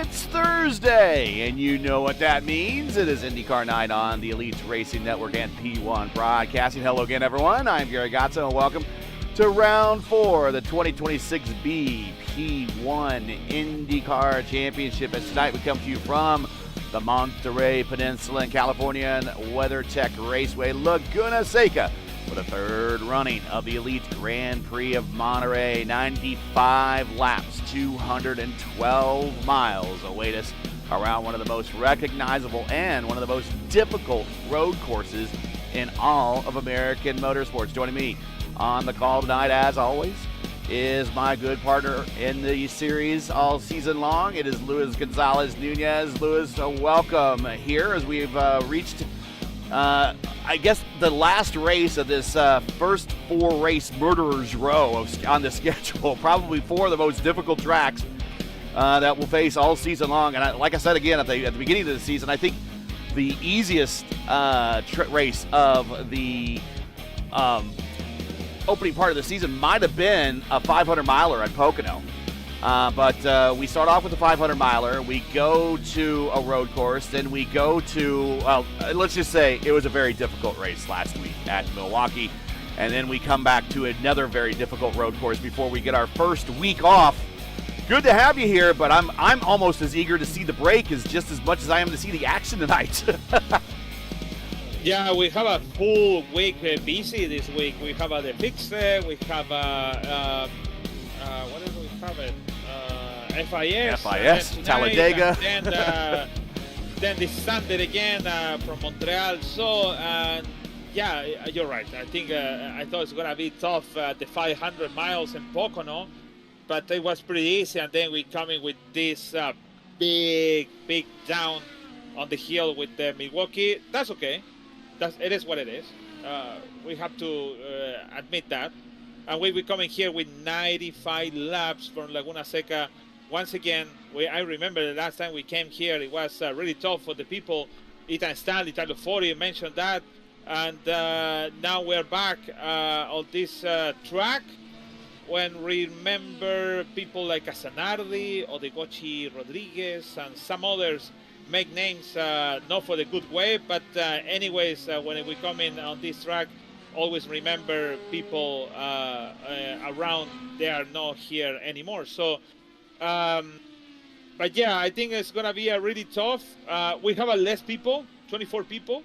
It's Thursday, and you know what that means. It is IndyCar Night on the Elite Racing Network and P1 Broadcasting. Hello again, everyone. I'm Gary Gotzo, and welcome to Round 4 of the 2026 BP1 IndyCar Championship. As tonight we come to you from the Monterey Peninsula in California and WeatherTech Raceway, Laguna Seca, for the third running of the Elite Grand Prix of Monterey. 95 laps, 212 miles await us around one of the most recognizable and one of the most difficult road courses in all of American motorsports. Joining me on the call tonight, as always, is my good partner in the series all season long. It is Luis Gonzalez Nunez. Luis, welcome here as we've reached I guess the last race of this first 4-race murderer's row on the schedule. Probably 4 of the most difficult tracks that we'll face all season long. And like I said again at the beginning of the season, I think the easiest race of the opening part of the season might have been a 500-miler at Pocono. But we start off with a 500-miler. We go to a road course. Then we go to, well, let's just say it was a very difficult race last week at Milwaukee. And then we come back to another very difficult road course before we get our first week off. Good to have you here, but I'm almost as eager to see the break as much as I am to see the action tonight. Yeah, we have a full week busy this week. We have the fixed, we have what else we have? FIS, Talladega. And then this Sunday again from Montreal. So, yeah, you're right. I think I thought it's going to be tough the 500 miles in Pocono, but it was pretty easy. And then we coming with this big down on the hill with Milwaukee. That's okay. It is what it is. We have to admit that. And we'll be coming here with 95 laps from Laguna Seca. Once again, I remember the last time we came here, it was really tough for the people. Ethan Stanley, Tyler Forty mentioned that. And now we're back on this track. When remember people like Casanardi, Odegochi Rodriguez, and some others make names not for the good way, but anyways, when we come in on this track, always remember people around. They are not here anymore. So, but yeah, I think it's gonna be a really tough. We have a less people, 24 people,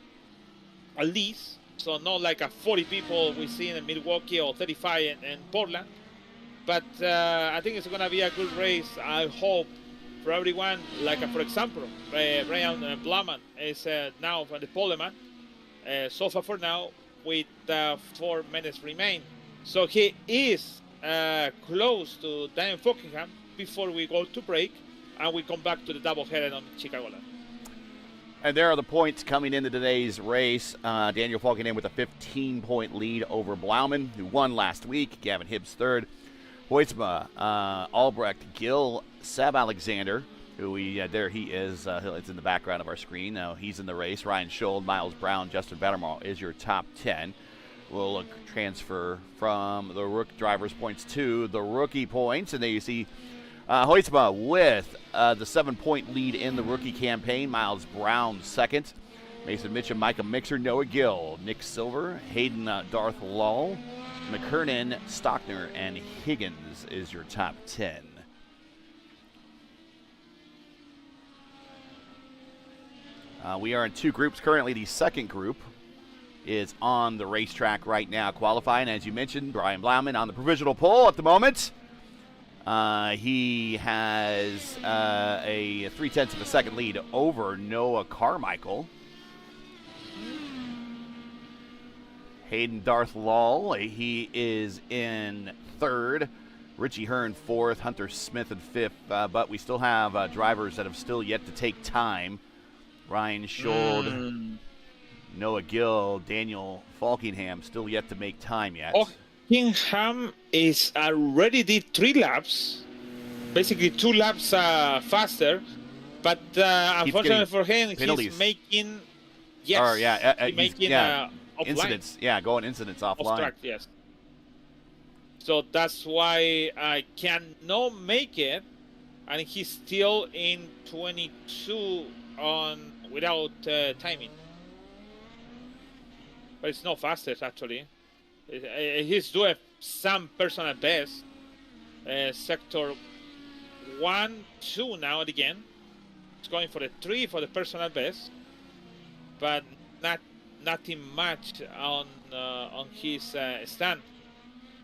at least. So not like a 40 people we see in Milwaukee or 35 in Portland. But I think it's gonna be a good race. I hope for everyone. Like for example, Brian Blaman is now from the poleman. So far for now, with 4 minutes remain. So he is close to Daniel Fockingham before we go to break, and we come back to the doubleheader on Chicagoland. And there are the points coming into today's race. Daniel Fockingham with a 15-point lead over Blauman, who won last week. Gavin Hibbs third. Hoytsma, Albrecht, Gill, Seb Alexander, who there he is. It's in the background of our screen. Now he's in the race. Ryan Schold, Miles Brown, Justin Bettermall is your top 10. We'll transfer from the rook drivers' points to the rookie points. And there you see Hoytsma with the 7-point lead in the rookie campaign. Miles Brown second. Mason Mitchum, Micah Mixer, Noah Gill, Nick Silver, Hayden Darth Lull, McKernan, Stockner, and Higgins is your top 10. We are in 2 groups currently. The second group is on the racetrack right now qualifying. As you mentioned, Brian Blauman on the provisional pole at the moment. He has a 0.3 of a second lead over Noah Carmichael. Hayden Darth Lull, he is in third. Richie Hearn fourth, Hunter Smith in fifth. But we still have drivers that have still yet to take time. Ryan Schold, Noah Gill, Daniel Falkingham still yet to make time yet. Falkingham is already did 3 laps, basically 2 laps faster, but unfortunately for him, penalties. He's making incidents. Yeah, going incidents offline. Off track, yes. So that's why I cannot make it and he's still in 22 on without timing. But it's not fastest actually. He's doing some personal best. Sector 1, 2 now and again. It's going for the 3 for the personal best, but nothing much on his stand.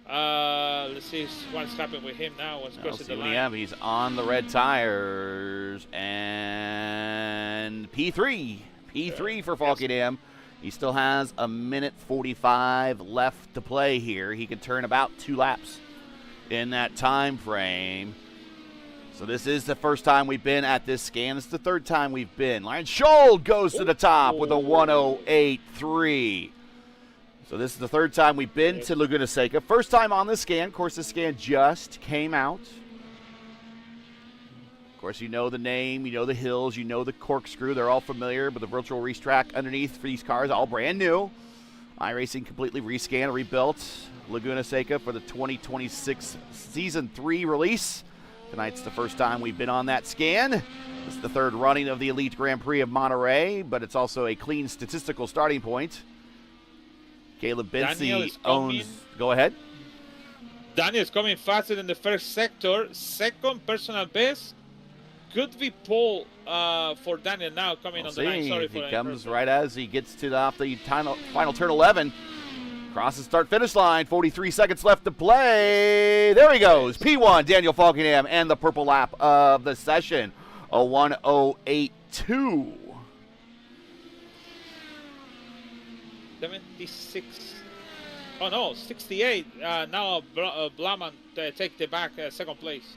Let's see what's happening with him now. What's crossing the line? He's on the red tires, and P3 for Falkenham. He still has a minute 45 left to play here. He can turn about 2 laps in that time frame. So this is the first time we've been at this scan. It's the third time we've been. Lion Scholl goes to the top with a 108.3. So this is the third time we've been to Laguna Seca. First time on this scan. Of course, the scan just came out. Of course, you know the name, you know the hills, you know the corkscrew. They're all familiar, but the virtual racetrack underneath for these cars, all brand new. iRacing completely rescanned, rebuilt. Laguna Seca for the 2026 Season 3 release. Tonight's the first time we've been on that scan. This is the third running of the Elite Grand Prix of Monterey, but it's also a clean statistical starting point. Caleb Bency owns. Go ahead. Daniel's coming faster than the first sector. Second personal best. Could be pole for Daniel now coming on the line. Sorry for he comes right as he gets to off the final turn 11. Crosses start-finish line, 43 seconds left to play. There he goes, P1, Daniel Falkenham, and the purple lap of the session, a 108.2. 76. Oh, no, 68. Now Blauman take the back second place.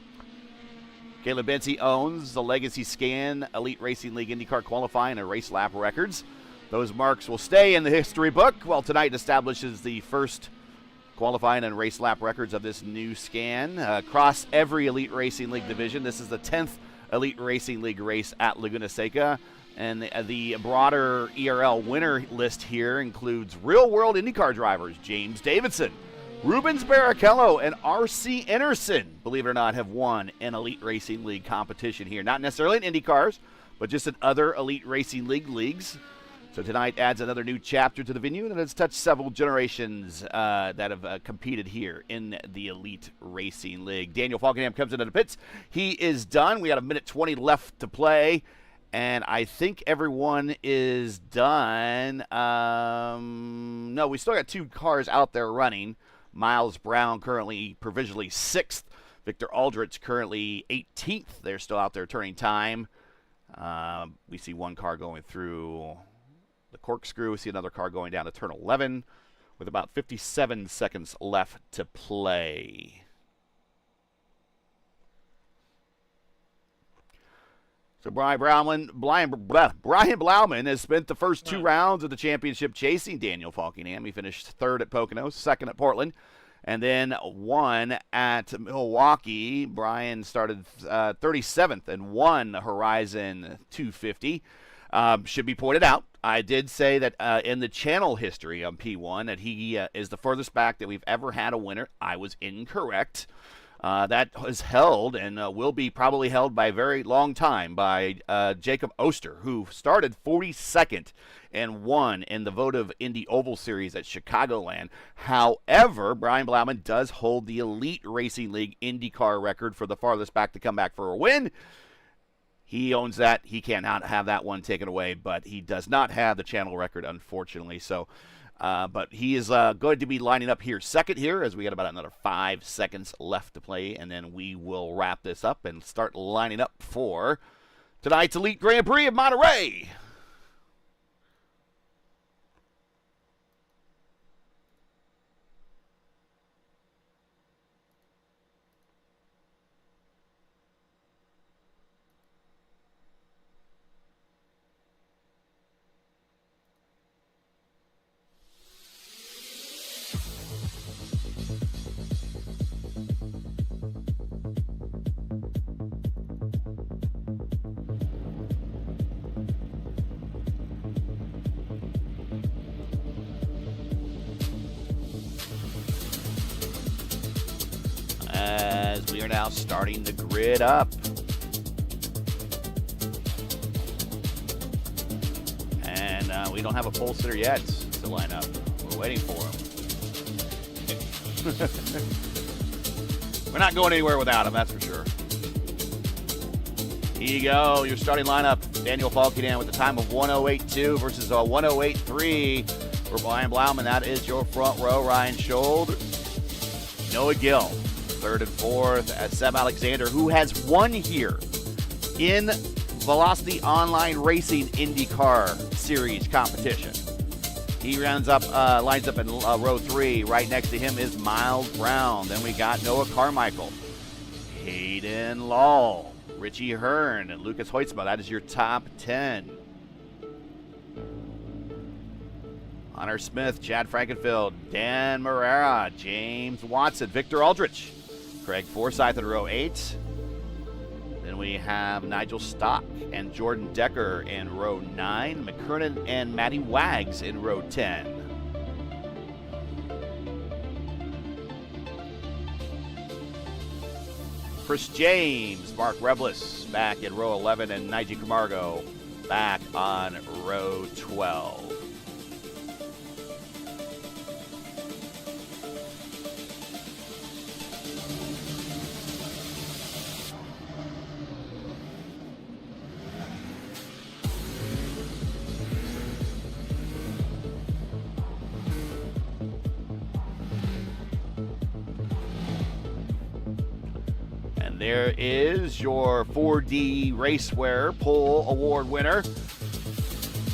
Caleb Bency owns the Legacy Scan Elite Racing League IndyCar qualifying and race lap records. Those marks will stay in the history book, while tonight establishes the first qualifying and race lap records of this new scan. Across every Elite Racing League division, this is the 10th Elite Racing League race at Laguna Seca. And the broader ERL winner list here includes real-world IndyCar drivers James Davidson, Rubens Barrichello, and R.C. Enerson, believe it or not, have won an Elite Racing League competition here. Not necessarily in IndyCars, but just in other Elite Racing League leagues. So tonight adds another new chapter to the venue that has touched several generations that have competed here in the Elite Racing League. Daniel Falkenham comes into the pits. He is done. We got a minute 20 left to play, and I think everyone is done. No, we still got 2 cars out there running. Miles Brown currently provisionally 6th. Victor Aldrich currently 18th. They're still out there turning time. We see 1 car going through the corkscrew. We see another car going down to turn 11 with about 57 seconds left to play. So Brian Blauman has spent the first 2 rounds of the championship chasing Daniel Falkenham. He finished 3rd at Pocono, 2nd at Portland, and then 1 at Milwaukee. Brian started 37th and won Horizon 250. Should be pointed out, I did say that in the channel history on P1 that he is the furthest back that we've ever had a winner. I was incorrect. That is held and will be probably held by a very long time by Jacob Oster, who started 42nd and won in the Votive Indy Oval Series at Chicagoland. However, Brian Blauman does hold the Elite Racing League IndyCar record for the farthest back to come back for a win. He owns that. He cannot have that one taken away, but he does not have the channel record, unfortunately. So, but he is going to be lining up here second here as we got about another 5 seconds left to play, and then we will wrap this up and start lining up for tonight's Elite Grand Prix of Monterey. As we are now starting the grid up. we don't have a pole sitter yet to line up. We're waiting for him. We're not going anywhere without him, that's for sure. Here you go, your starting lineup. Daniel Falkenham with the time of 1:08.2 versus a 1:08.3 for Brian Blauman. That is your front row. Ryan Schold, Noah Gill, third and fourth at Seb Alexander, who has won here in Velocity Online Racing IndyCar Series competition. He lines up in row 3. Right next to him is Miles Brown. Then we got Noah Carmichael, Hayden Law, Richie Hearn, and Lucas Hoytsma. That is your top 10. Hunter Smith, Chad Frankenfield, Dan Morera, James Watson, Victor Aldrich, Craig Forsyth in row 8. Then we have Nigel Stock and Jordan Decker in row 9. McKernan and Matty Wags in row 10. Chris James, Mark Reblis back in row 11, and Nigel Camargo back on row 12. There is your 4D Racewear Pole Award winner.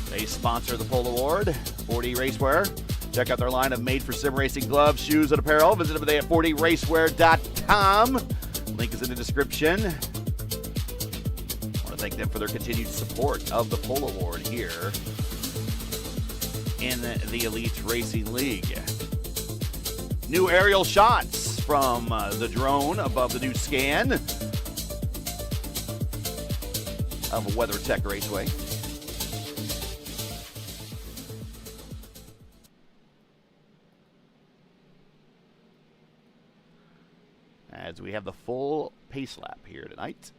They sponsor the Pole Award, 4D Racewear. Check out their line of made-for-sim racing gloves, shoes, and apparel. Visit them today at 4dracewear.com. Link is in the description. I want to thank them for their continued support of the Pole Award here in the Elite Racing League. New aerial shots from the drone above the new scan of WeatherTech Raceway. As we have the full pace lap here tonight.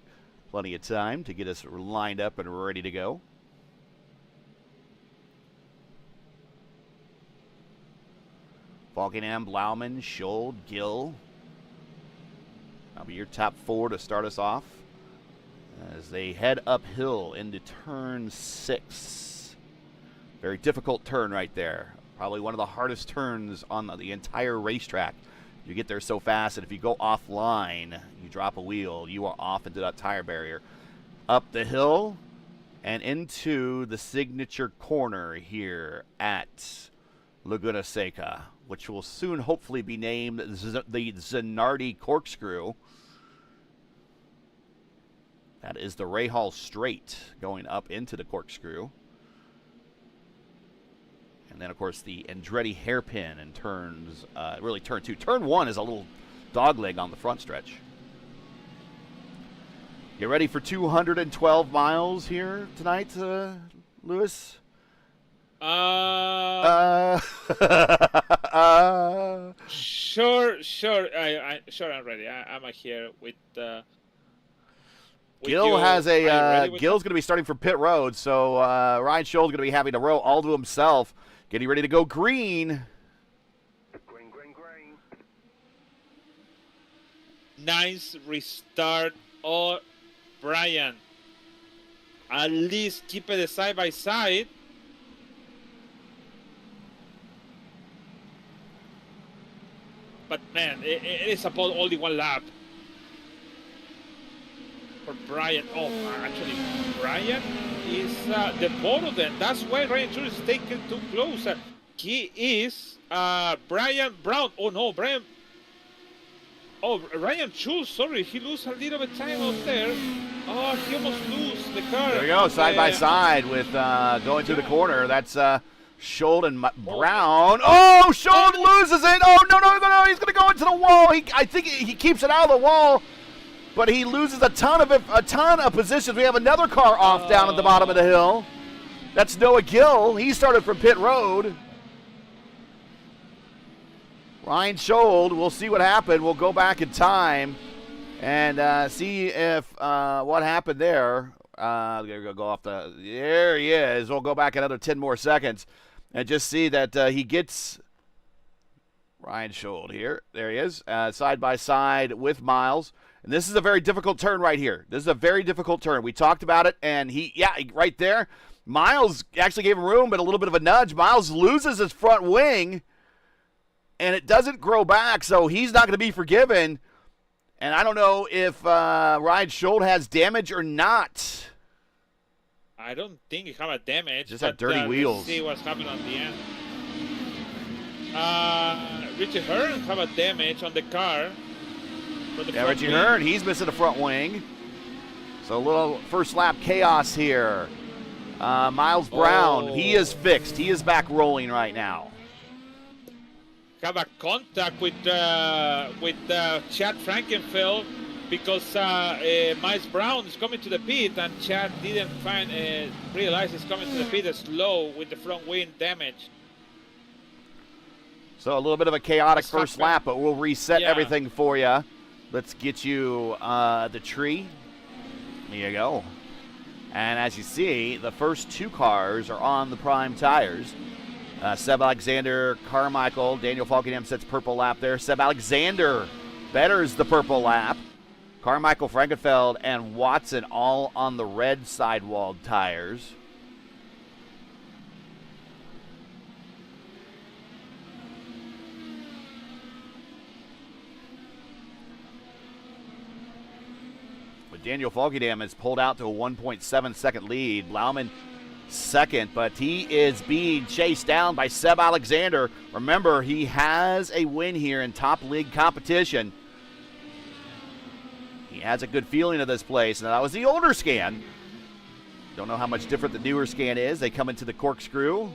Plenty of time to get us lined up and ready to go. Falkenham, Blauman, Schold, Gill. That'll be your top 4 to start us off as they head uphill into turn 6. Very difficult turn right there. Probably one of the hardest turns on the entire racetrack. You get there so fast that if you go offline, you drop a wheel, you are off into that tire barrier. Up the hill and into the signature corner here at Laguna Seca, which will soon hopefully be named the Zanardi Corkscrew. That is the Rahal Straight going up into the Corkscrew. And then, of course, the Andretti Hairpin and turns, really turn 2. Turn 1 is a little dogleg on the front stretch. Get ready for 212 miles here tonight, Lewis? Sure. I'm ready. I'm here with. Gil has a Gil's going to be starting from pit road, so Ryan Schold going to be having to row all to himself, getting ready to go green. Green. Nice restart, Brian. At least keep it side by side. But man, it is about only one lap for Brian. Oh, actually, Brian is the bottom then. That's why Ryan Schold is taken too close. He is Brian Brown. Oh no, Brian. Oh, Ryan Schold, sorry, he lose a little bit time out there. Oh, he almost lose the car. There we go, side by side with going to the corner. That's Schold and Brown. Oh, Schold loses it. Oh, no, he's going to go into the wall. I think he keeps it out of the wall, but he loses a ton of positions. We have another car off down at the bottom of the hill. That's Noah Gill. He started from pit road. Ryan Schold, we'll see what happened. We'll go back in time and see if what happened there. Gonna go off the. There he is. We'll go back another 10 more seconds and just see that he gets Ryan Schold here. There he is, side by side with Miles. And this is a very difficult turn right here. This is a very difficult turn. We talked about it, and right there. Miles actually gave him room, but a little bit of a nudge. Miles loses his front wing, and it doesn't grow back, so he's not going to be forgiven. And I don't know if Ryan Schold has damage or not. I don't think he have a damage. Just had dirty wheels. Let's see what's happening on the end. Richie Hearn have a damage on the car. Richie Hearn, he's missing the front wing. So a little first lap chaos here. Miles Brown, he is fixed. He is back rolling right now. Have a contact with Chad Frankenfeld because Miles Brown is coming to the pit and Chad didn't realize he's coming to the pit slow with the front wing damage. So a little bit of a chaotic first lap, but we'll reset everything for you. Let's get you the tree. There you go. And as you see, the first two cars are on the prime tires. Seb Alexander, Carmichael, Daniel Falkenham sets purple lap there. Seb Alexander betters the purple lap. Carmichael, Frankenfeld, and Watson all on the red sidewall tires. But Daniel Falkenham has pulled out to a 1.7 second lead. Blauman second, but he is being chased down by Seb Alexander. Remember, he has a win here in top league competition. He has a good feeling of this place. Now, that was the older scan. Don't know how much different the newer scan is. They come into the corkscrew.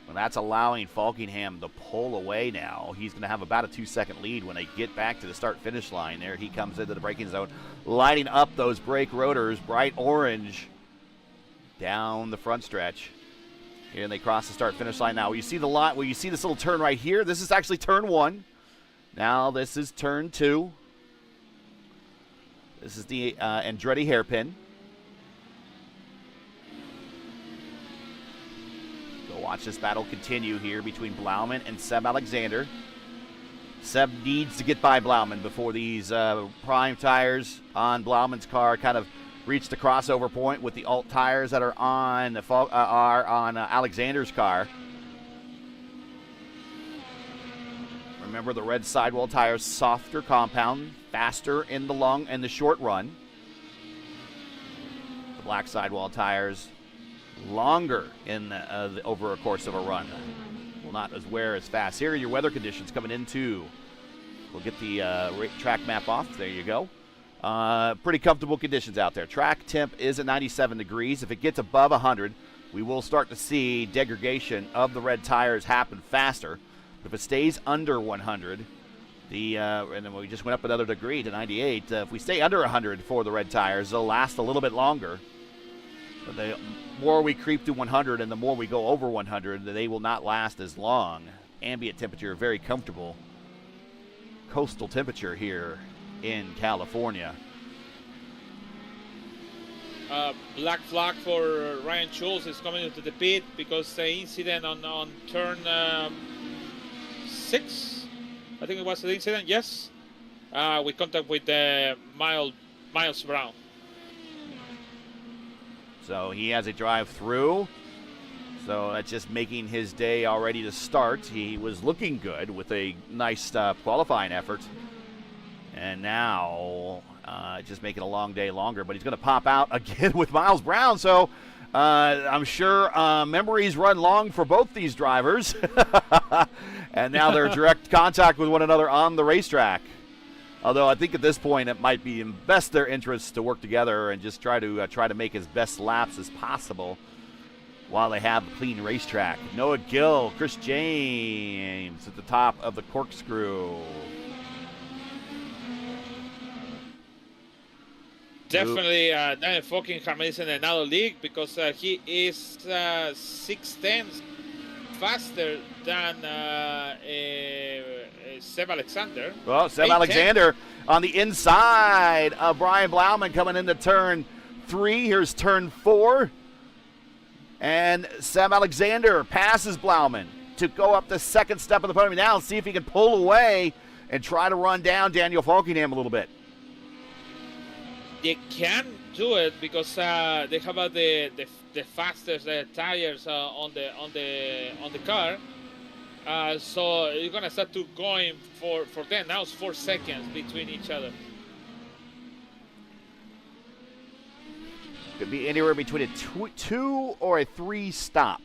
Well, that's allowing Falkenham to pull away now. He's going to have about a 2-second lead when they get back to the start-finish line. There he comes into the braking zone, lighting up those brake rotors, bright orange, down the front stretch. Here they cross the start-finish line now. You see the line, well, you see this little turn right here. This is actually turn 1. Now this is turn 2. This is the Andretti hairpin. Watch this battle continue here between Blauman and Seb Alexander. Seb needs to get by Blauman before these prime tires on Blauman's car kind of reach the crossover point with the alt tires that are on Alexander's car. Remember, the red sidewall tires, softer compound, faster in the short run. The black sidewall tires, longer in over a course of a run. Will not wear as fast. Here are your weather conditions coming into. We'll get the track map off. There you go. Pretty comfortable conditions out there. Track temp is at 97 degrees. If it gets above 100, we will start to see degradation of the red tires happen faster. But if it stays under 100, and then we just went up another degree to 98. If we stay under 100 for the red tires, they'll last a little bit longer. But the more we creep to 100 and the more we go over 100, they will not last as long. Ambient temperature, very comfortable. Coastal temperature here in California. Black flag for Ryan Schultz is coming into the pit because the incident on turn 6, I think it was the incident, yes. We contact with Miles Brown. So he has a drive through. So that's just making his day already to start. He was looking good with a nice qualifying effort. And now just making a long day longer. But he's going to pop out again with Miles Brown. So I'm sure memories run long for both these drivers. And now they're in direct contact with one another on the racetrack. Although I think at this point it might be in best their interests to work together and just try to make as best laps as possible while they have a clean racetrack. Noah Gill, Chris James at the top of the corkscrew. Definitely Daniel Falkenham is in another league because he is 6 tenths faster than Seb Alexander. Well, Seb Alexander on the inside of Brian Blauman coming into turn 3. Here's turn 4. And Seb Alexander passes Blauman to go up the second step of the podium. Now see if he can pull away and try to run down Daniel Falkingham a little bit. They can do it because they have the fastest tires on the car. So you're gonna start to going for them. Now it's 4 seconds between each other. Could be anywhere between a 2 or a 3 stop,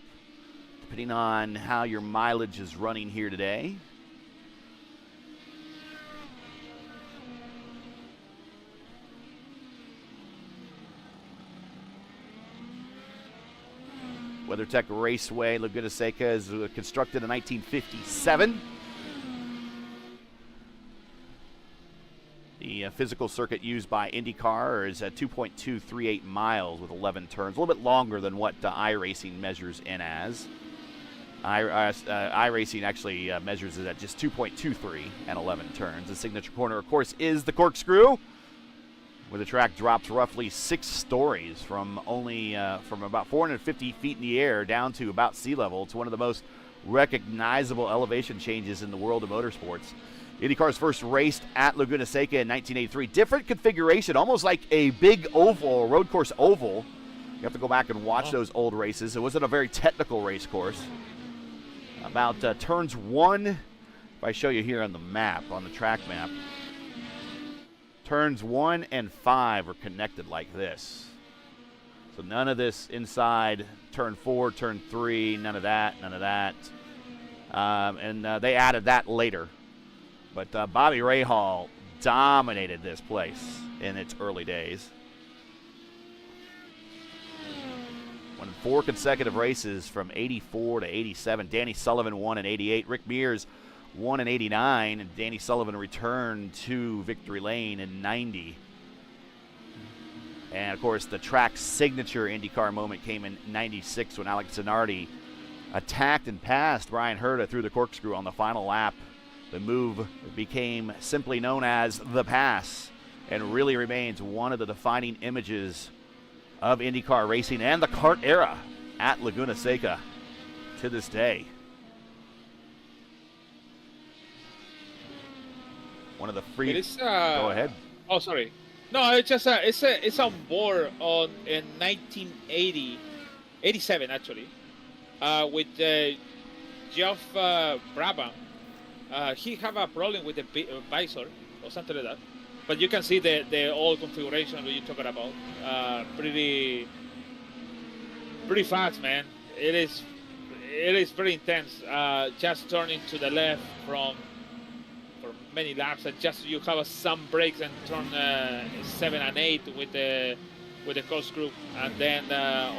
depending on how your mileage is running here today. WeatherTech Raceway, Laguna Seca, is constructed in 1957. The physical circuit used by IndyCar is at 2.238 miles with 11 turns, a little bit longer than what iRacing measures in as. iRacing actually measures it at just 2.23 and 11 turns. The signature corner, of course, is the Corkscrew, where the track drops roughly 6 stories from about 450 feet in the air down to about sea level. It's one of the most recognizable elevation changes in the world of motorsports. IndyCar's first raced at Laguna Seca in 1983. Different configuration, almost like a big oval, road course oval. You have to go back and watch those old races. It wasn't a very technical race course. About turns 1, if I show you here on the map, on the track map, turns 1 and 5 are connected like this. So none of this inside turn 4, turn 3, none of that, none of that. And they added that later. But Bobby Rahal dominated this place in its early days. Won 4 consecutive races from 84 to 87. Danny Sullivan won in 88. Rick Mears won in 89. And Danny Sullivan returned to victory lane in 90. And, of course, the track's signature IndyCar moment came in 96 when Alex Zanardi attacked and passed Brian Herta through the Corkscrew on the final lap. The move became simply known as the pass and really remains one of the defining images of IndyCar racing and the kart era at Laguna Seca to this day. One of the free. Go ahead. Oh, sorry. No, it's just it's on board in 1980, 87 actually, with Geoff Brabham. He have a problem with the visor or something like that, but you can see the old configuration that you're talking about. Pretty fast, man. It is pretty intense. Just turning to the left for many laps, and just you have some brakes and turn 7 and 8 with the Corkscrew, and then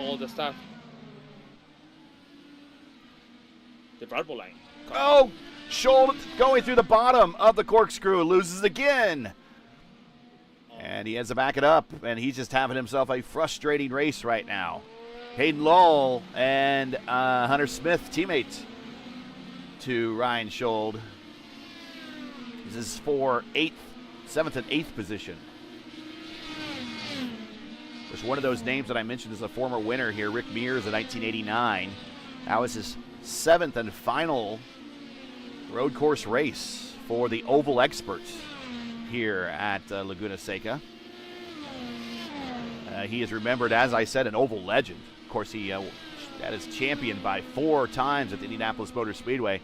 all the stuff. The Bravo line. Oh! Scholl going through the bottom of the Corkscrew, loses again. And he has to back it up, and he's just having himself a frustrating race right now. Hayden Lowell and Hunter Smith, teammates to Ryan Scholl. This is for 7th and 8th position. There's one of those names that I mentioned as a former winner here, Rick Mears in 1989. That was his 7th and final road course race for the Oval experts here at Laguna Seca. He is remembered, as I said, an Oval legend. Of course, he is championed by 4 times at the Indianapolis Motor Speedway,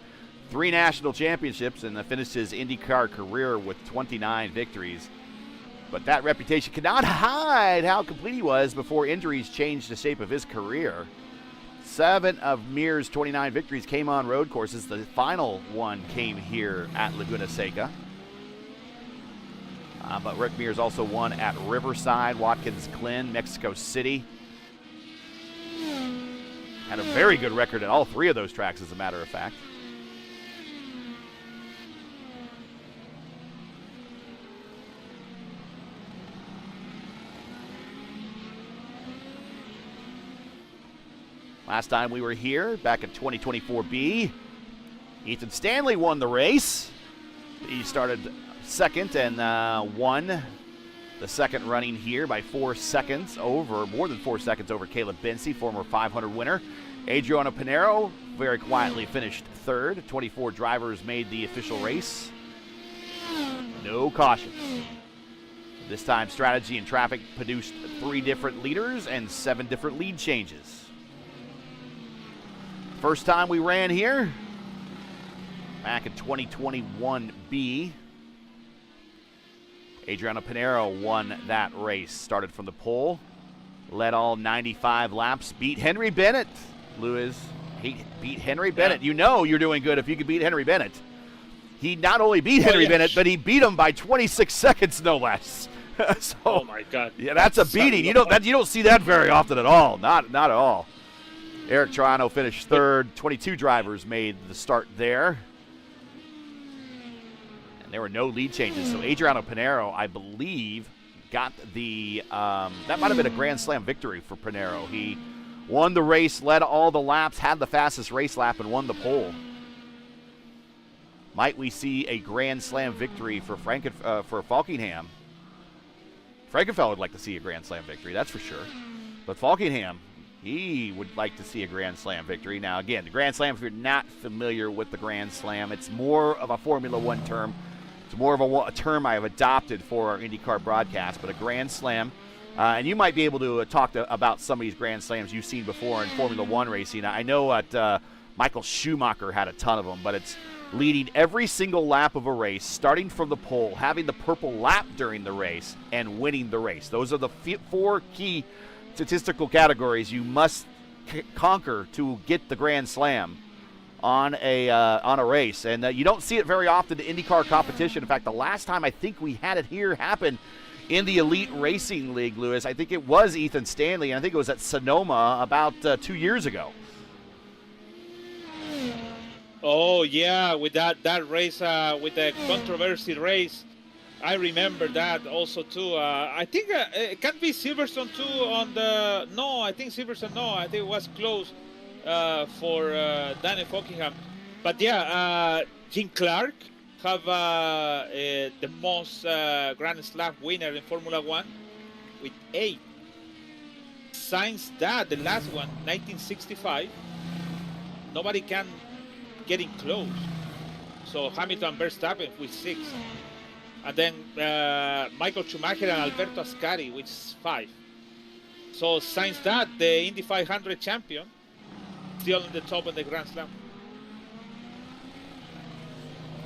3 national championships, and finished his IndyCar career with 29 victories. But that reputation could not hide how complete he was before injuries changed the shape of his career. 7 of Mears' 29 victories came on road courses. The final one came here at Laguna Seca. But Rick Mears also won at Riverside, Watkins Glen, Mexico City. Had a very good record at all 3 of those tracks, as a matter of fact. Last time we were here, back in 2024B, Ethan Stanley won the race. He started second and won the second running here by 4 seconds over, more than 4 seconds over Caleb Bency, former 500 winner. Adriano Pinero very quietly finished third. 24 drivers made the official race. No cautions. This time, strategy and traffic produced 3 different leaders and 7 different lead changes. First time we ran here, back in 2021B, Adriano Pinero won that race. Started from the pole, led all 95 laps, beat Henry Bennett. Lewis, he beat Henry Bennett. You know you're doing good if you can beat Henry Bennett. He not only beat Henry Bennett, but he beat him by 26 seconds, no less. So, oh my God! Yeah, that's a beating. You don't see that very often at all. Not at all. Eric Triano finished third. 22 drivers made the start there. There were no lead changes, so Adriano Pinero, I believe, got the, that might have been a Grand Slam victory for Pinero. He won the race, led all the laps, had the fastest race lap, and won the pole. Might we see a Grand Slam victory for Falkingham? Frankenfeld would like to see a Grand Slam victory, that's for sure. But Falkingham, he would like to see a Grand Slam victory. Now, again, the Grand Slam, if you're not familiar with the Grand Slam, it's more of a Formula One term. It's more of a term I have adopted for our IndyCar broadcast, but a Grand Slam. And you might be able to talk about some of these Grand Slams you've seen before in Formula One racing. I know that Michael Schumacher had a ton of them, but it's leading every single lap of a race, starting from the pole, having the purple lap during the race, and winning the race. Those are the 4 key statistical categories you must conquer to get the Grand Slam on a race, and you don't see it very often in IndyCar competition. In fact, the last time I think we had it here happen in the Elite Racing League, Lewis, I think it was Ethan Stanley, and I think it was at Sonoma about 2 years ago. Oh yeah, with that race, with the controversy race, I remember that also too. I think it can be Silverstone too on the. No, I think Silverstone. No, I think it was close. For Danny Falkingham, but yeah, Jim Clark have the most Grand Slam winner in Formula One with 8. Since that, the last one, 1965, nobody can get in close. So Hamilton, Verstappen with 6, and then Michael Schumacher and Alberto Ascari with 5. So since that, the Indy 500 champion. Still on the top of the Grand Slam.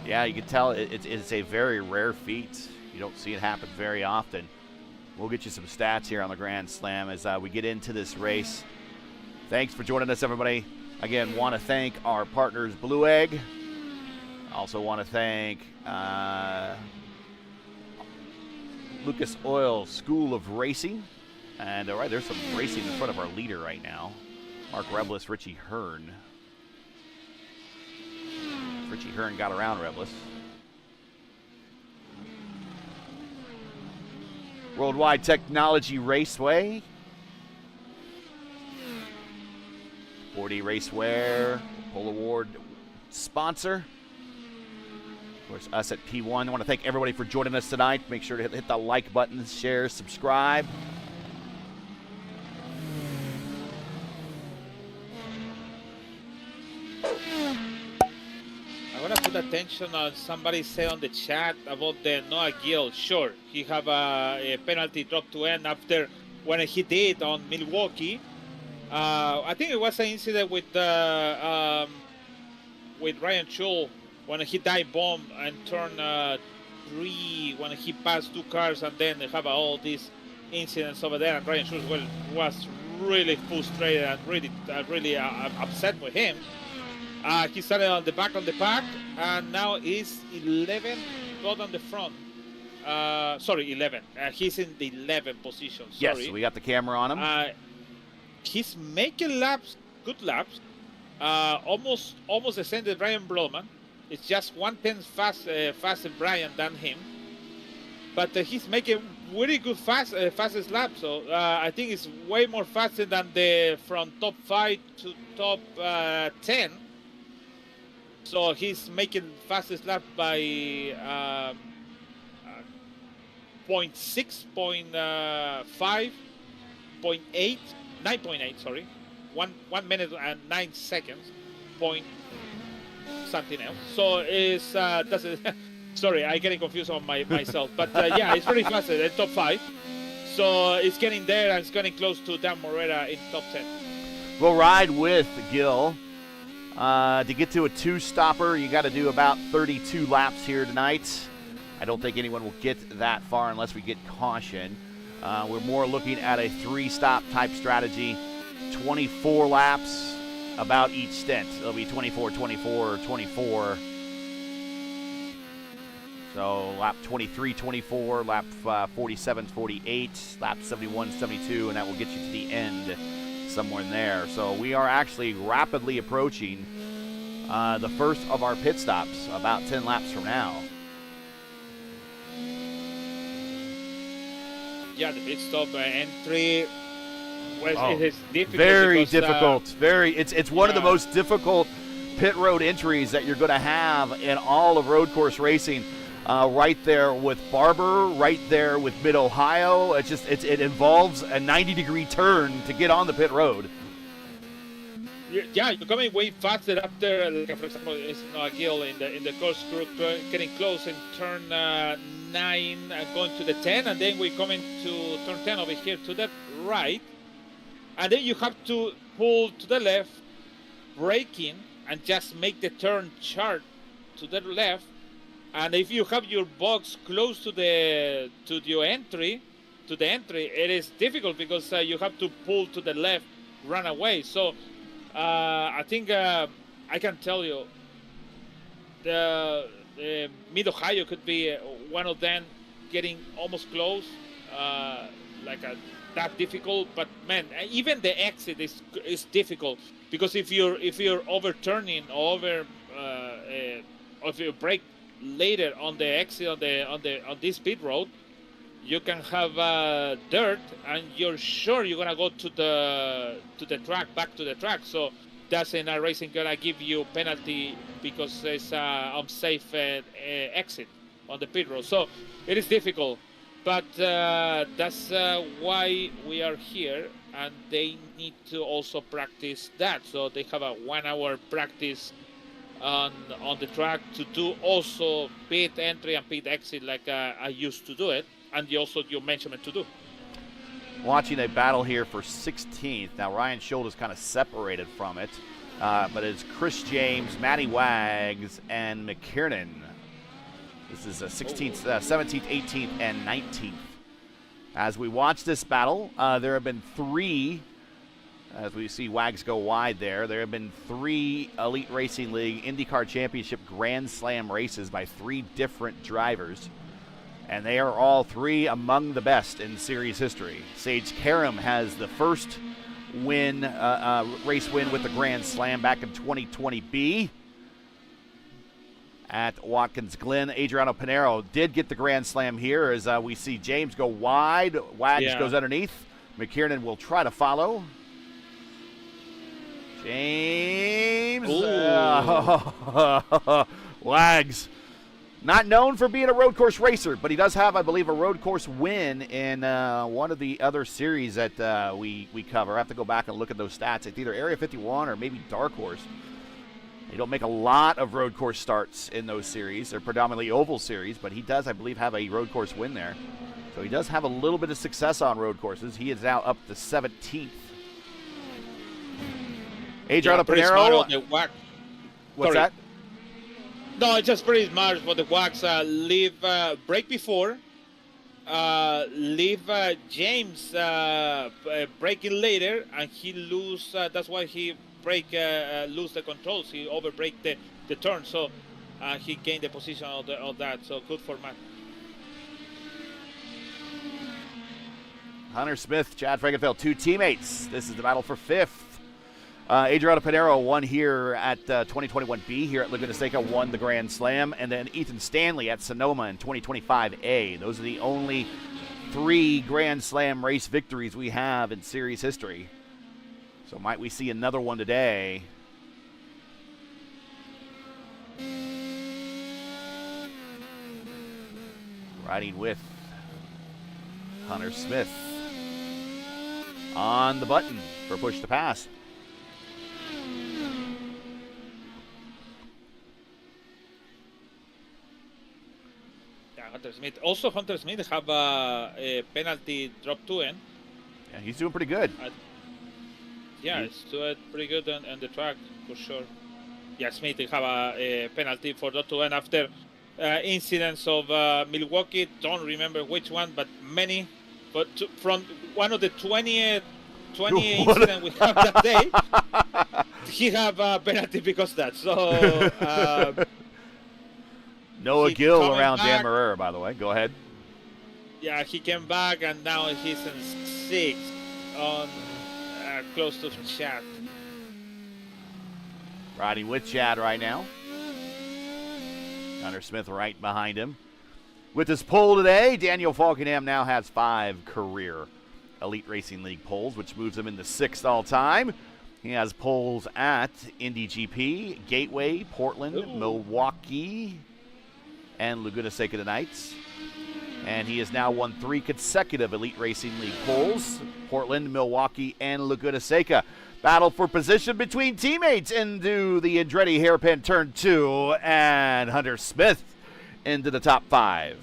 Yeah, you can tell it's a very rare feat. You don't see it happen very often. We'll get you some stats here on the Grand Slam as we get into this race. Thanks for joining us, everybody. Again, want to thank our partners, Blue Egg. Also want to thank Lucas Oil School of Racing. And all right, there's some racing in front of our leader right now. Mark Reblis, Richie Hearn. Richie Hearn got around Reblis. World Wide Technology Raceway. 4D Racewear, Pole Award sponsor. Of course, us at P1. I want to thank everybody for joining us tonight. Make sure to hit the like button, share, subscribe. I want to put attention on somebody said on the chat about the Noah Gill. Sure, he have a penalty drop to end after when he did on Milwaukee. I think it was an incident with Ryan Schul when he dive bomb and turn 3 when he passed 2 cars, and then they have all these incidents over there. And Ryan Schul was really frustrated and really upset with him. He started on the back of the pack, and now he's 11, not on the front. Sorry, 11. He's in the 11th position. Sorry. Yes, we got the camera on him. He's making laps, good laps. Almost the same as Brian Blowman. It's just 1/10 faster Brian than him. But he's making really good fastest lap. So I think it's way more faster than the from top 5 to top 10. So he's making fastest lap by 0.6, 0.5, 0.8, 9.8. Sorry, 1 minute and 9 seconds. Point something else. So it's that's it. Sorry, I getting confused on myself. But yeah, it's pretty fast at top 5. So it's getting there and it's getting close to Dan Morera in top 10. We'll ride with Gil. To get to a 2-stopper, you got to do about 32 laps here tonight. I don't think anyone will get that far unless we get caution. We're more looking at a 3-stop type strategy. 24 laps about each stint. It'll be 24, 24, 24. So lap 23, 24, lap 47, 48, lap 71, 72, and that will get you to the end somewhere in there. So we are actually rapidly approaching the first of our pit stops, about 10 laps from now. Yeah, the pit stop entry. Well, it is difficult. Very difficult. It's one of the most difficult pit road entries that you're going to have in all of road course racing. Right there with Barber, right there with Mid-Ohio. It involves a 90-degree turn to get on the pit road. Yeah, you're coming way faster after, like, for example, it's Gil in the Corkscrew getting close in turn 9 and going to the 10, and then we're coming to turn 10 over here to the right, and then you have to pull to the left, braking, and just make the turn sharp to the left. And if you have your box close to the entry, it is difficult because you have to pull to the left, run away. So I think I can tell you the Mid-Ohio could be one of them getting almost close, that difficult. But man, even the exit is difficult because if you're overturning or if you brake later on the exit on this pit road, you can have dirt, and you're sure you're gonna go to the track, back to the track. So that's in iRacing gonna give you penalty because it's unsafe exit on the pit road. So it is difficult, but that's why we are here, and they need to also practice that. So they have a 1-hour practice on the track to do also pit entry and pit exit like I used to do it, and also your measurement to do. Watching a battle here for 16th. Now Ryan Schultz is kind of separated from it, but it's Chris James, Matty Wags, and McKiernan. This is 16th, 17th, 18th, and 19th. As we watch this battle, there have been 3. As we see Wags go wide there have been 3 Elite Racing League IndyCar Championship Grand Slam races by 3 different drivers. And they are all 3 among the best in series history. Sage Karam has the first race win with the Grand Slam back in 2020B at Watkins Glen. Adriano Pinero did get the Grand Slam here as we see James go wide. Wags goes underneath. McKiernan will try to follow. James. Wags. Not known for being a road course racer, but he does have, I believe, a road course win in one of the other series that we cover. I have to go back and look at those stats. It's either Area 51 or maybe Dark Horse. They don't make a lot of road course starts in those series. They're predominantly oval series, but he does, I believe, have a road course win there. So he does have a little bit of success on road courses. He is now up to 17th. Adriano Pinero. What's that? No, it's just pretty smart for the Wags. Leave break before. Leave James braking later, and he lose. That's why he lose the controls. He overbrake the turn, so he gained the position of that. So good for Matt. Hunter Smith, Chad Frankenfeld, 2 teammates. This is the battle for 5th. Adriano Pinero won here at 2021B here at Laguna Seca, won the Grand Slam, and then Ethan Stanley at Sonoma in 2025A. Those are the only 3 Grand Slam race victories we have in series history. So might we see another one today? Riding with Hunter Smith on the button for push to pass. Yeah, Hunter Smith. Also, Hunter Smith have a penalty drop 2 in. Yeah, he's doing pretty good. Yeah, it's doing pretty good on the track for sure. Yeah, Smith have a penalty for drop 2 in after incidents of Milwaukee. Don't remember which one, but many. But from one of the 20 incidents we have that day, he have a penalty because of that. So Noah Gill around Dan Marrera, by the way. Go ahead. Yeah, he came back, and now he's in 6th on close to Chad. Riding with Chad right now. Hunter Smith right behind him. With his pole today, Daniel Falkenham now has 5 career Elite Racing League poles, which moves him into 6th all-time. He has poles at Indy GP, Gateway, Portland, Milwaukee, and Laguna Seca tonight. And he has now won 3 consecutive Elite Racing League poles, Portland, Milwaukee, and Laguna Seca. Battle for position between teammates into the Andretti hairpin turn 2, and Hunter Smith into the top 5.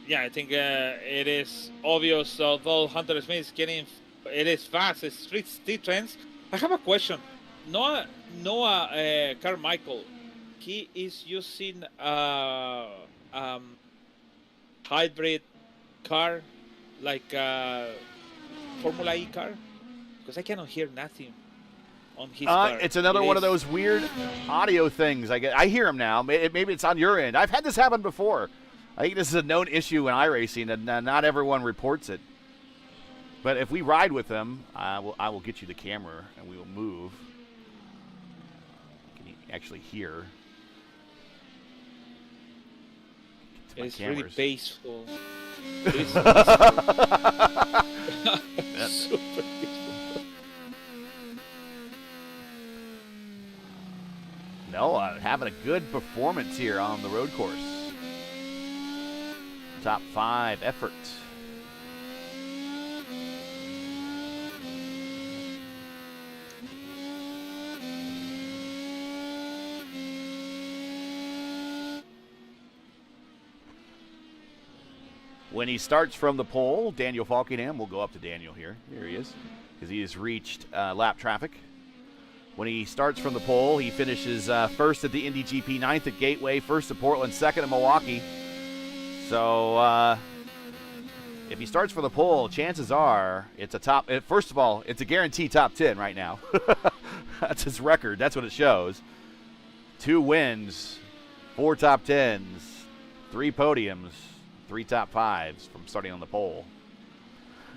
Yeah, I think it is obvious, although Hunter Smith is getting, it is fast, it's street trends. I have a question. Noah Carmichael, he is using hybrid car, like Formula E car? Because I cannot hear nothing on his car. It's another one of those weird audio things. I hear him now. Maybe it's on your end. I've had this happen before. I think this is a known issue in iRacing, and not everyone reports it. But if we ride with them, I will get you the camera, and we will move. Can you actually hear? It's really peaceful. It's super peaceful. Noah having a good performance here on the road course. Top 5 effort. When he starts from the pole, Daniel Falkenham, we'll go up to Daniel here. Here he is, because he has reached lap traffic. When he starts from the pole, he finishes first at the Indy GP, 9th at Gateway, 1st at Portland, 2nd at Milwaukee. So if he starts for the pole, chances are it's a top. First of all, it's a guaranteed top 10 right now. That's his record. That's what it shows. 2 wins, 4 top 10s, 3 podiums, 3 top 5s from starting on the pole.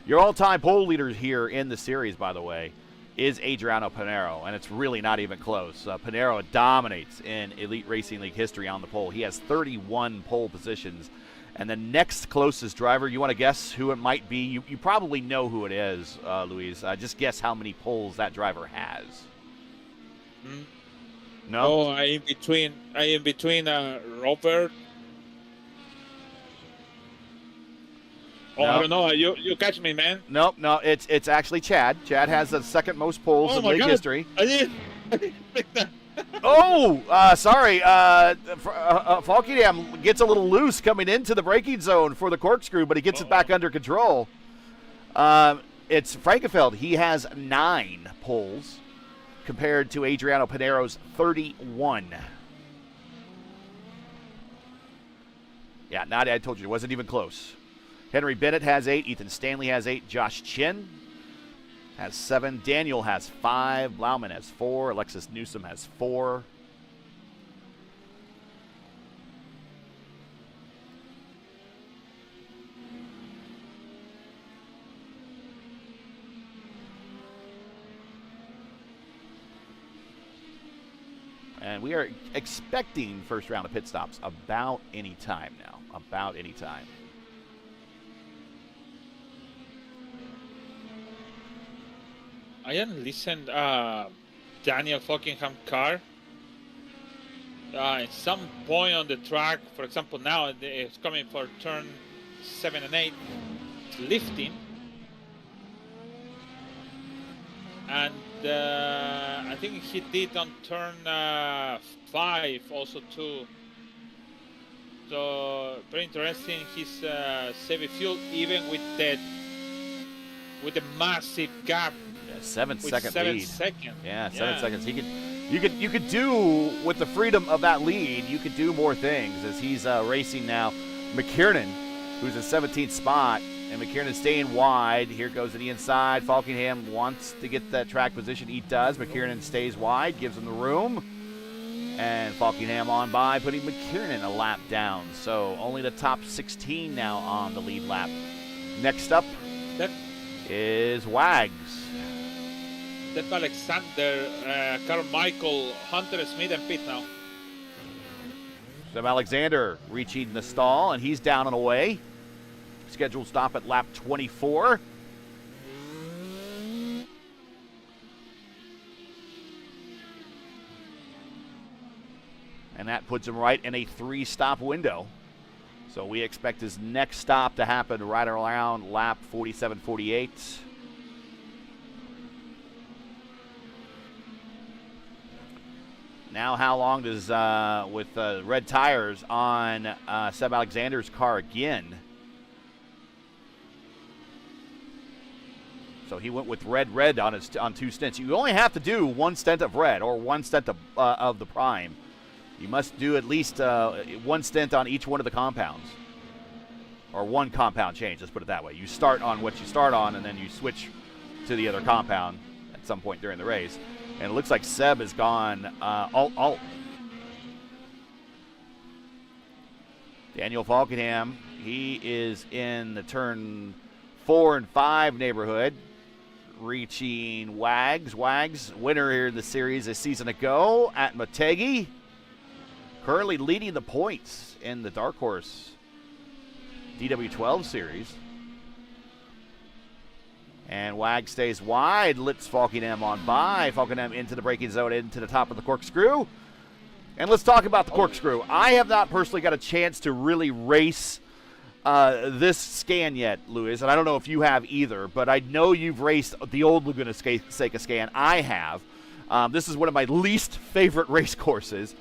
Your all-time pole leader here in the series, by the way, is Adriano Pinheiro, and it's really not even close. Pinheiro dominates in Elite Racing League history on the pole. He has 31 pole positions. And the next closest driver, you want to guess who it might be? You probably know who it is, Luis. Just guess how many poles that driver has. No? Oh, I am between Robert. Oh, no. I don't know. You catch me, man. No, it's actually Chad. Chad has the second most poles in league history. I didn't think that. Sorry. Falkenham gets a little loose coming into the braking zone for the corkscrew, but he gets it back under control. It's Frankefeld. He has 9 poles compared to Adriano Pinheiro's 31. Yeah, Nadia, I told you, it wasn't even close. Henry Bennett has 8. Ethan Stanley has 8. Josh Chin has 7. Daniel has 5. Blauman has 4. Alexis Newsom has 4. And we are expecting first round of pit stops about any time now. about any time. I haven't listened Daniel Buckingham car. At some point on the track, for example, now it's coming for turn 7 and 8, it's lifting. And I think he did on turn 5 also too. So very interesting. He's saving fuel even with the massive gap. Yeah, 7 second lead. 7 seconds. Yeah, 7 seconds. You could do with the freedom of that lead. You could do more things as he's racing now. McKiernan, who's in 17th spot, and McKiernan staying wide. Here goes to the inside. Falkingham wants to get that track position. He does. McKiernan stays wide, gives him the room. And Falkingham on by, putting McKiernan a lap down. So only the top 16 now on the lead lap. Next up is Wags. Steph Alexander, Carmichael, Hunter Smith, and Pitt now. Steph Alexander reaching the stall, and he's down and away. Scheduled stop at lap 24. And that puts him right in a 3-stop window. So we expect his next stop to happen right around lap 47, 48. Now how long does, with red tires on Seb Alexander's car again. So he went with red on 2 stints. You only have to do 1 stint of red or 1 stint of the prime. You must do at least 1 stint on each one of the compounds. Or 1 compound change, let's put it that way. You start on what you start on, and then you switch to the other compound at some point during the race. And it looks like Seb has gone alt. Daniel Falkingham, he is in the turn 4 and 5 neighborhood, reaching Wags. Wags, winner here in the series a season ago at Motegi. Currently leading the points in the Dark Horse DW12 series. And Wag stays wide, lets Falkingham on by. Falkingham into the braking zone, into the top of the Corkscrew. And let's talk about the Corkscrew. I have not personally got a chance to really race this scan yet, Luis, and I don't know if you have either, but I know you've raced the old Laguna Seca scan. I have. This is one of my least favorite race courses.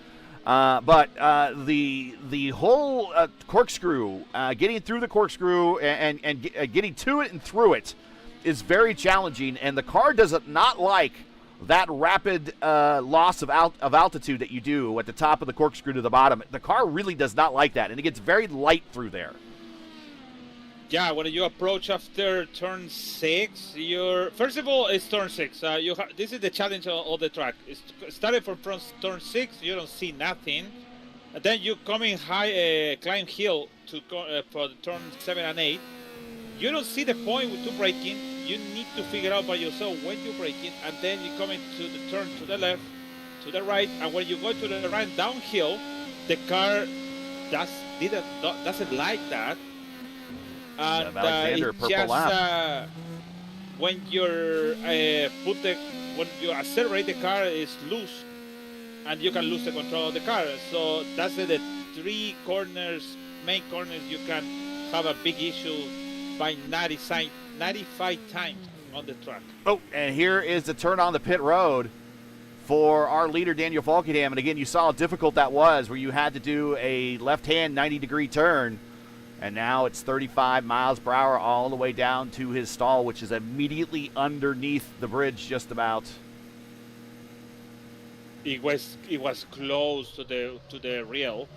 But the whole Corkscrew, getting through the Corkscrew and getting to it and through it is very challenging, and the car does not like that rapid loss of altitude that you do at the top of the Corkscrew to the bottom. The car really does not like that, and it gets very light through there. Yeah, when you approach after turn 6, first of all, it's turn 6. This is the challenge of the track. It's starting from turn 6, you don't see nothing. And then you coming high, climb hill to for the turn 7 and 8. You don't see the point with braking. You need to figure out by yourself when you're braking, and then you come into the turn to the left, to the right, and when you go to the right downhill, the car doesn't like that. And Alexander, it purple just, lap. when when you accelerate, the car is loose, and you can lose the control of the car. So that's the 3 corners, main corners, you can have a big issue by 95 times on the track. Oh, and here is the turn on the pit road for our leader, Daniel Falkingham. And again, you saw how difficult that was, where you had to do a left-hand 90-degree turn. And now it's 35 miles per hour all the way down to his stall, which is immediately underneath the bridge just about. It was close to the rail.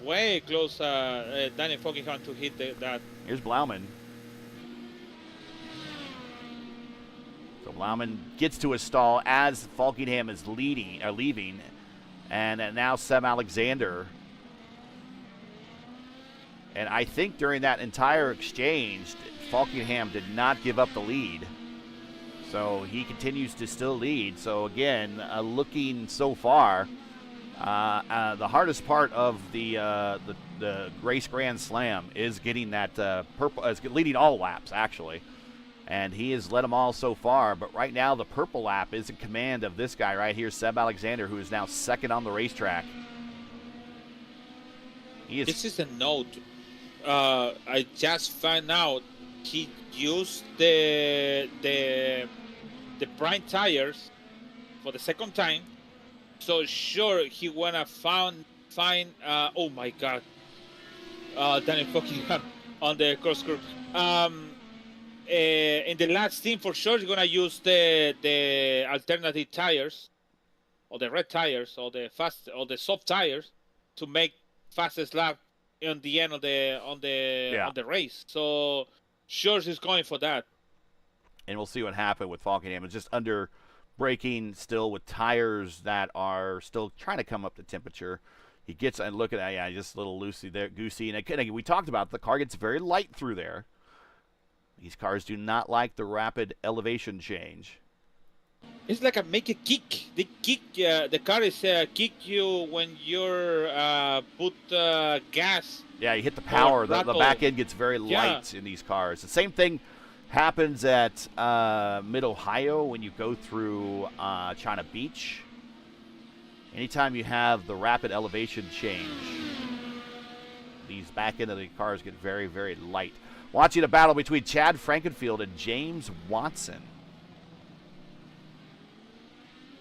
Way close, Daniel Falkingham to hit that. Here's Blauman. So Blauman gets to his stall as Falkingham is leaving. And now Seb Alexander. And I think during that entire exchange, Falkingham did not give up the lead. So he continues to still lead. So again, looking so far, the hardest part of the the race Grand Slam, is getting that purple, is leading all laps, actually. And he has led them all so far. But right now, the purple lap is in command of this guy right here, Seb Alexander, who is now second on the racetrack. This is a note. I just found out he used the prime tires for the second time. So sure, he wanna find. Oh my God, Daniel Buckingham on the Corkscrew. In the last team, for sure, he's gonna use the alternative tires, or the red tires, or the soft tires, to make fastest lap on the end of the race. So sure, he's going for that. And we'll see what happened with Falkenham. It's just under braking still with tires that are still trying to come up to temperature. He gets, and look at that, yeah, just a little loosey there, goosey. And again, we talked about the car gets very light through there. These cars do not like the rapid elevation change. It's like make a kick. They kick. The car is kick you when you're put gas. Yeah, you hit the power. The back end gets very light in these cars. The same thing happens at Mid-Ohio when you go through China Beach. Anytime you have the rapid elevation change, these back end of the cars get very, very light. Watching a battle between Chad Frankenfield and James Watson.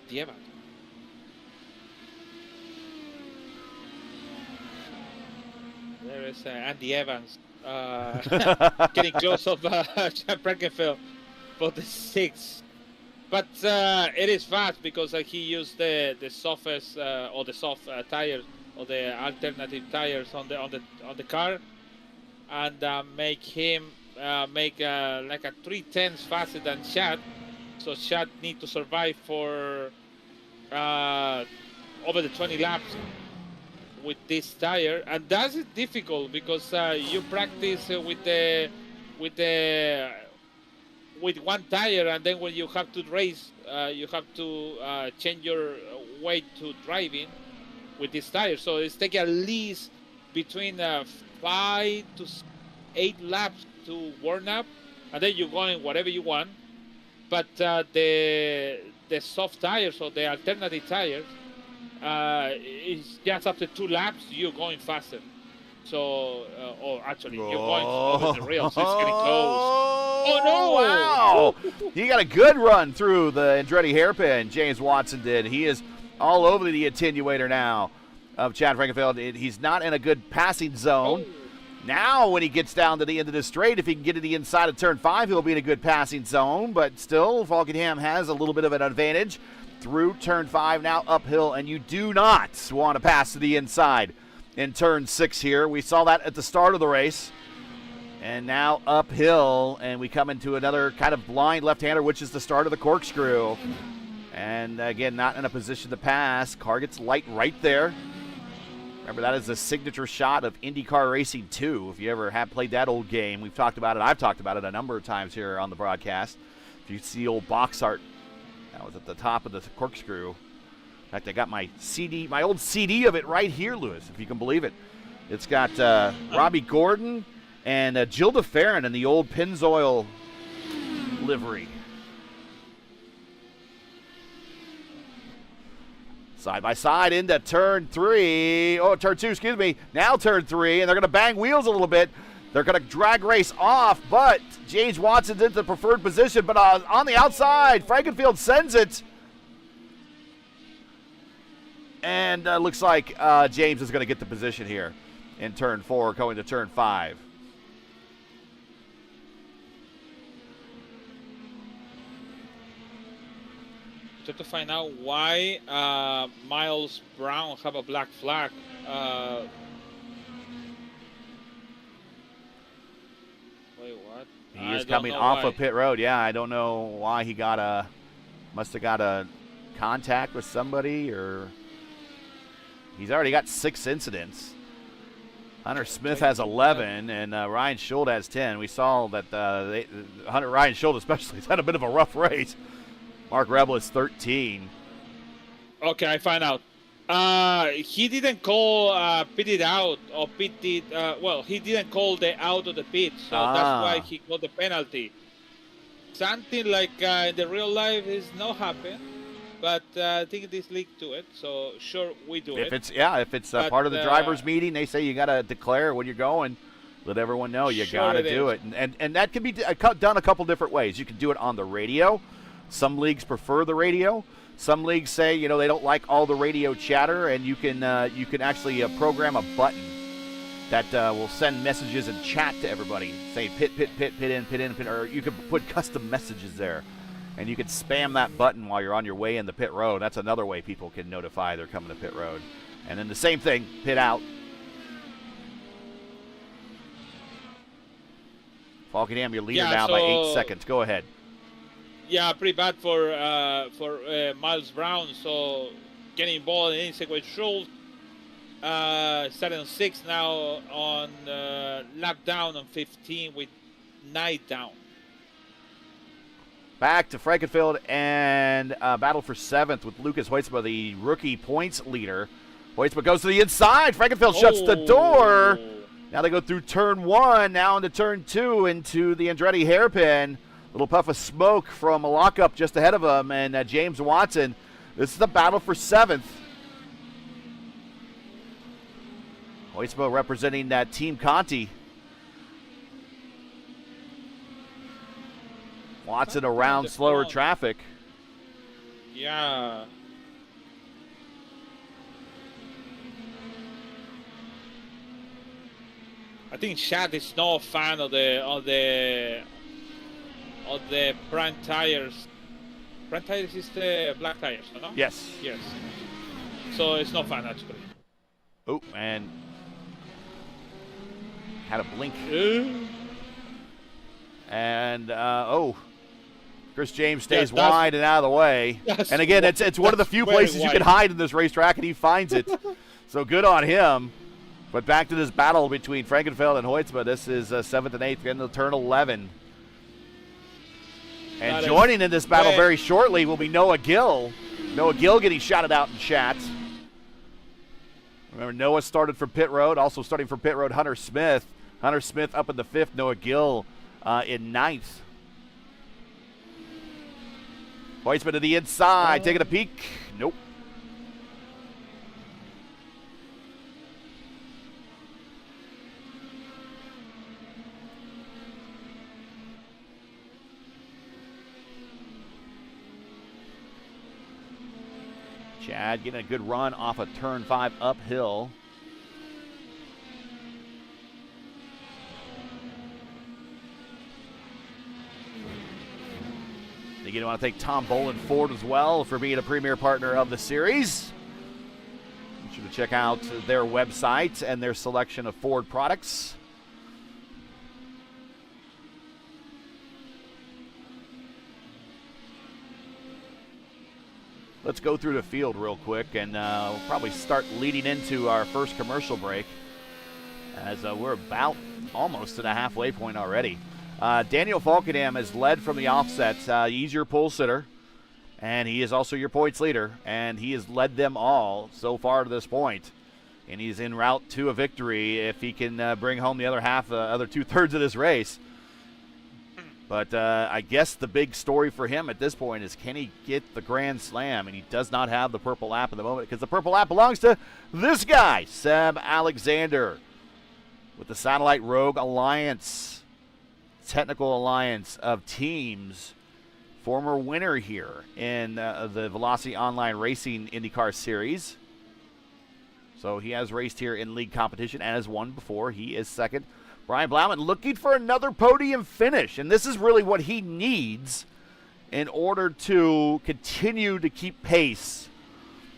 Yeah. There is Andy Evans getting close of Chad Frankenfield for the 6th. But it is fast because he used the softest or the soft tires or the alternative tires on the car, and make him like a 3/10 faster than Chad. So Chad need to survive for over the 20 laps with this tire, and that's difficult because you practice with one tire, and then when you have to race, you have to change your way to driving with this tire. So it's taking at least between 5 to 8 laps to warm up, and then you're going whatever you want. But the soft tires or the alternative tires, is just after 2 laps you're going faster. So, or actually, you're going over the rails, so it's getting close. Oh, no! Wow! He got a good run through the Andretti hairpin, James Watson did. He is all over the attenuator now of Chad Frankenfield. He's not in a good passing zone. Oh. Now, when he gets down to the end of the straight, if he can get to the inside of turn 5, he'll be in a good passing zone. But still, Falkenham has a little bit of an advantage through turn 5, now uphill, and you do not want to pass to the inside in turn 6 here. We saw that at the start of the race. And now uphill, and we come into another kind of blind left-hander, which is the start of the Corkscrew. And again, not in a position to pass. Car gets light right there. Remember, that is the signature shot of IndyCar Racing 2. If you ever have played that old game, we've talked about it. I've talked about it a number of times here on the broadcast. If you see old box art, that was at the top of the Corkscrew. In fact, I got my CD, my old CD of it right here, Lewis, if you can believe it. It's got Robbie Gordon and Gilda Farron in the old Pennzoil livery. Side by side into turn 3. Oh, turn 2, excuse me. Now turn 3, and they're going to bang wheels a little bit. They're going to drag race off, but James Watson's in the preferred position. But on the outside, Frankenfield sends it. And looks like James is going to get the position here in turn 4, going to turn 5. To find out why Miles Brown have a black flag. Wait, what? He is coming off of pit road. Yeah, I don't know why he got must have got a contact with somebody, or he's already got 6 incidents. Hunter Smith has 11, and Ryan Schuld has 10. We saw that Ryan Schuld especially has had a bit of a rough race. Mark Rebel is 13. Okay, I find out. He didn't call pitted out or pitted. Well, he didn't call the out of the pit, so that's why he got the penalty. Something like in the real life is not happen, but I think this league to it. So sure, we do it. If it's part of the drivers' meeting, they say you got to declare when you're going. Let everyone know you got to do it, and that can be done a couple different ways. You can do it on the radio. Some leagues prefer the radio. Some leagues say, they don't like all the radio chatter, and you can actually program a button that will send messages and chat to everybody. Say pit in, or you can put custom messages there, and you can spam that button while you're on your way in the pit road. That's another way people can notify they're coming to pit road. And then the same thing, pit out. Falkenham, your leader now by 8 seconds. Go ahead. Yeah, pretty bad for Miles Brown. So getting involved in any sequence rules. Starting on 6 now on lap down on 15 with 9 down. Back to Frankenfield and battle for 7th with Lucas Hoytsma, the rookie points leader. Hoytsma goes to the inside. Frankenfield shuts the door. Now they go through turn 1, now into turn 2, into the Andretti hairpin. Little puff of smoke from a lockup just ahead of him, and James Watson. This is the battle for 7th. Hoytsma representing that Team Conti. Watson around slower traffic. Yeah. I think Chad is no fan of the brand tires. Brand tires is the black tires, no? Yes. Yes. So it's not fun actually. Oh, and had a blink. And Chris James stays wide and out of the way. And again, it's one of the few places you can hide in this racetrack, and he finds it. So good on him. But back to this battle between Frankenfeld and Hoytsma. This is 7th and 8th into turn 11. And joining in this battle very shortly will be Noah Gill. Noah Gill getting shouted out in chat. Remember, Noah started from pit road. Also starting from pit road, Hunter Smith. Hunter Smith up in the 5th. Noah Gill in 9th. Hoytsma to the inside, taking a peek. Nope. Chad getting a good run off of turn 5 uphill. Again, I want to thank Tom Bolin Ford as well for being a premier partner of the series. Be sure to check out their website and their selection of Ford products. Let's go through the field real quick, and we'll probably start leading into our first commercial break, as we're about almost to the halfway point already. Daniel Falkenham has led from the offset. He's your pole sitter, and he is also your points leader, and he has led them all so far to this point. And he's en route to a victory if he can bring home the other half, other 2/3 of this race. But I guess the big story for him at this point is, can he get the Grand Slam? And he does not have the purple lap at the moment, because the purple lap belongs to this guy, Seb Alexander, with the Satellite Rogue Alliance, technical alliance of teams. Former winner here in the Velocity Online Racing IndyCar Series. So he has raced here in league competition and has won before. He is second. Brian Blauman looking for another podium finish, and this is really what he needs in order to continue to keep pace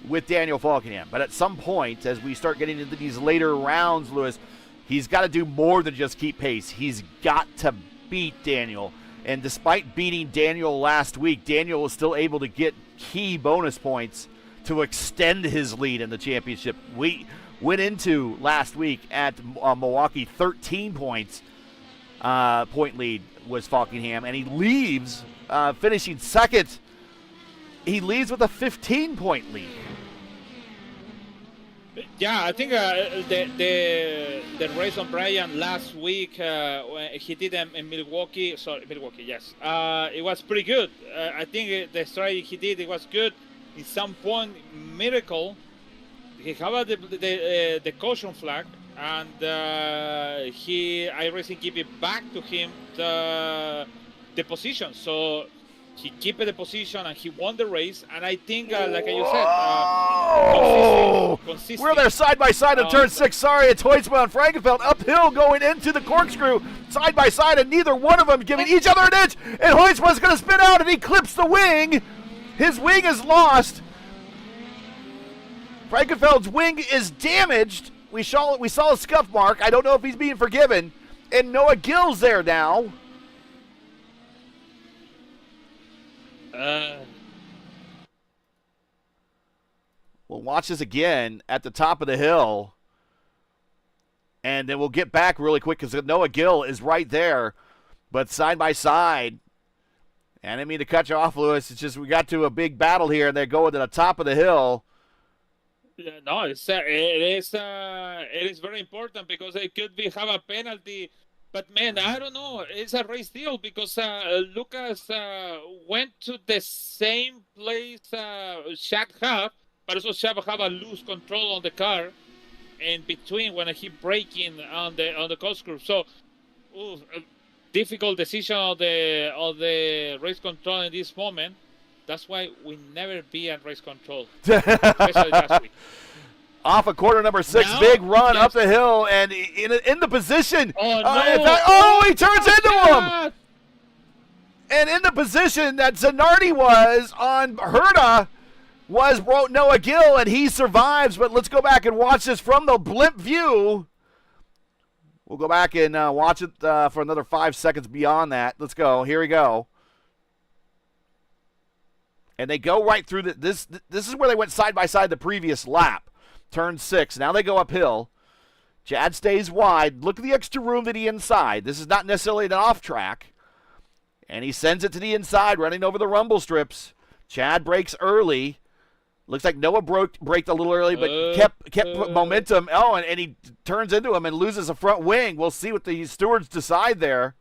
with Daniel Falkenham. But at some point, as we start getting into these later rounds, Lewis, he's got to do more than just keep pace. He's got to beat Daniel. And despite beating Daniel last week, Daniel was still able to get key bonus points to extend his lead in the championship. We went into last week at Milwaukee, 13 points point lead was Falkenham, and he leaves finishing second. He leaves with a 15-point lead. Yeah, I think the race on Brian last week when he did in Milwaukee. Sorry, Milwaukee. Yes, it was pretty good. I think the strategy he did it was good. At some point, miracle. He had the caution flag, and iRacing give it back to him the position. So he kept the position and he won the race. And I think, like you said, consistent. We're there side by side in turn 6. Sorry, it's Hoytsma and Frankenfeld uphill going into the corkscrew side by side, and neither one of them giving each other an inch. And Hoytsma's going to spin out, and he clips the wing. His wing is lost. Frankenfeld's wing is damaged. We saw a scuff mark. I don't know if he's being forgiven. And Noah Gill's there now. We'll watch this again at the top of the hill. And then we'll get back really quick because Noah Gill is right there. But side by side. And I didn't mean to cut you off, Lewis. It's just we got to a big battle here, and they're going to the top of the hill. Yeah, no, it is very important because it could have a penalty. But man, I don't know. It's a race deal because Lucas went to the same place Shad have, but also Shad have a loose control on the car in between when he braking on the corkscrew. So, difficult decision of the race control in this moment. That's why we never be at race control, especially last week. Off of corner number 6, now, big run up the hill, and in the position. Oh, no. He turns into him. And in the position that Zanardi was on Herta was Noah Gill, and he survives. But let's go back and watch this from the blimp view. We'll go back and watch it for another 5 seconds beyond that. Let's go. Here we go. And they go right through this is where they went side by side the previous lap. Turn 6. Now they go uphill. Chad stays wide. Look at the extra room to the inside. This is not necessarily an off track. And he sends it to the inside, running over the rumble strips. Chad breaks early. Looks like Noah braked a little early, but kept momentum. Oh, and he turns into him and loses a front wing. We'll see what the stewards decide there.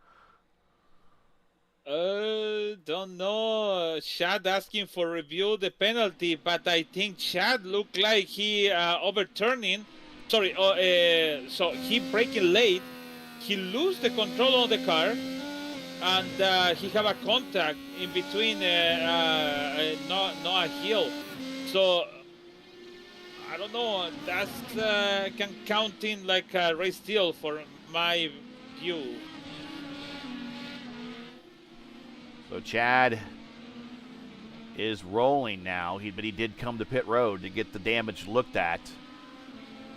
Don't know. Chad asking for review the penalty, but I think Chad looked like he overturning. Sorry, so he braking late. He lose the control of the car, and he have a contact in between Noah Hill. So I don't know. That's can count in like a race deal for my view. So Chad is rolling now, but he did come to pit road to get the damage looked at.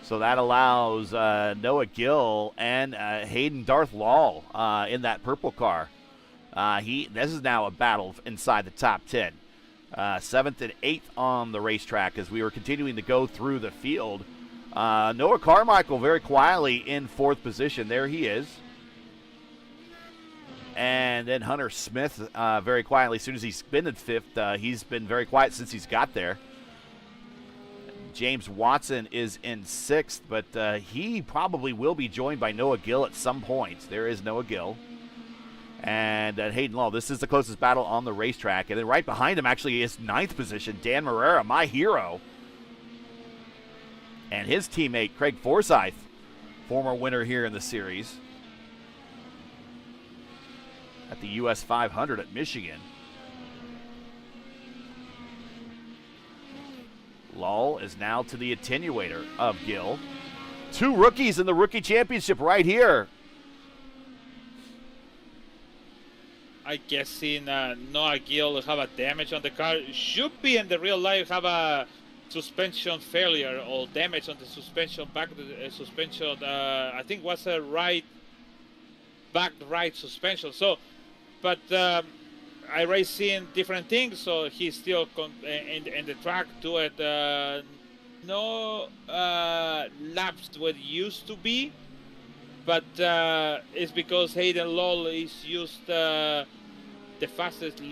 So that allows Noah Gill and Hayden Darth Law in that purple car. This is now a battle inside the top 10. 7th and 8th on the racetrack as we were continuing to go through the field. Noah Carmichael very quietly in 4th position. There he is. And then Hunter Smith very quietly, as soon as he's been in 5th, he's been very quiet since he's got there. James Watson is in 6th, but he probably will be joined by Noah Gill at some point. There is Noah Gill. And Hayden Law, this is the closest battle on the racetrack. And then right behind him actually is 9th position, Dan Marrera, my hero. And his teammate, Craig Forsyth, former winner here in the series at the US 500 at Michigan. Lull is now to the attenuator of Gill. 2 rookies in the rookie championship right here. I guess in Noah Gill have a damage on the car. Should be in the real life have a suspension failure or damage on the suspension, back to the suspension. I think was a right suspension. So, but iRacing different things, so he's still in the track to it. No laps what used to be, but it's because Hayden Lull is used the fastest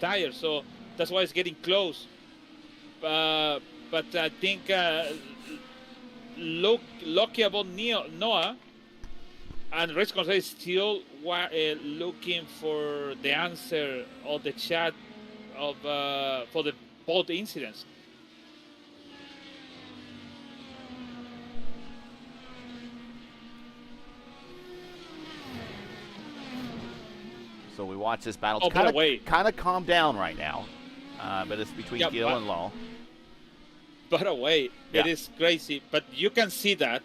tire, so that's why it's getting close. But I think lucky about Noah, and race control is still looking for the answer of the chat of for the both incidents. So we watch this battle. Oh, It's kind of calmed down right now, but it's between Gil and Law. By the way, it is crazy, but you can see that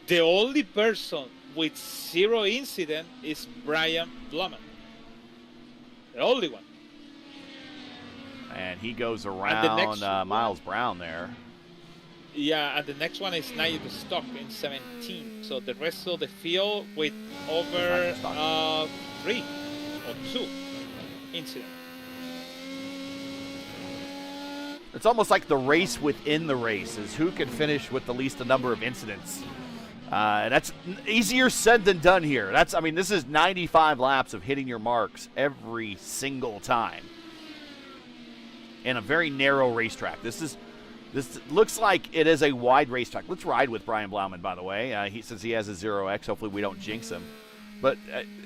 the only person with 0 incident is Brian Blumen. The only one. And he goes around Miles Brown there. Yeah, and the next one is Nigel Stock in 17. So the rest of the field with over 3 or 2 incidents. It's almost like the race within the race is who can finish with the least number of incidents. And that's easier said than done here. This is 95 laps of hitting your marks every single time in a very narrow racetrack. This looks like it is a wide racetrack. Let's ride with Brian Blauman, by the way. Since he has a 0X, hopefully we don't jinx him. But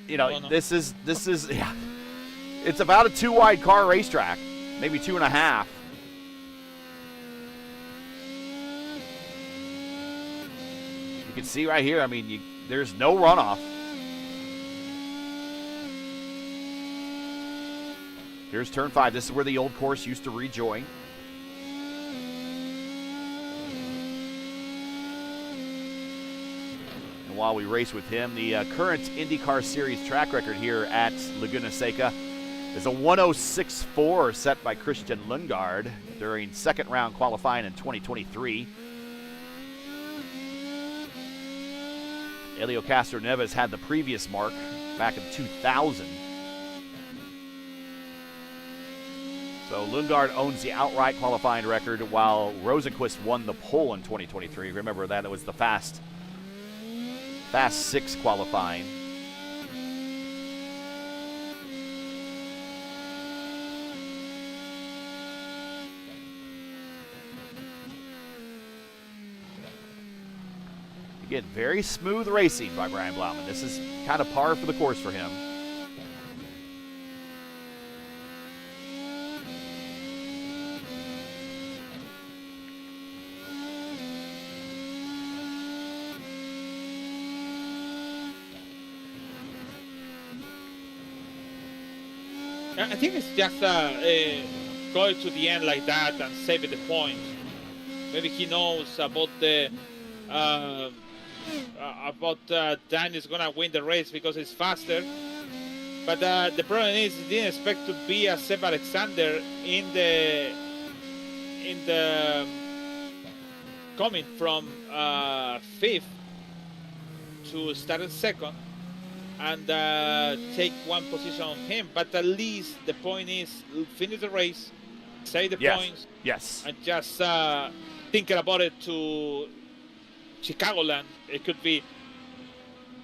no. This is it's about a 2-wide car racetrack, maybe 2.5. You can see right here, there's no runoff. Here's turn 5. This is where the old course used to rejoin. And while we race with him, the current IndyCar Series track record here at Laguna Seca is a 106.4 set by Christian Lundgaard during second round qualifying in 2023. Helio Castroneves had the previous mark back in 2000. So Lundgaard owns the outright qualifying record while Rosenqvist won the pole in 2023. Remember that it was the Fast 6 qualifying. Again, very smooth racing by Brian Blauman. This is kind of par for the course for him. I think it's just going to the end like that and saving the points. Maybe he knows about the Daniel's gonna win the race because it's faster. But the problem is he didn't expect to be a Seb Alexander in the coming from 5th to start at 2nd and take 1 position on him. But at least the point is finish the race, save the points, and just thinking about it to Chicagoland. It could be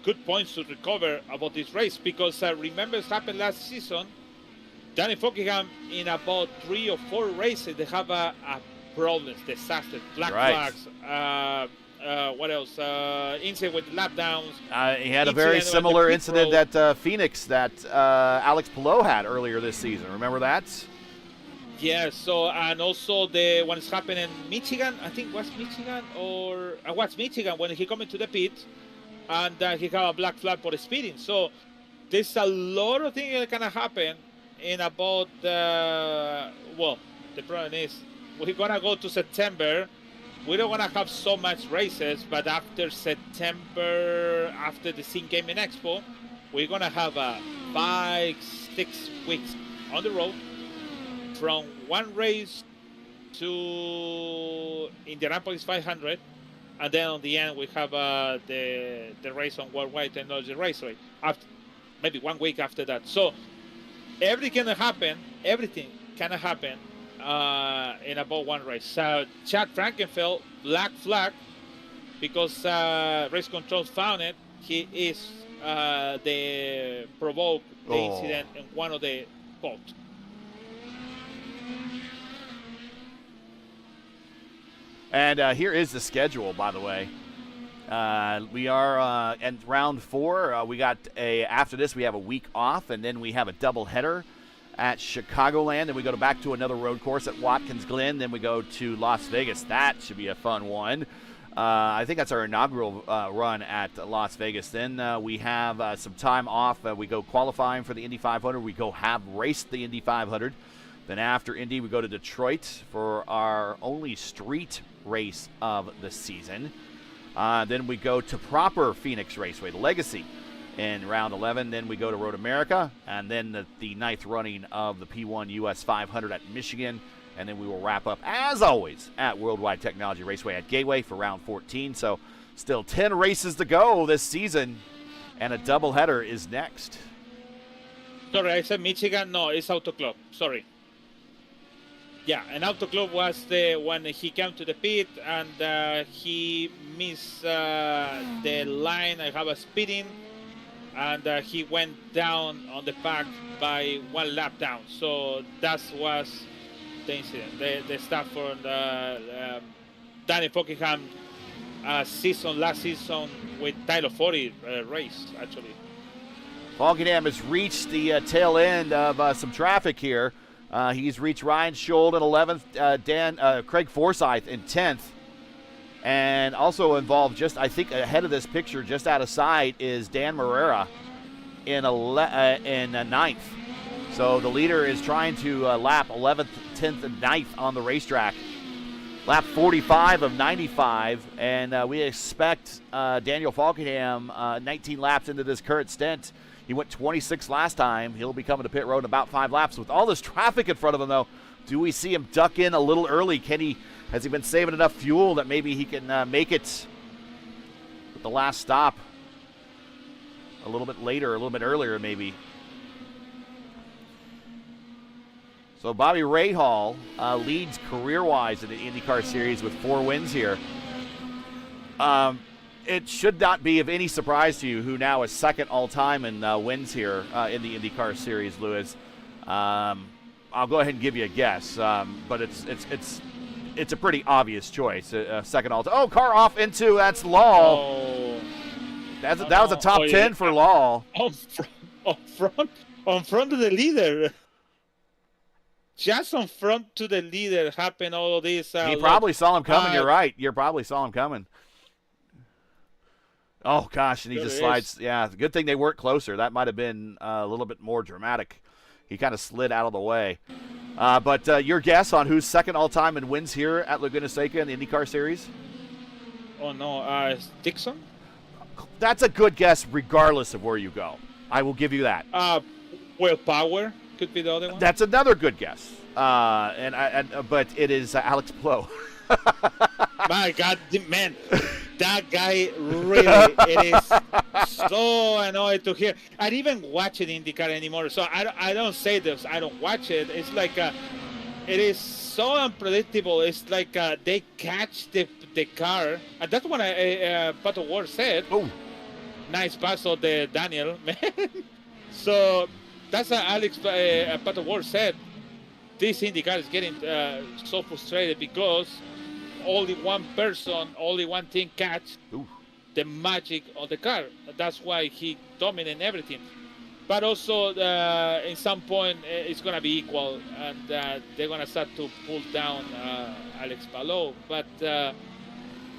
good points to recover about this race because remember it happened last season. Danny Fockingham in about 3 or 4 races they have a problems, disaster, black flags. What else? Incident with lap downs. He had a very similar incident at Phoenix that Alex Palou had earlier this season. Remember that? Yeah, so, and also the one is happening in Michigan, I think was Michigan or was Michigan when he come into the pit and he got a black flag for speeding. So there's a lot of things that can happen in about, well, the problem is we're going to go to September. We don't want to have so much races, but after September, after the Sim Gaming Expo, we're going to have 5-6 weeks on the road. From 1 race to Indianapolis 500, and then on the end we have the race on World Wide Technology Raceway. After maybe 1 week after that, so everything can happen. Everything can happen in about 1 race. Chad Frankenfeld black flag because race control found it. He is the provoked the incident in one of the boats. And here is the schedule, by the way. We are at round 4. We got after this, we have a week off, and then we have a doubleheader at Chicagoland. Then we go back to another road course at Watkins Glen. Then we go to Las Vegas. That should be a fun one. I think that's our inaugural run at Las Vegas. Then we have some time off. We go qualifying for the Indy 500. We go have raced the Indy 500. Then after Indy, we go to Detroit for our only street race of the season. Then we go to proper Phoenix Raceway, the Legacy, in round 11. Then we go to Road America, and then the 9th running of the P1 US 500 at Michigan. And then we will wrap up, as always, at World Wide Technology Raceway at Gateway for round 14. So still 10 races to go this season, and a doubleheader is next. Sorry, I said Michigan. No, it's Auto Club. Sorry. Yeah, and Auto Club was when he came to the pit and he missed the line. I have a speeding, and he went down on the pack by 1 lap down. So that was the incident. The stuff for Danny Fockingham last season with Tyler 40 race, actually. Fockingham has reached the tail end of some traffic here. He's reached Ryan Schold in 11th, Craig Forsyth in 10th. And also involved, just I think ahead of this picture, just out of sight, is Dan Marrera in 9th. So the leader is trying to lap 11th, 10th, and 9th on the racetrack. Lap 45 of 95, and we expect Daniel Fockingham 19 laps into this current stint. He went 26 last time. He'll be coming to pit road in about 5 laps. With all this traffic in front of him, though, do we see him duck in a little early? Has he been saving enough fuel that maybe he can make it with the last stop a little bit later, a little bit earlier maybe? So Bobby Rahal leads career-wise in the IndyCar Series with 4 wins here. It should not be of any surprise to you who now is second all-time in wins here in the IndyCar Series, Lewis. I'll go ahead and give you a guess, but it's a pretty obvious choice. Second all-time. Oh, car off into, that's Law. Oh. That was a top 10 for Law. On front of the leader. Just on front to the leader happened all of this. He probably saw him coming. You're right. You probably saw him coming. Oh, gosh, and he just slides. Yeah, good thing they weren't closer. That might have been a little bit more dramatic. He kind of slid out of the way. But your guess on who's second all-time in wins here at Laguna Seca in the IndyCar Series? Oh, no. Dixon? That's a good guess regardless of where you go. I will give you that. Will Power could be the other one. That's another good guess. But it is Alex Palou. My God, man, that guy really, it is so annoying to hear. I didn't even watch it in IndyCar anymore, so I don't say this. I don't watch it. It's like it is so unpredictable. It's like they catch the car, and that's what Pato Ward said. Oh, nice pass of the Daniel, man. So that's what Alex Pato Ward said. This IndyCar is getting so frustrated because only one person, only one thing catch the magic of the car. That's why he dominated everything. But also, in some point, it's going to be equal, and they're going to start to pull down Alex Palou. But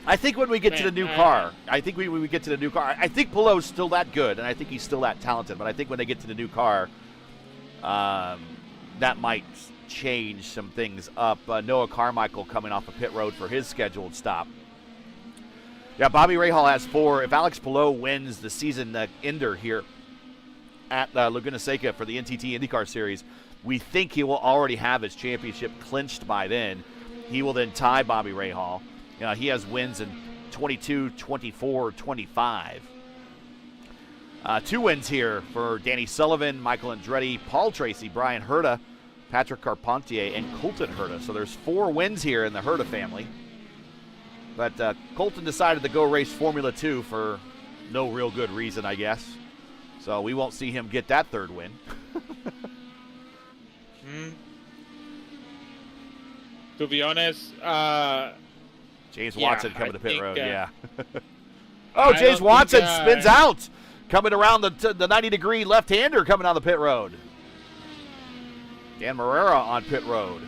I think when we get to the new car, I think when we get to the new car, I think Palou's still that good, and I think he's still that talented. But I think when they get to the new car, that might change some things up. Noah Carmichael coming off a pit road for his scheduled stop. Yeah, Bobby Rahal has 4. If Alex Palou wins the season ender here at Laguna Seca for the NTT INDYCAR Series, we think he will already have his championship clinched by then. He will then tie Bobby Rahal. He has wins in 22, 24, 25. 2 wins here for Danny Sullivan, Michael Andretti, Paul Tracy, Brian Herta, Patrick Carpentier, and Colton Herta. So there's 4 wins here in the Herta family. But Colton decided to go race Formula 2 for no real good reason, I guess. So we won't see him get that 3rd win. To be honest, James Watson coming to pit road, yeah. I James don't Watson think, spins out, coming around the 90-degree left-hander coming down the pit road. Dan Morera on pit road.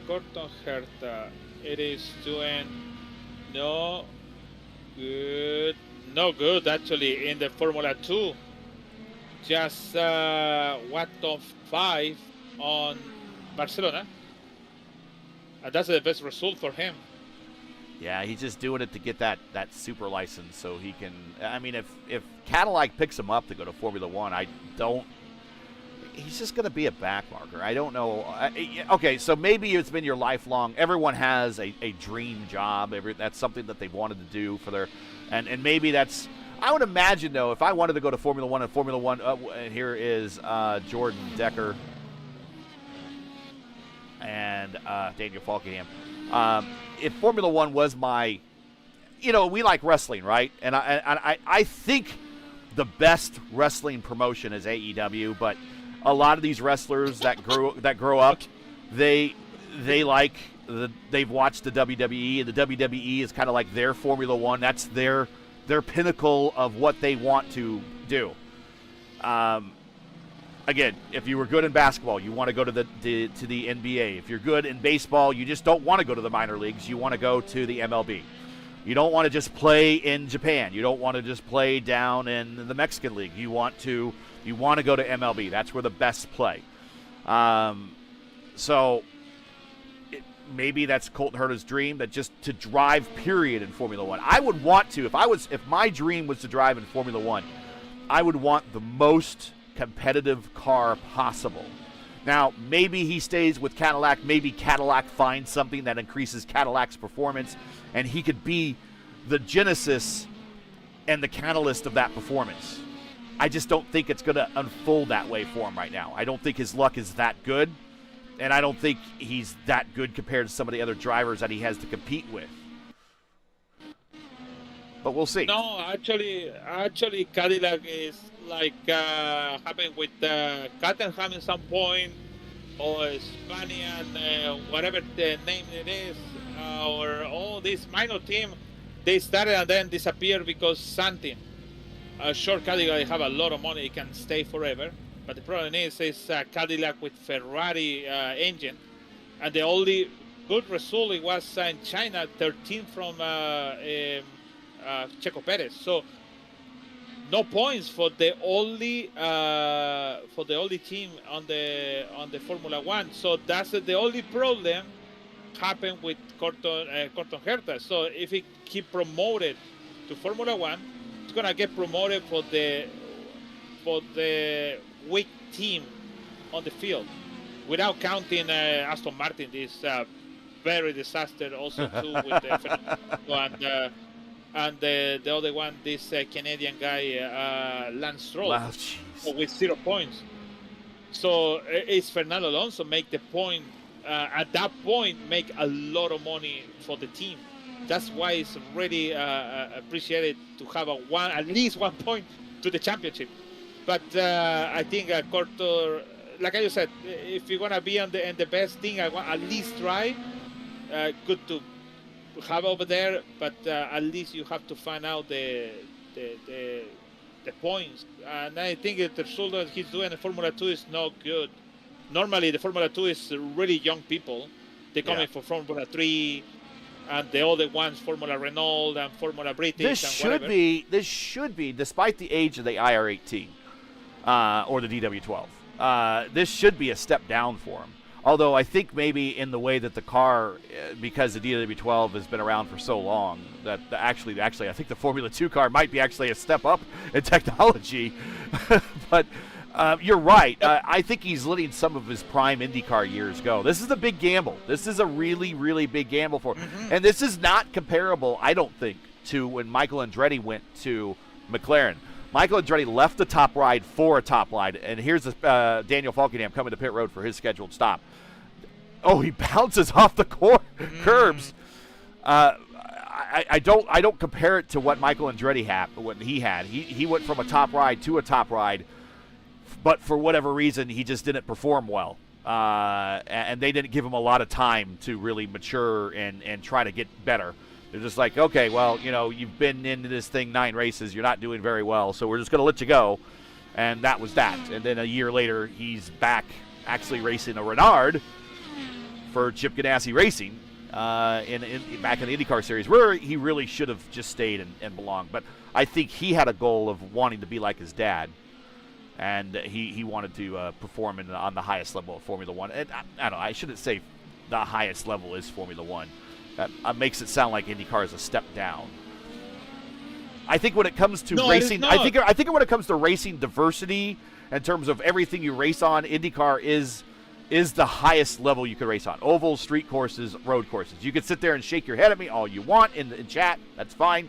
Gordon Herta, it is doing no good actually in the Formula 2. Just top 5 on Barcelona. And that's the best result for him. Yeah, he's just doing it to get that super license so he can. I mean, if Cadillac picks him up to go to Formula One, he's just going to be a backmarker. I don't know. Okay, so maybe it's been your lifelong. Everyone has a dream job. That's something that they've wanted to do for their, and maybe that's. I would imagine though, if I wanted to go to Formula One and Formula One, here is Jordan Decker and Daniel Falkenham. If Formula One was my, we like wrestling, right? And I think the best wrestling promotion is AEW, but a lot of these wrestlers that grow up, they've watched the WWE, and the WWE is kind of like their Formula One. That's their pinnacle of what they want to do. Again, if you were good in basketball, you want to go to the NBA. If you're good in baseball, you just don't want to go to the minor leagues. You want to go to the MLB. You don't want to just play in Japan. You don't want to just play down in the Mexican League. You want to go to MLB. That's where the best play. Maybe that's Colton Herta's dream, that just to drive, period, in Formula One. I would want to, if my dream was to drive in Formula One, I would want the most competitive car possible. Now, maybe he stays with Cadillac. Maybe Cadillac finds something that increases Cadillac's performance, and he could be the genesis and the catalyst of that performance. I just don't think it's going to unfold that way for him right now. I don't think his luck is that good, and I don't think he's that good compared to some of the other drivers that he has to compete with. But we'll see. No, actually, Cadillac is like happened with Caterham at some point, or Spanian, whatever the name it is, or all this minor team. They started and then disappeared because something. Short Cadillac, they have a lot of money, it can stay forever. But the problem is Cadillac with Ferrari engine, and the only good result it was in China, 13 from Checo Perez. So no points for the only team on the Formula One. So that's the only problem happened with Colton Herta. So if he keep promoted to Formula One, he's gonna get promoted for the weak team on the field, without counting Aston Martin. This very disaster also too with Fernando and the other one, this Canadian guy Lance Stroll, with 0 points. So it's Fernando Alonso make the point. At that point, make a lot of money for the team. That's why it's really appreciated to have at least 1 point to the championship. But I think Corto, like I said, if you're gonna be in the best thing, I want at least try. Good to have over there, but at least you have to find out the points. And I think the result that he's doing in Formula 2 is not good. Normally, the Formula 2 is really young people. They're coming from Formula 3, and the other ones, Formula Renault and Formula British. This should be, despite the age of the IR18 or the DW12, this should be a step down for him. Although I think maybe in the way that the car, because the DW12 has been around for so long, that actually I think the Formula 2 car might be actually a step up in technology. But you're right. I think he's letting some of his prime IndyCar years go. This is a big gamble. This is a really, really big gamble for him. Mm-hmm. And this is not comparable, I don't think, to when Michael Andretti went to McLaren. Michael Andretti left the top ride for a top ride, and here's Daniel Falkenham coming to pit road for his scheduled stop. Oh, he bounces off the curbs. I don't compare it to what Michael Andretti had. What he had, he went from a top ride to a top ride, but for whatever reason, he just didn't perform well. and they didn't give him a lot of time to really mature and try to get better. They're just like, okay, well, you've been into this thing 9 races. You're not doing very well, so we're just going to let you go. And that was that. And then a year later, he's back actually racing a Renard for Chip Ganassi Racing back in the IndyCar Series, where he really should have just stayed and belonged. But I think he had a goal of wanting to be like his dad. And he wanted to perform on the highest level of Formula One. And I don't know, I shouldn't say the highest level is Formula One. That makes it sound like IndyCar is a step down. I think when it comes to racing, I think when it comes to racing diversity, in terms of everything you race on, IndyCar is the highest level you can race on. Ovals, street courses, road courses. You can sit there and shake your head at me all you want in chat. That's fine.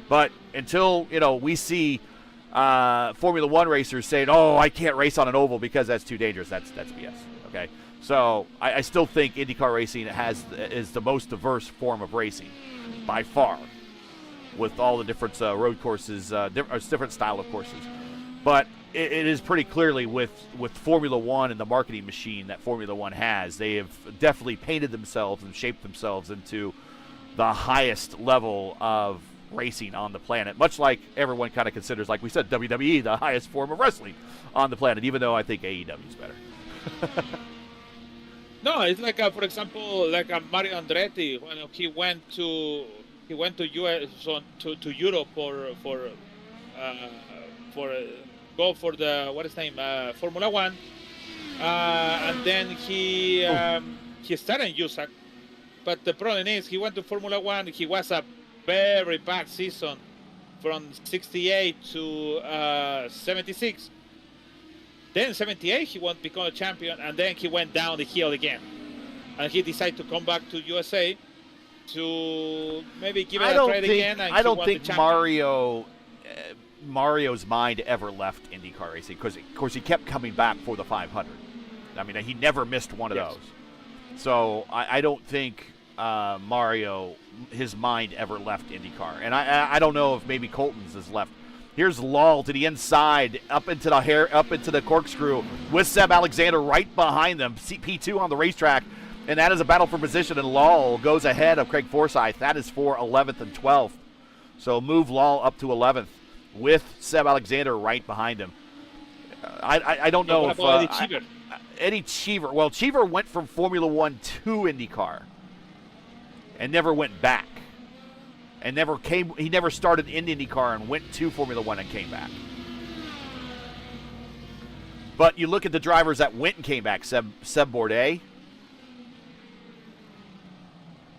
But until we see Formula One racers saying, "Oh, I can't race on an oval because that's too dangerous," that's BS. Okay. So I still think IndyCar racing is the most diverse form of racing by far, with all the different road courses, different style of courses. But it is pretty clearly with Formula One and the marketing machine that Formula One has, they have definitely painted themselves and shaped themselves into the highest level of racing on the planet, much like everyone kind of considers, like we said, WWE the highest form of wrestling on the planet, even though I think AEW is better. No, it's like for example, like Mario Andretti when he went to US to Europe for go for the Formula One, and then he started in USAC, but the problem is he went to Formula One. He was a very bad season from 68 to 76. Then 78 he won't become a champion, and then he went down the hill again, and he decided to come back to USA to maybe give it a try again. And I don't think Mario's mind ever left IndyCar racing, because of course he kept coming back for the 500. I mean, he never missed one of those. So I don't think Mario, his mind ever left IndyCar, and I don't know if maybe Colton's has left. Here's Lal to the inside, up into the corkscrew with Seb Alexander right behind them. P2 on the racetrack, and that is a battle for position, and Lal goes ahead of Craig Forsyth. That is for 11th and 12th. So move Lal up to 11th with Seb Alexander right behind him. I don't know if Eddie Cheever. Well, Cheever went from Formula One to IndyCar and never went back. And he never started in IndyCar and went to Formula One and came back. But you look at the drivers that went and came back. Seb Bourdais.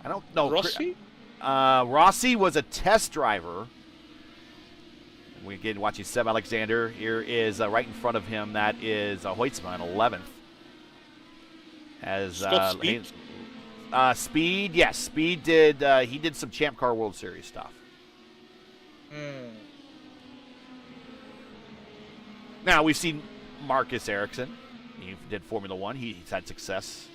I don't know. Rossi? Rossi was a test driver. We again watching Seb Alexander. Here is right in front of him. That is Hoytsma in 11th. As Speed? Speed, yes. Speed did. He did some Champ Car World Series stuff. Now we've seen Marcus Ericsson. He did Formula One. He's had success.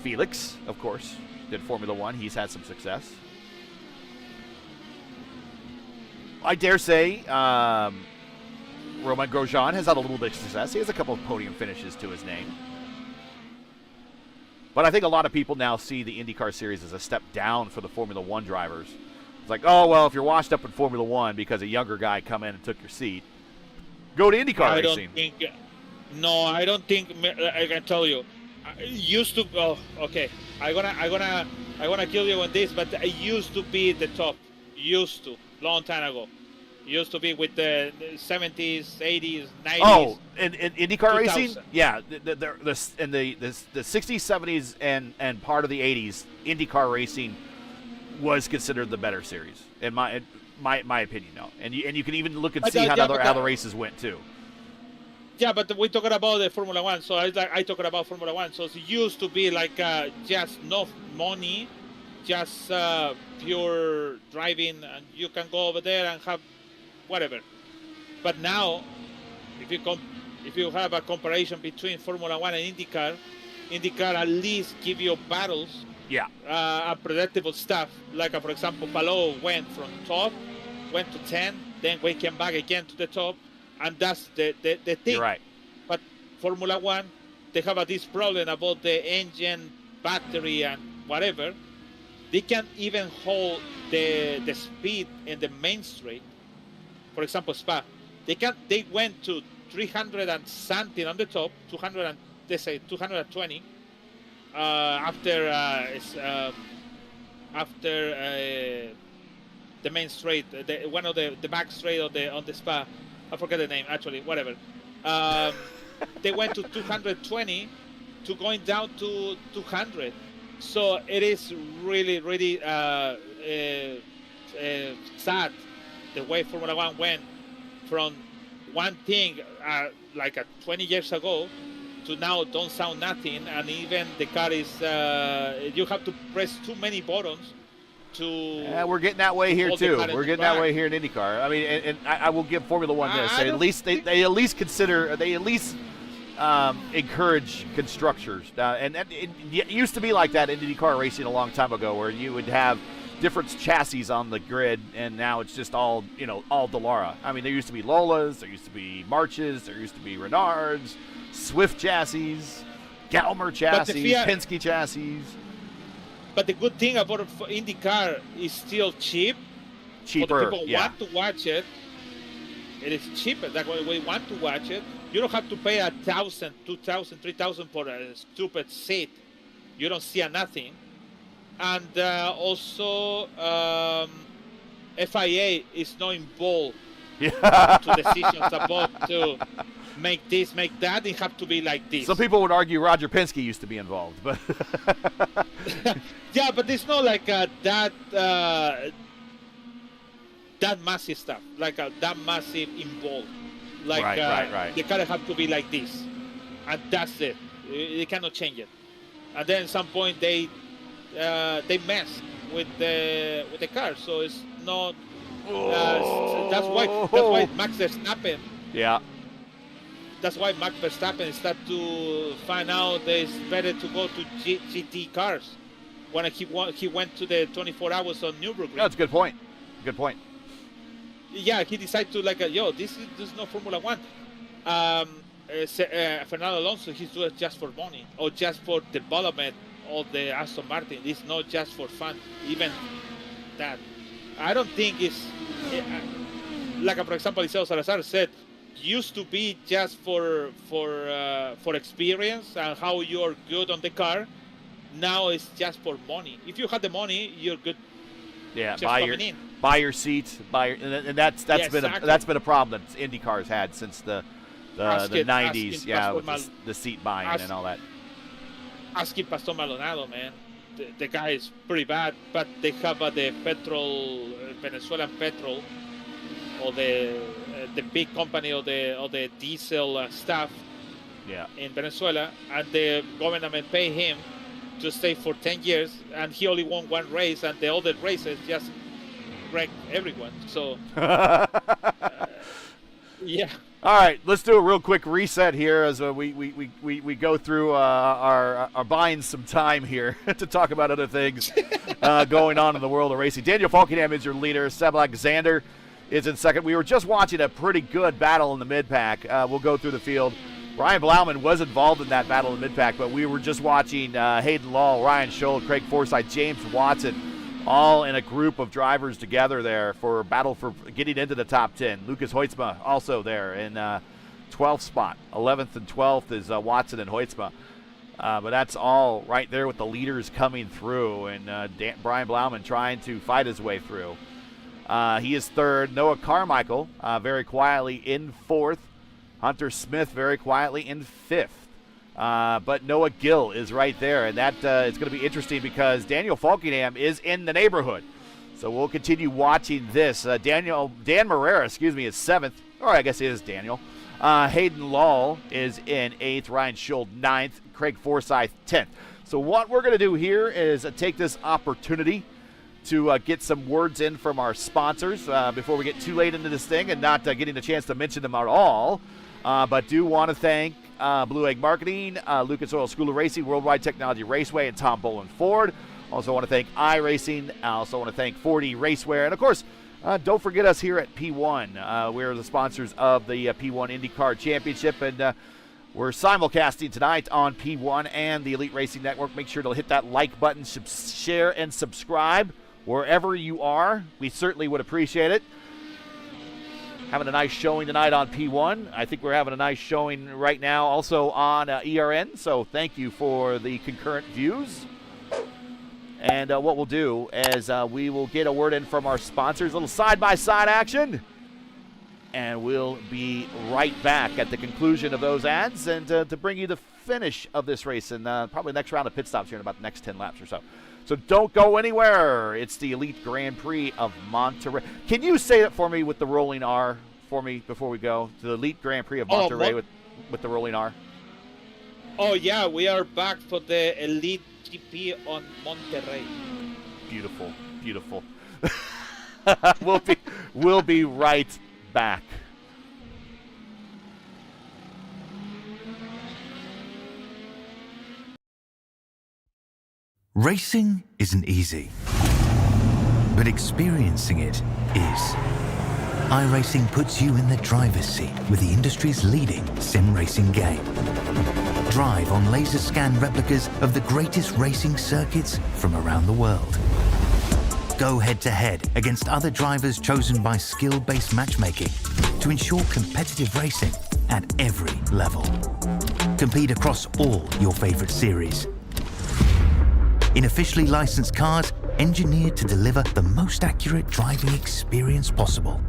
Felix, of course, did Formula One. He's had some success. I dare say Romain Grosjean has had a little bit of success. He has a couple of podium finishes to his name. But I think a lot of people now see the IndyCar Series as a step down for the Formula One drivers. It's like, oh, well, if you're washed up in Formula One because a younger guy come in and took your seat, go to IndyCar racing. I don't think. I can tell you. I used to. Oh, okay. I'm gonna kill you on this, but I used to be the top. Used to, long time ago. Used to be with the 70s, 80s, 90s. Oh, in IndyCar 2000. racing? Yeah, in the 60s, 70s, and part of the 80s, IndyCar racing was considered the better series, in my opinion. No, and you can even look and see how the races went too. Yeah, but we're talking about the Formula One, so I talking about Formula One. So it used to be like just no money, just pure driving, and you can go over there and have whatever. But now, if you have a comparison between Formula One and IndyCar at least give you battles. Yeah. Predictable stuff. Like for example, Palou went from top, went to 10, then we came back again to the top, and that's the thing. You're right. But Formula One, they have this problem about the engine, battery, and whatever. They can't even hold the speed in the main straight. For example, Spa, they went to 300 and something on the top, 200 and they say 220 after the main straight, one of the back straight on the Spa. I forget the name actually. Whatever. They went to 220 to going down to 200. So it is really, really sad the way Formula One went from one thing like 20 years ago to now don't sound nothing, and even the car is you have to press too many buttons to. Yeah, we're getting that way here too. We're getting that way here in IndyCar. I mean, and I will give Formula One this. They at least consider. They at least encourage constructors. And it used to be like that in IndyCar racing a long time ago, where you would have different chassis on the grid, and now it's just all Dallara. I mean, there used to be Lolas, there used to be Marches, there used to be Renards, Swift chassis, Galmer chassis, Penske chassis. But the good thing about IndyCar is still cheaper. For the people who want to watch it, it is cheaper. That's why we want to watch it. You don't have to pay $1,000, $2,000, $3,000 for a stupid seat. You don't see nothing. And also, FIA is not involved to decisions about to make this, make that. It have to be like this. Some people would argue Roger Penske used to be involved, but yeah, but it's not like that massive stuff, like that massive involved. Like right. The car have to be like this, and that's it. They cannot change it. And then at some point they mess with the car, so it's not. That's why Max Verstappen. Yeah. That's why Max Verstappen started to find out that it's better to go to GT cars when he went to the 24 hours on Nürburgring. That's a good point. Good point. Yeah, he decided to this is not Formula One. Fernando Alonso, he's doing it just for money or just for development of the Aston Martin. It's not just for fun. Even that, I don't think it's like for example, Isao Salazar said, used to be just for experience and how you're good on the car. Now it's just for money. If you have the money, you're good. Yeah, just buy your seats, and that's been a problem that IndyCar's had since the 90s. Yeah, with the seat buying and all that. Asking Pastor Maldonado, man, the guy is pretty bad. But they have the petrol, Venezuelan petrol, or the big company of the diesel stuff. Yeah. In Venezuela, and the government pay him to stay for 10 years, and he only won one race, and the other races just wrecked everyone. So, yeah. All right, let's do a real quick reset here as we go through our buying some time here to talk about other things going on in the world of racing. Daniel Falkenham is your leader. Seb Alexander is in second. We were just watching a pretty good battle in the mid-pack. We'll go through the field. Ryan Blauman was involved in that battle in the mid-pack, but we were just watching Hayden Law, Ryan Scholl, Craig Forsyth, James Watson, all in a group of drivers together there for a battle for getting into the top 10. Lucas Hoytsma also there in 12th spot. 11th and 12th is Watson and Hoytsma. But that's all right there with the leaders coming through, and Brian Blauman trying to fight his way through. He is third. Noah Carmichael very quietly in fourth. Hunter Smith very quietly in fifth. But Noah Gill is right there, and that is going to be interesting because Daniel Falkenham is in the neighborhood. So we'll continue watching this. Dan Marrera, is seventh. Or I guess it is Daniel. Hayden Law is in eighth. Ryan Scholl, ninth. Craig Forsyth, 10th. So what we're going to do here is take this opportunity to get some words in from our sponsors before we get too late into this thing and not getting a chance to mention them at all. But do want to thank Blue Egg Marketing, Lucas Oil School of Racing, World Wide Technology Raceway, and Tom Bolin Ford. Also want to thank iRacing. I also want to thank 4D Racewear. And, of course, don't forget us here at P1. We're the sponsors of the P1 IndyCar Championship. And We're simulcasting tonight on P1 and the Elite Racing Network. Make sure to hit that like button, share, and subscribe wherever you are. We certainly would appreciate it. Having a nice showing tonight on P1. I think we're having a nice showing right now also on ERN, so thank you for the concurrent views. And what we'll do is we will get a word in from our sponsors, a little side-by-side action, and we'll be right back at the conclusion of those ads and to bring you the finish of this race and probably the next round of pit stops here in about the next 10 laps or so. So don't go anywhere. It's the Elite Grand Prix of Monterey. Can you say that for me with the rolling R for me before we go? The Elite Grand Prix of Monterey with the rolling R. Oh, yeah, we are back for the Elite GP on Monterey. Beautiful, beautiful. We'll be right back. Racing isn't easy, but experiencing it is. iRacing puts you in the driver's seat with the industry's leading sim racing game. Drive on laser scan replicas of the greatest racing circuits from around the world. Go head-to-head against other drivers chosen by skill-based matchmaking to ensure competitive racing at every level. Compete across all your favorite series. In officially licensed cars, engineered to deliver the most accurate driving experience possible.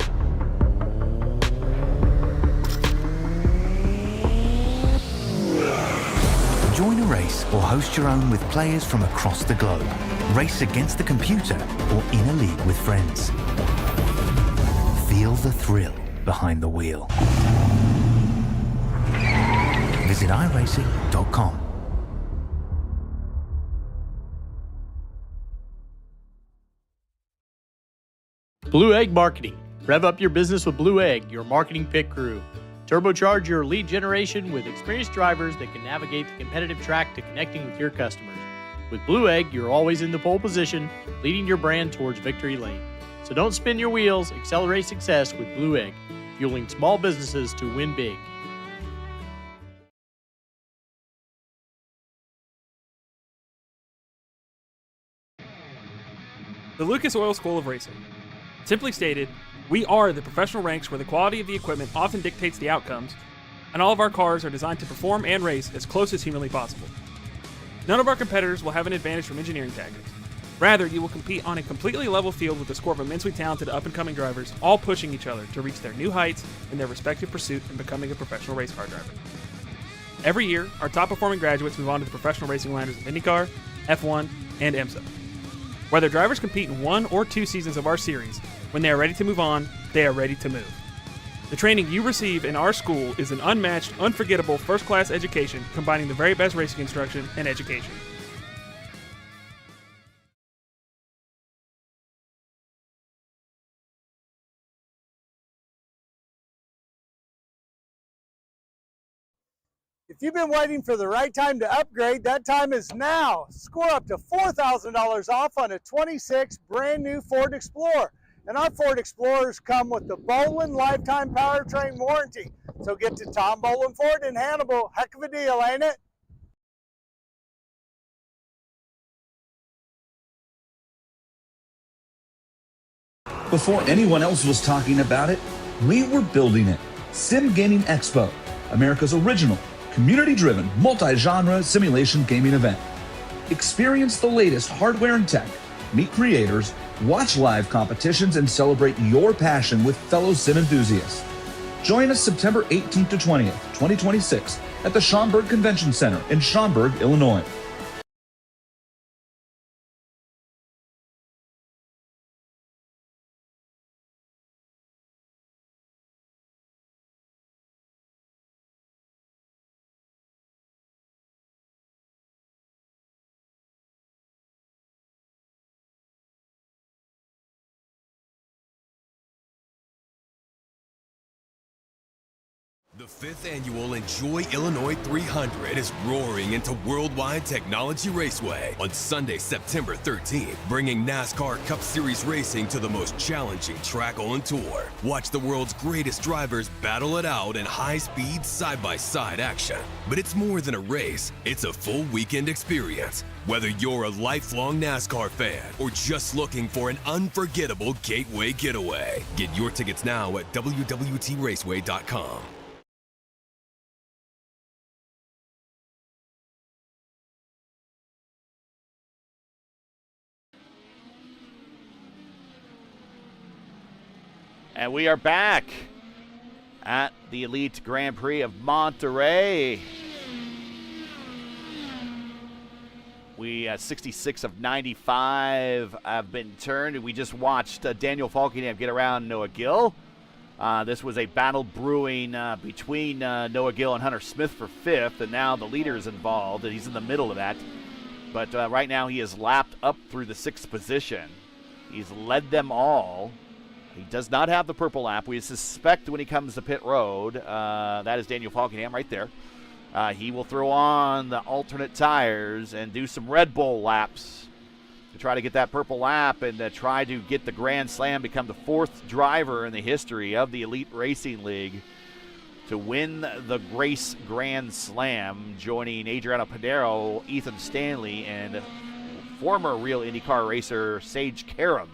Join a race or host your own with players from across the globe. Race against the computer or in a league with friends. Feel the thrill behind the wheel. Visit iRacing.com. Blue Egg Marketing. Rev up your business with Blue Egg, your marketing pit crew. Turbocharge your lead generation with experienced drivers that can navigate the competitive track to connecting with your customers. With Blue Egg, you're always in the pole position, leading your brand towards victory lane. So don't spin your wheels, accelerate success with Blue Egg, fueling small businesses to win big. The Lucas Oil School of Racing. Simply stated, we are the professional ranks where the quality of the equipment often dictates the outcomes, and all of our cars are designed to perform and race as close as humanly possible. None of our competitors will have an advantage from engineering tactics. Rather, you will compete on a completely level field with a score of immensely talented up-and-coming drivers, all pushing each other to reach their new heights in their respective pursuit in becoming a professional race car driver. Every year, our top-performing graduates move on to the professional racing ladders of IndyCar, F1, and IMSA. Whether drivers compete in 1 or 2 seasons of our series, when they are ready to move on, they are ready to move. The training you receive in our school is an unmatched, unforgettable, first-class education combining the very best racing instruction and education. If you've been waiting for the right time to upgrade, that time is now. Score up to $4,000 off on a 26 brand new Ford Explorer. And our Ford Explorers come with the Bolin Lifetime Powertrain Warranty. So get to Tom Bolin Ford in Hannibal. Heck of a deal, ain't it? Before anyone else was talking about it, we were building it. Sim Gaming Expo, America's original, community-driven, multi-genre simulation gaming event. Experience the latest hardware and tech, meet creators, watch live competitions, and celebrate your passion with fellow sim enthusiasts. Join us September 18th to 20th, 2026 at the Schaumburg Convention Center in Schaumburg, Illinois. The 5th annual Enjoy Illinois 300 is roaring into World Wide Technology Raceway on Sunday, September 13th, bringing NASCAR Cup Series racing to the most challenging track on tour. Watch the world's greatest drivers battle it out in high-speed, side-by-side action. But it's more than a race, it's a full weekend experience. Whether you're a lifelong NASCAR fan or just looking for an unforgettable gateway getaway, get your tickets now at www.raceway.com. And we are back at the Elite Grand Prix of Monterey. We 66 of 95 have been turned. We just watched Daniel Falkenham get around Noah Gill. This was a battle brewing between Noah Gill and Hunter Smith for 5th, and now the leader is involved, and he's in the middle of that. But right now he is lapped up through the 6th position. He's led them all. He does not have the purple lap. We suspect when he comes to pit road, that is Daniel Falkenham right there. He will throw on the alternate tires and do some Red Bull laps to try to get that purple lap and try to get the Grand Slam, become the 4th driver in the history of the Elite Racing League to win the Race Grand Slam, joining Adriano Padero, Ethan Stanley, and former real IndyCar racer Sage Karam.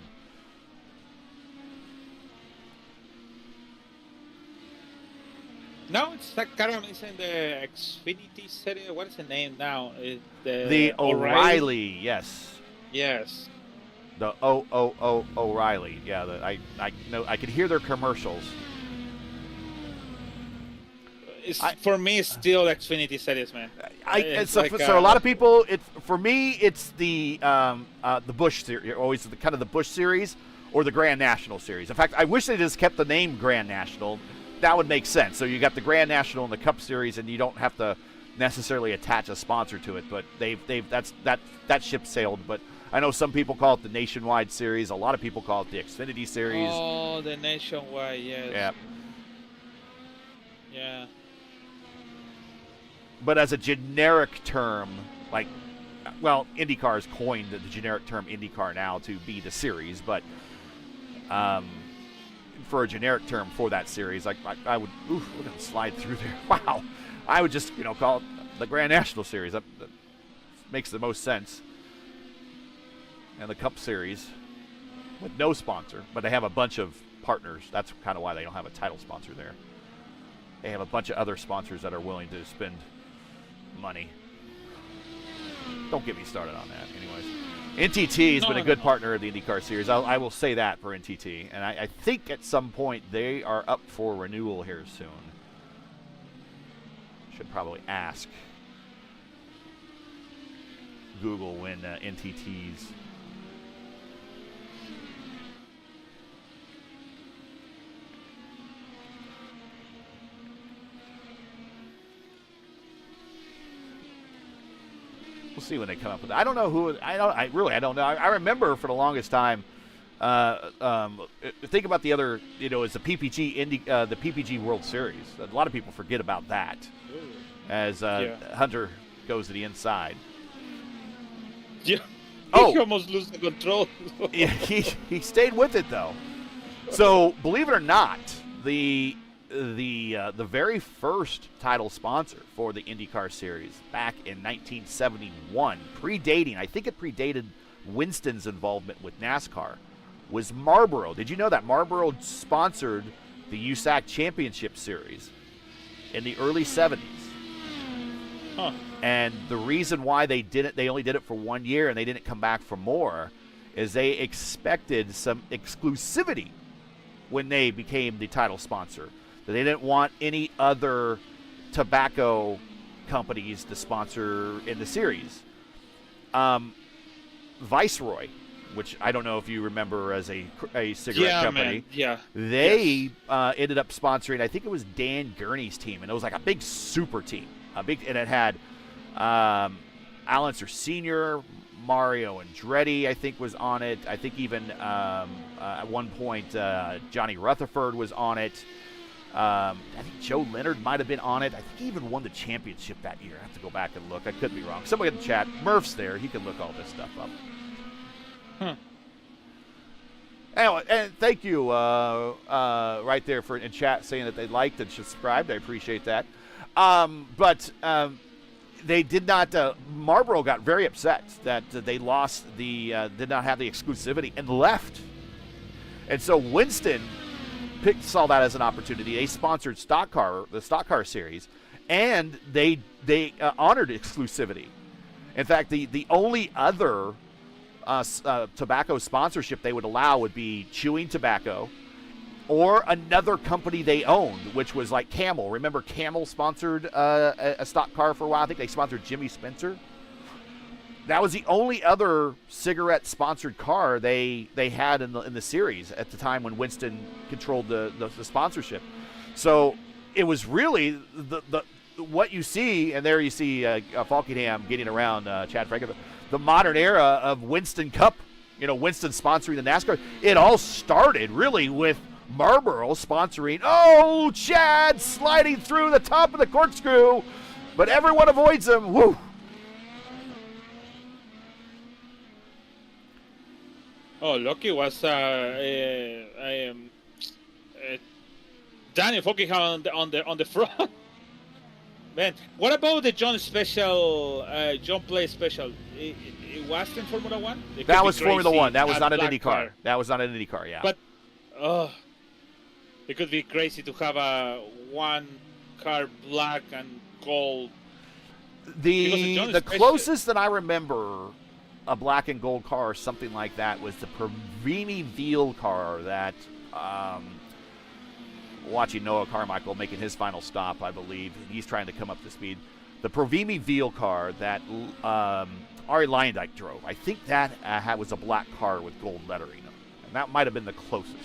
No, it's like Karam is in the Xfinity series. What is the name now? The O'Reilly, yes. Yes. The O'Reilly. Yeah, I know. I could hear their commercials. For me, it's still Xfinity series, man. So a lot of people, for me, it's the Busch series, always kind of the Busch series or the Grand National series. In fact, I wish they just kept the name Grand National. That would make sense. So you got the Grand National and the Cup Series, and you don't have to necessarily attach a sponsor to it. But that ship sailed. But I know some people call it the Nationwide Series. A lot of people call it the Xfinity Series. Oh, the Nationwide, yes. Yeah. Yeah. But as a generic term, IndyCar has coined the generic term IndyCar now to be the series, but for a generic term for that series, I would look at slide through there. Wow. I would just, call it the Grand National Series. That makes the most sense. And the Cup Series with no sponsor, but they have a bunch of partners. That's kind of why they don't have a title sponsor there. They have a bunch of other sponsors that are willing to spend money. Don't get me started on that. Anyways, NTT has been a good partner of the IndyCar Series. I will say that for NTT. And I think at some point they are up for renewal here soon. Should probably ask Google when NTT's we'll see when they come up with it. I don't know who. I don't know. I remember for the longest time. Think about the other. It's the PPG the PPG World Series. A lot of people forget about that. As Hunter goes to the inside. Yeah. Oh, he almost loses the control. Yeah, he stayed with it though. So believe it or not, the very first title sponsor for the IndyCar Series back in 1971, I think it predated Winston's involvement with NASCAR, was Marlboro. Did you know that Marlboro sponsored the USAC Championship Series in the early 70s? Huh. And the reason why they only did it for 1 year and they didn't come back for more, is they expected some exclusivity when they became the title sponsor. They didn't want any other tobacco companies to sponsor in the series. Viceroy, which I don't know if you remember as a cigarette company. Man. Yeah. They ended up sponsoring, I think it was Dan Gurney's team, and it was like a big super team. And it had Alan Sir Sr., Mario Andretti, I think, was on it. I think even at one point Johnny Rutherford was on it. I think Joe Leonard might have been on it. I think he even won the championship that year. I have to go back and look. I could be wrong. Somebody in the chat, Murph's there. He can look all this stuff up. Anyway, and thank you right there in chat saying that they liked and subscribed. I appreciate that. But they did not. Marlboro got very upset that they lost did not have the exclusivity and left. And so Winston saw that as an opportunity. They sponsored the Stock Car Series, and they honored exclusivity. In fact, the only other tobacco sponsorship they would allow would be chewing tobacco or another company they owned, which was like Camel. Remember Camel sponsored a stock car for a while? I think they sponsored Jimmy Spencer. That was the only other cigarette-sponsored car they had in the series at the time when Winston controlled the sponsorship. So it was really the what you see, and there you see Falkingham getting around Chad Frankenthal, the modern era of Winston Cup. Winston sponsoring the NASCAR. It all started really with Marlboro sponsoring. Oh, Chad sliding through the top of the corkscrew, but everyone avoids him. Woo! Oh, lucky was Daniel Falkingham on the front. Man, what about the John Play special? It was in Formula One? That was Formula One. That was not an IndyCar. That was not an IndyCar, yeah. But, it could be crazy to have one car black and gold. The closest that I remember a black and gold car or something like that was the Provimi Veal car that watching Noah Carmichael making his final stop, I believe. He's trying to come up to speed. The Provimi Veal car that Arie Luyendyk drove. I think that was a black car with gold lettering. And that might have been the closest.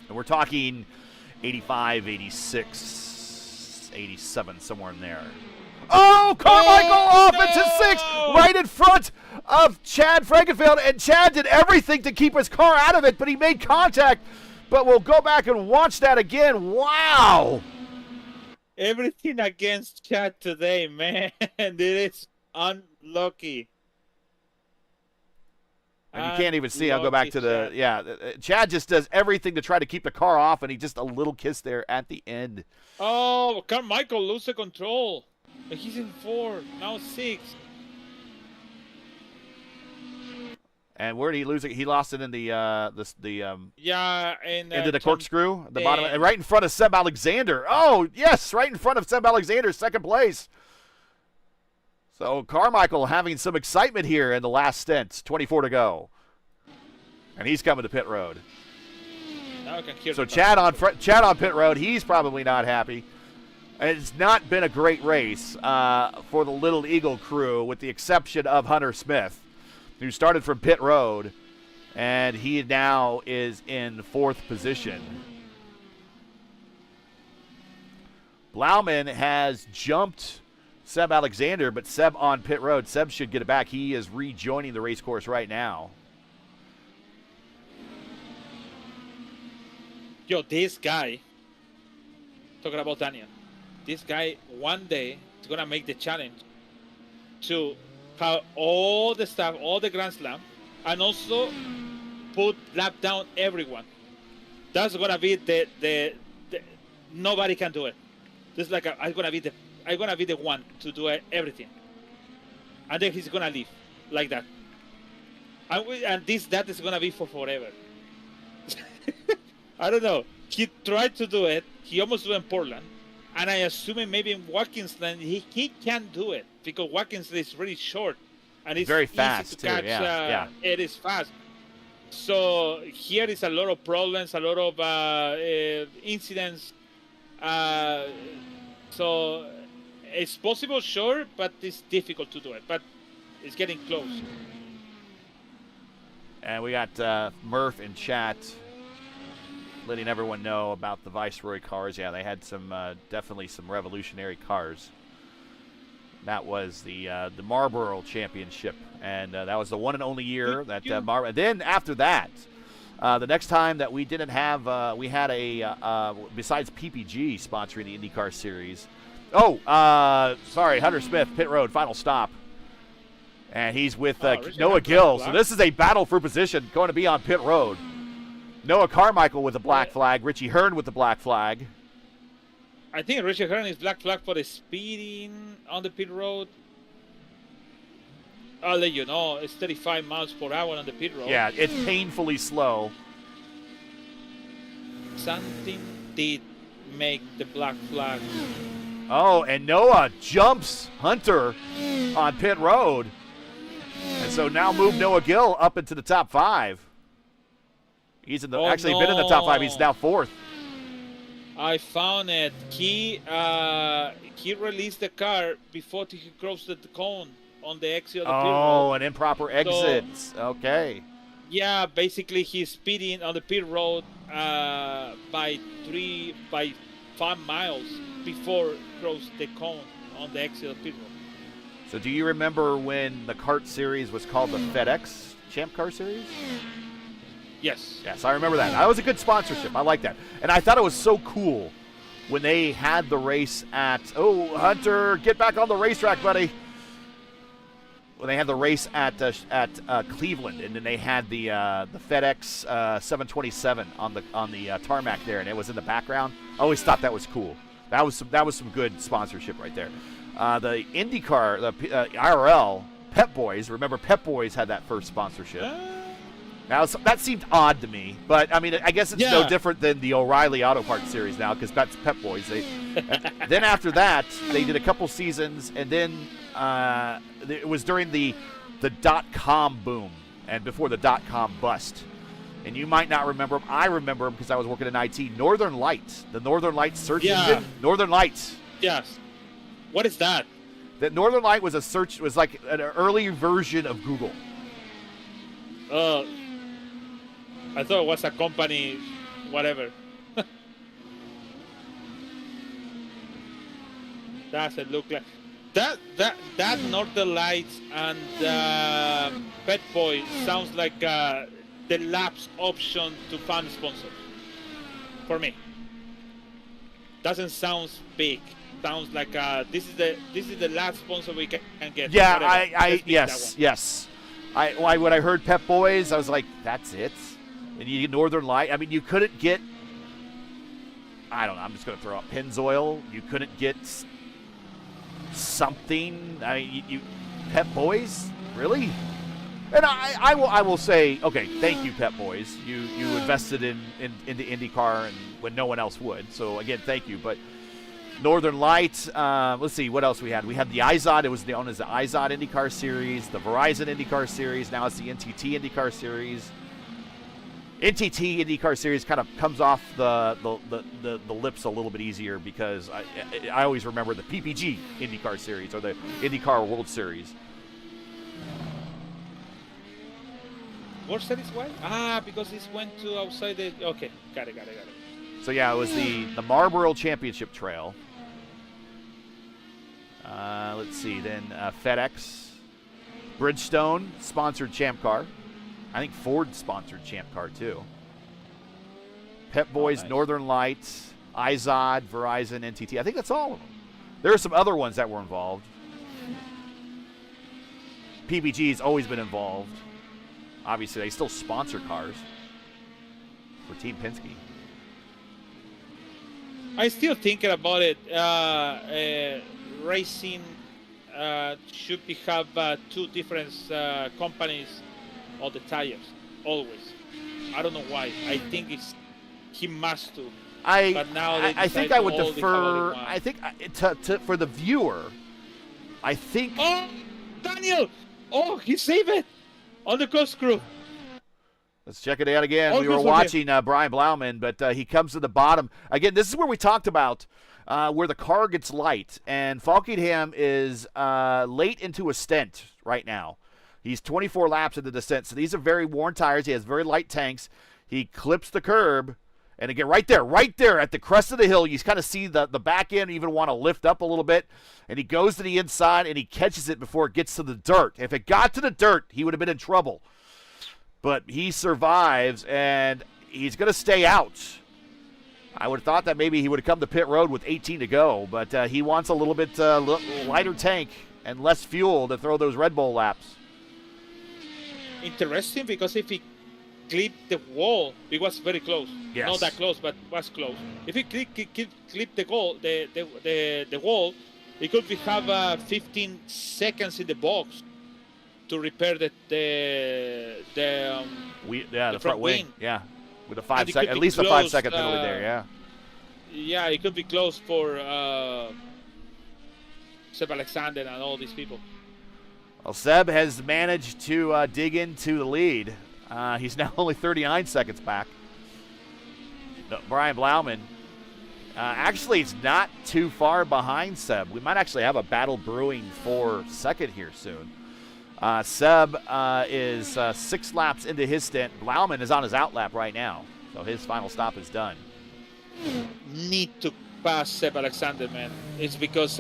And we're talking 85, 86, 87, somewhere in there. Oh, Carmichael off into 6, right in front of Chad Frankenfeld. And Chad did everything to keep his car out of it, but he made contact. But we'll go back and watch that again. Wow. Everything against Chad today, man. It is unlucky. And you can't even see. I'll go back to Chad just does everything to try to keep the car off, and he just a little kiss there at the end. Oh, Carmichael loses control. He's in 4, now 6. And where did he lose it? He lost it in the into the corkscrew at the bottom, and right in front of Seb Alexander. Oh yes, right in front of Seb Alexander, second place. So Carmichael having some excitement here in the last stint, 24 to go, and he's coming to pit road. Now I can hear so Chad on pit road, he's probably not happy. It's not been a great race for the Little Eagle crew, with the exception of Hunter Smith, who started from pit road, and he now is in 4th position. Blauman has jumped Seb Alexander, but Seb on pit road. Seb should get it back. He is rejoining the race course right now. Yo, this guy, talking about Daniel, this guy one day is going to make the challenge to have all the stuff, all the Grand Slam, and also lap down everyone. That's going to be the nobody can do it. This is like I'm going to be the one to do everything. And then he's going to leave like that. And that is going to be for forever. I don't know. He tried to do it. He almost do it in Portland. And I assume maybe in Watkinsland he can do it, because Watkinsland is really short and it's very easy fast to catch. Yeah. It is fast. So here is a lot of problems, a lot of incidents. So it's possible, sure, but it's difficult to do it. But it's getting close. And we got Murph in chat letting everyone know about the Viceroy cars. Yeah, they had some definitely some revolutionary cars. That was the Marlboro Championship, and that was the one and only year that Marlboro. And then after that, The next time that we didn't have, we had a, besides PPG sponsoring the IndyCar Series. Oh, sorry, Hunter Smith, pit road, final stop. And he's with Noah Gill. So this is a battle for position going to be on pit road. Noah Carmichael with the black flag, Richie Hearn with the black flag. I think Richie Hearn is black flag for the speeding on the pit road. I'll let you know, it's 35 miles per hour on the pit road. Yeah, it's painfully slow. Something did make the black flag. Oh, and Noah jumps Hunter on pit road. And so now move Noah Gill up into the top 5. He's in the been in the top 5. He's now 4th. I found it. He released the car before he crossed the cone on the exit of the pit road. Oh, an improper exit. Okay. Yeah, basically he's speeding on the pit road by 5 miles before cross the cone on the exit of the pit road. So do you remember when the kart series was called the FedEx Champ Car Series? Yes. Yes, I remember that. That was a good sponsorship. I like that. And I thought it was so cool when they had the race at, Hunter, get back on the racetrack, buddy. When they had the race at Cleveland, and then they had the FedEx 727 on the tarmac there, and it was in the background. I always thought that was cool. That was some good sponsorship right there. The IndyCar, the IRL, Pep Boys. Remember, Pep Boys had that first sponsorship. Now that seemed odd to me, but I mean, I guess it's no different than the O'Reilly Auto Parts series now, because that's Pep Boys. Then after that, they did a couple seasons, and then it was during the .com boom and before the .com bust. And you might not remember them. I remember them because I was working in IT. Northern Lights, the Northern Lights search engine. Northern Lights. Yes. What is that? That Northern Light was was like an early version of Google. I thought it was a company, whatever. Doesn't look like that Northern Lights and Pet Boy sounds like the lapse option to find sponsors for me. Doesn't sound big. Sounds like this is the last sponsor we can get. Yeah, yes. When I heard Pep Boys, I was like, that's it. And you get Northern Light. I mean, you couldn't get, I don't know, I'm just going to throw out Pennzoil. You couldn't get something. I mean, you Pep Boys? Really? And I will say, okay, thank you, Pep Boys. You invested into IndyCar and when no one else would. So, again, thank you. But Northern Lights, let's see, what else we had? We had the IZOD. It was known as the IZOD IndyCar Series, the Verizon IndyCar Series. Now it's the NTT IndyCar Series. NTT IndyCar Series kind of comes off the lips a little bit easier because I always remember the PPG IndyCar Series or the IndyCar World Series. World Series why? Because this went to outside the... Okay, got it. So, yeah, it was the Marlboro Championship Trail. Let's see, then FedEx. Bridgestone sponsored Champ Car. I think Ford sponsored Champ Car, too. Pep Boys, nice. Northern Lights, IZOD, Verizon, NTT. I think that's all of them. There are some other ones that were involved. PPG's always been involved. Obviously, they still sponsor cars for Team Penske. I still thinking about it. Racing should have two different companies on the tires, always. I don't know why. I think he must do. But now I think I would defer. I think for the viewer, I think. Oh, Daniel! Oh, he saved it on the Corkscrew. Let's check it out again. We were watching Brian Blauman, but he comes to the bottom. Again, this is where we talked about where the car gets light. And Falkingham is late into a stint right now. He's 24 laps into the stint. So these are very worn tires. He has very light tanks. He clips the curb. And again, right there at the crest of the hill, you kind of see the back end even want to lift up a little bit. And he goes to the inside, and he catches it before it gets to the dirt. If it got to the dirt, he would have been in trouble. but he survives, and he's going to stay out. I would have thought that maybe he would have come to pit road with 18 to go, but he wants a little bit lighter tank and less fuel to throw those Red Bull laps. Interesting, because if he clipped the wall, it was very close. Yes. Not that close, but was close. If he clipped the wall, he could have 15 seconds in the box to repair the front wing. Yeah, with a 5 second, at least close, a 5 second penalty there. Yeah. Yeah, it could be close for Seb Alexander and all these people. Well, Seb has managed to dig into the lead. He's now only 39 seconds back. No, Brian Blauman, actually, it's not too far behind Seb. We might actually have a battle brewing for second here soon. Seb is 6 laps into his stint. Blauman is on his out lap right now, so his final stop is done. Need to pass Seb Alexander, man. It's because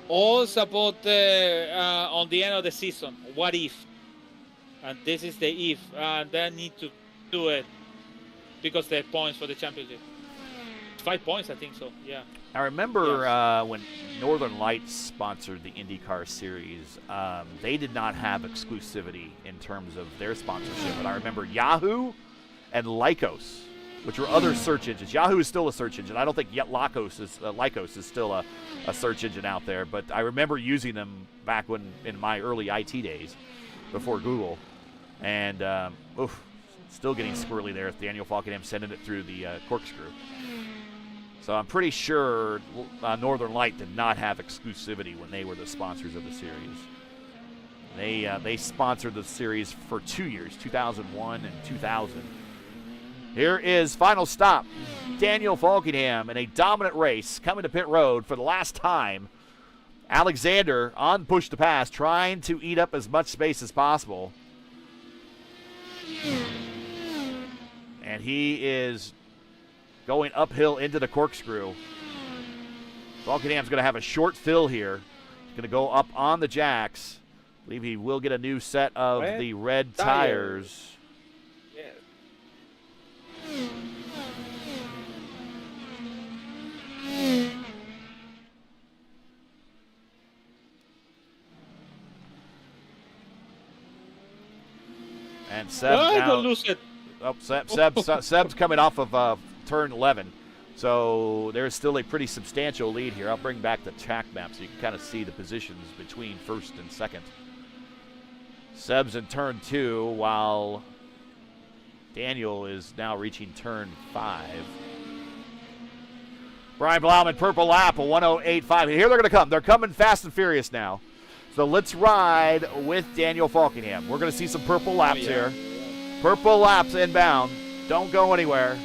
all's about on the end of the season. What if? And this is the if, and they need to do it because they have points for the championship. 5 points, I think so. Yeah. I remember when Northern Lights sponsored the IndyCar Series, they did not have exclusivity in terms of their sponsorship. But I remember Yahoo and Lycos, which were other search engines. Yahoo is still a search engine. I don't think yet Lycos is still a search engine out there. But I remember using them back when in my early IT days before Google. And still getting squirrely there with Daniel Falkenham sending it through the corkscrew. So I'm pretty sure Northern Light did not have exclusivity when they were the sponsors of the series. They sponsored the series for 2 years, 2001 and 2000. Here is final stop. Daniel Falkenham in a dominant race coming to pit road for the last time. Alexander on push to pass, trying to eat up as much space as possible. And he is going uphill into the corkscrew. Falkenham's going to have a short fill here. He's going to go up on the jacks. I believe he will get a new set of the red tires. Yeah. And Seb now, don't lose it. Seb's coming off of turn 11. So there's still a pretty substantial lead here. I'll bring back the track map so you can kind of see the positions between first and second. Seb's in turn 2 while Daniel is now reaching turn 5. Brian Blauman, purple lap, a 1:08.5. Here they're going to come. They're coming fast and furious now. So let's ride with Daniel Falkenham. We're going to see some purple laps here. Purple laps inbound. Don't go anywhere.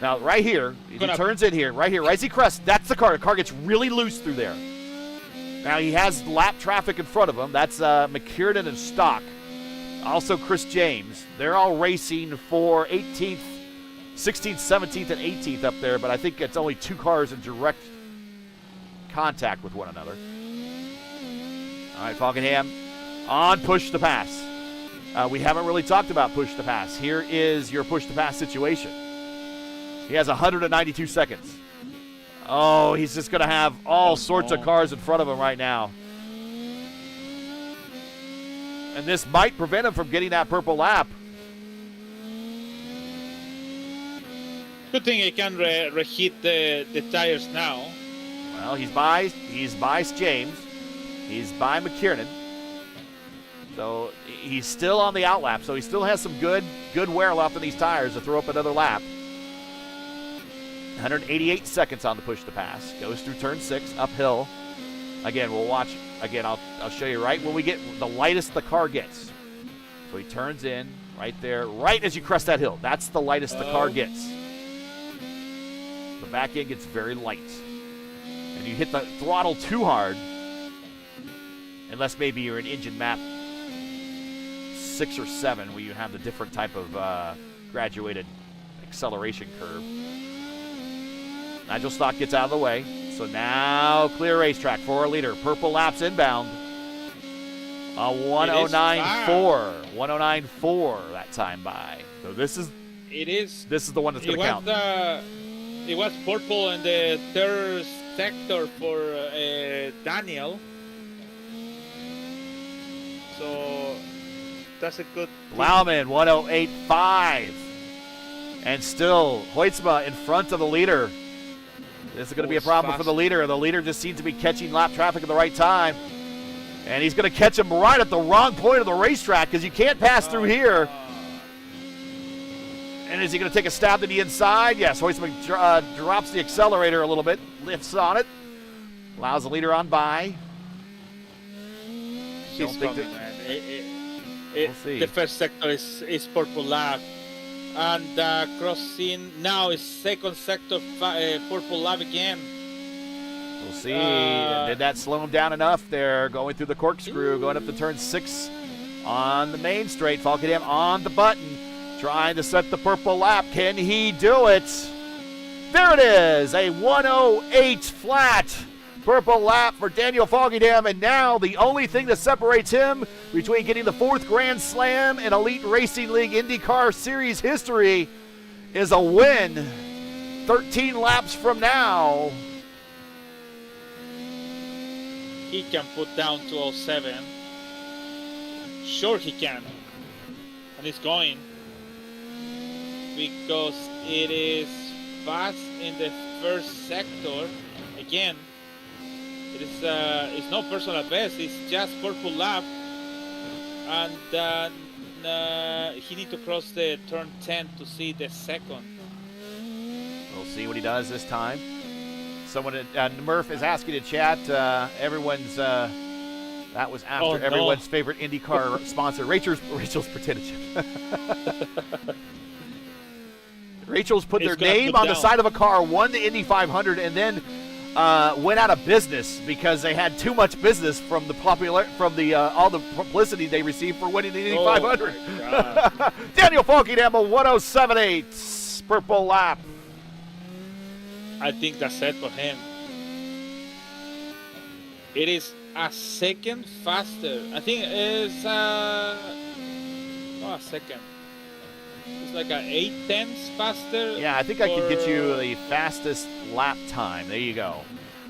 Now, right here, he turns in here, right as he crests, that's the car. The car gets really loose through there. Now, he has lap traffic in front of him. That's McKiernan and Stock. Also, Chris James. They're all racing for 18th, 16th, 17th, and 18th up there, but I think it's only 2 cars in direct contact with one another. All right, Falkenham on push to pass. We haven't really talked about push to pass. Here is your push to pass situation. He has 192 seconds. Oh, he's just going to have all sorts of cars in front of him right now. And this might prevent him from getting that purple lap. Good thing he can reheat the tires now. Well, he's by James. He's by McKiernan. So he's still on the outlap. So he still has some good wear left on these tires to throw up another lap. 188 seconds on the push to pass. Goes through turn 6, uphill. Again, we'll watch. Again, I'll show you right when we get the lightest the car gets. So he turns in right there, right as you crest that hill. That's the lightest the car gets. The back end gets very light. And you hit the throttle too hard, unless maybe you're in engine map 6 or 7 where you have the different type of graduated acceleration curve. Nigel Stock gets out of the way. So now clear racetrack for a leader. Purple laps inbound. A 109.4. 109.4 that time by. So this is the one that's going to count. It was purple in the third sector for Daniel. So that's a good. Laumann 108.5. And still Hoytsma in front of the leader. This is going to be a problem for the leader. The leader just seems to be catching lap traffic at the right time. And he's going to catch him right at the wrong point of the racetrack because you can't pass through here. And is he going to take a stab to the inside? Yes, Hoytsma drops the accelerator a little bit, lifts on it, allows the leader on by. He's coming, man. We'll see. The first sector is purple lap. And crossing now is second sector, purple lap again. We'll see. Did that slow him down enough? They're going through the corkscrew, going up to turn 6 on the main straight. Falkenham on the button, trying to set the purple lap. Can he do it? There it is, a 108 flat purple lap for Daniel Falkenham, and now the only thing that separates him between getting the 4th Grand Slam in Elite Racing League IndyCar Series history is a win 13 laps from now. He can put down 207. Sure he can. And he's going. Because it is fast in the first sector. Again, it's no personal best. It's just purple lap. And he needs to cross the turn 10 to see the second. We'll see what he does this time. Someone, Murph is asking in chat, everyone's, that was after everyone's favorite IndyCar sponsor, Rachel's pretended. Rachel's put their name on the side of a car, won the Indy 500, and then went out of business because they had too much business from the all the publicity they received for winning the Indy 500. Daniel Falkenham, a 107.8 purple lap. I think that's it for him. It is a second faster. I think it's not a second. It's like a 8/10 faster. Yeah, I think I can get you the fastest lap time. There you go.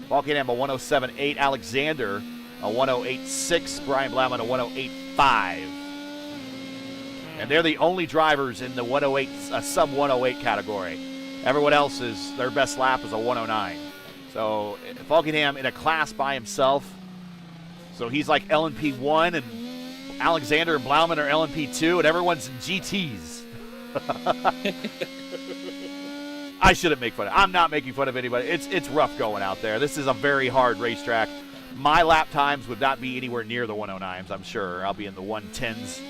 Falkenham, a 107.8. Alexander, a 108.6. Brian Blauman, a 108.5. And they're the only drivers in the 108, sub 108 category. Everyone else their best lap is a 109. So Falkenham in a class by himself. So he's like LMP1, and Alexander and Blauman are LMP2, and everyone's in GTs. I shouldn't make fun of it. I'm not making fun of anybody. It's rough going out there. This is a very hard racetrack. My lap times would not be anywhere near the 109s, I'm sure. I'll be in the 110s,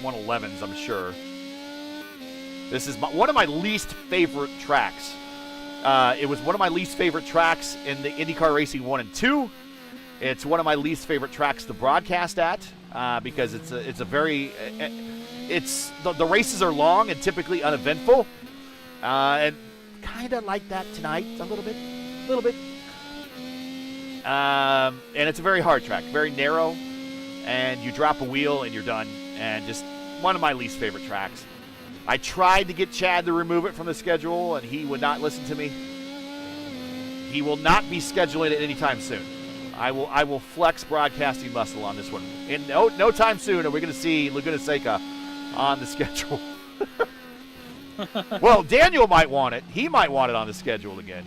111s, I'm sure. This is one of my least favorite tracks. It was one of my least favorite tracks in the IndyCar Racing 1 and 2. It's one of my least favorite tracks to broadcast at because the races are long and typically uneventful, and kind of like that tonight a little bit. And it's a very hard track, very narrow, and you drop a wheel and you're done. And just one of my least favorite tracks. I tried to get Chad to remove it from the schedule, and he would not listen to me. He will not be scheduling it anytime soon. I will flex broadcasting muscle on this one. In no time soon are we going to see Laguna Seca on the schedule. Well, Daniel might want it. He might want it on the schedule again.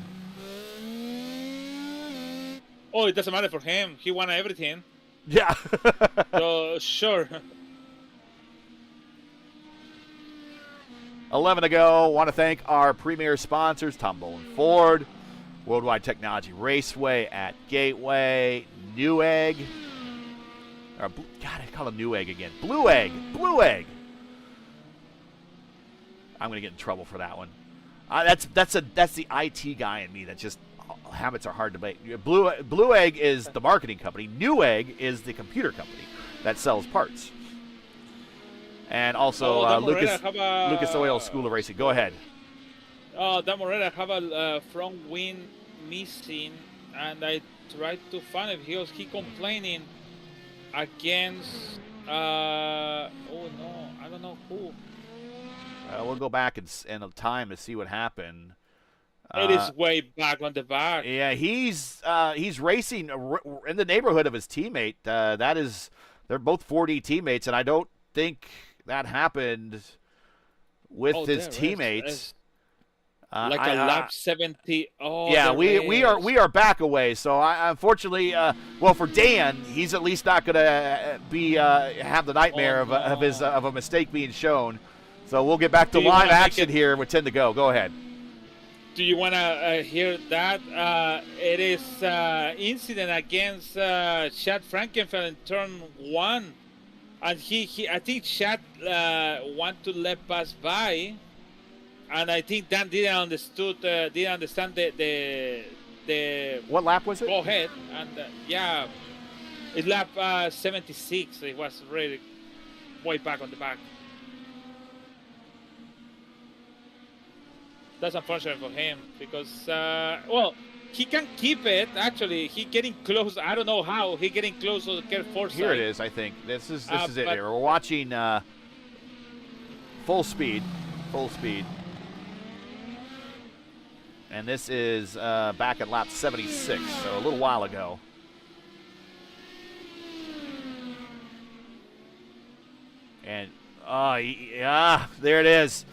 Oh, it doesn't matter for him. He won everything. Yeah. So, sure. 11 to go. Want to thank our premier sponsors, Tom Bolin Ford, World Wide Technology Raceway at Gateway, Newegg. God, I call him Newegg again. Blue Egg. I'm going to get in trouble for that one. That's the IT guy in me. That just habits are hard to make. Blue Egg is the marketing company. Newegg is the computer company that sells parts. And also Lucas Oil School of Racing. Go ahead. That Morena have a front wing missing, and I tried to find it. He complaining against, oh no, I don't know who. We'll go back and time to see what happened. It is way back on the back. Yeah, he's racing in the neighborhood of his teammate. They're both 4D teammates, and I don't think that happened with his teammates. Like a lap 70. Oh, yeah, we are back away. So I unfortunately, well, for Dan, he's at least not going to have the nightmare of a mistake being shown. So we'll get back to live action here with 10 to go. Go ahead. Do you want to hear that? It is incident against Chad Frankenfeld in turn 1, and I think Chad want to let pass by, and I think Dan didn't understand the what lap was it? Go ahead, and yeah, it's lap 76. It was really way back on the back. That's unfortunate for him because, well, he can keep it. Actually, he getting close. I don't know how he getting close to the Kerr Forsyth. Here it is. I think this is it. Here we're watching full speed, and this is back at lap 76, so a little while ago. And yeah, there it is.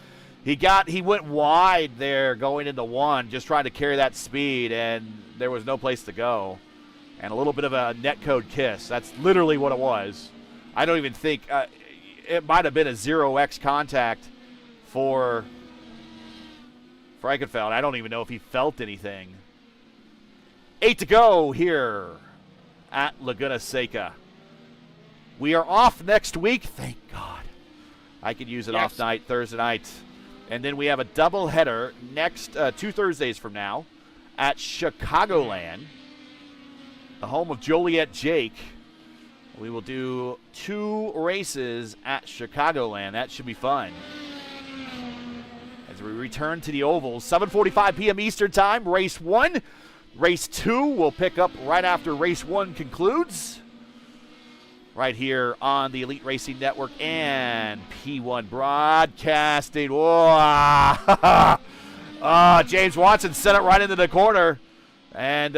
He went wide there going into 1, just trying to carry that speed, and there was no place to go. And a little bit of a netcode kiss. That's literally what it was. I don't even think it might have been a 0x contact for Frankenfeld. I don't even know if he felt anything. 8 to go here at Laguna Seca. We are off next week. Thank God. I could use an off night Thursday night. And then we have a doubleheader next 2 Thursdays from now at Chicagoland, the home of Joliet Jake. We will do 2 races at Chicagoland. That should be fun. As we return to the ovals, 7:45 p.m. Eastern Time, race 1. Race 2 will pick up right after race 1 concludes. Right here on the Elite Racing Network and P1 Broadcasting. Whoa. James Watson sent it right into the corner and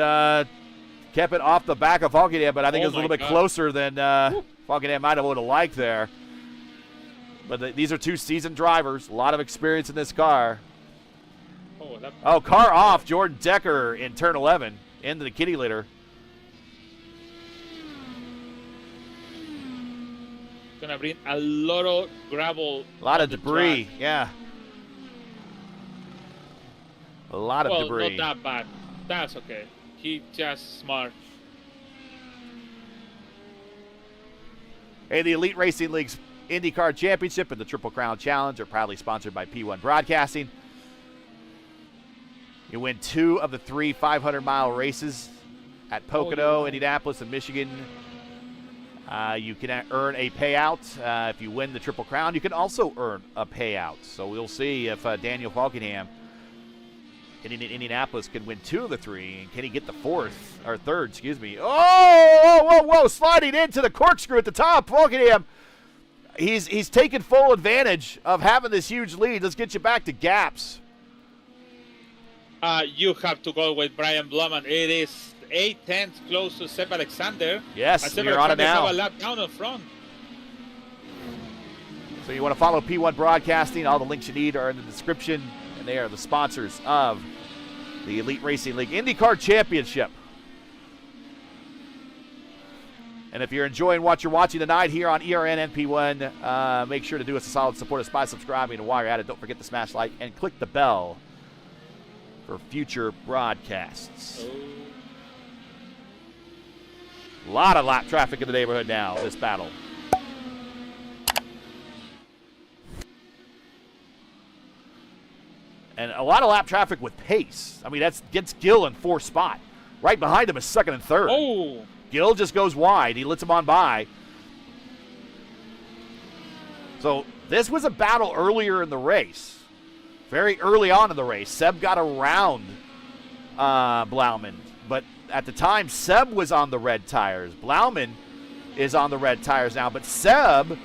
kept it off the back of Falkenham, but I think it was a little bit closer than Falkenham might have would have liked there. But these are 2 seasoned drivers, a lot of experience in this car. Car off, Jordan Decker in turn 11 into the kitty litter. Gonna bring a lot of gravel. A lot of debris, yeah. A lot of debris. Not that bad. That's okay. He just smart. Hey, the Elite Racing League's IndyCar Championship and the Triple Crown Challenge are proudly sponsored by P1 Broadcasting. You win 2 of the 3 500-mile races at Pocono, Indianapolis, and Michigan. You can earn a payout if you win the Triple Crown. You can also earn a payout. So we'll see if Daniel Falkenham in Indianapolis can win 2 of the 3. And can he get the 3rd, excuse me. Whoa, sliding into the corkscrew at the top. Falkenham, he's taken full advantage of having this huge lead. Let's get you back to gaps. You have to go with Brian Blumman. It is 8/10 close to Seb Alexander. Yes, we're on it now. Have a lap down in front. So you want to follow P1 Broadcasting. All the links you need are in the description, and they are the sponsors of the Elite Racing League IndyCar Championship. And if you're enjoying what you're watching tonight here on ERN and P1, make sure to do us a solid support us by subscribing. And while you're at it, don't forget to smash like and click the bell for future broadcasts. A lot of lap traffic in the neighborhood now, this battle. And a lot of lap traffic with pace. I mean, that gets Gill in 4th spot. Right behind him is 2nd and 3rd. Oh. Gill just goes wide. He lets him on by. So this was a battle earlier in the race. Very early on in the race. Seb got around Blauman. But at the time, Seb was on the red tires. Blauman is on the red tires now. But Seb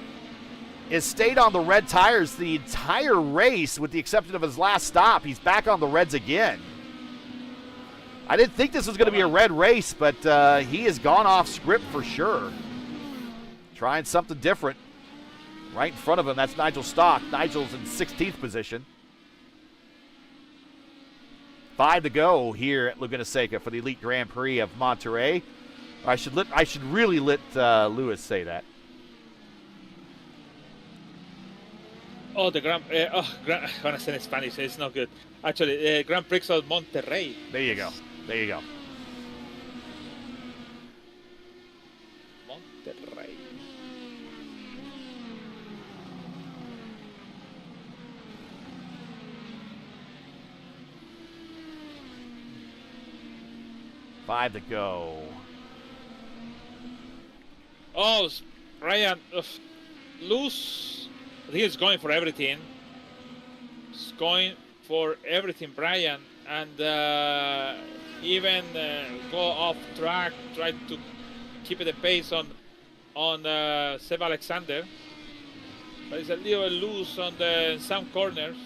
has stayed on the red tires the entire race with the exception of his last stop. He's back on the reds again. I didn't think this was going to be a red race, but he has gone off script for sure. Trying something different. Right in front of him, that's Nigel Stock. Nigel's in 16th position. 5 to go here at Laguna Seca for the Elite Grand Prix of Monterey. I should really let Lewis say that. Oh, the Grand, I want to say in Spanish, it's not good. Actually, Grand Prix of Monterey. There you go. There you go. Monterey. Five to go. Oh, Brian, loose. I think he's going for everything. He's going for everything, Brian, and even go off track, try to keep the pace on Seb Alexander. But it's a little loose on some corners.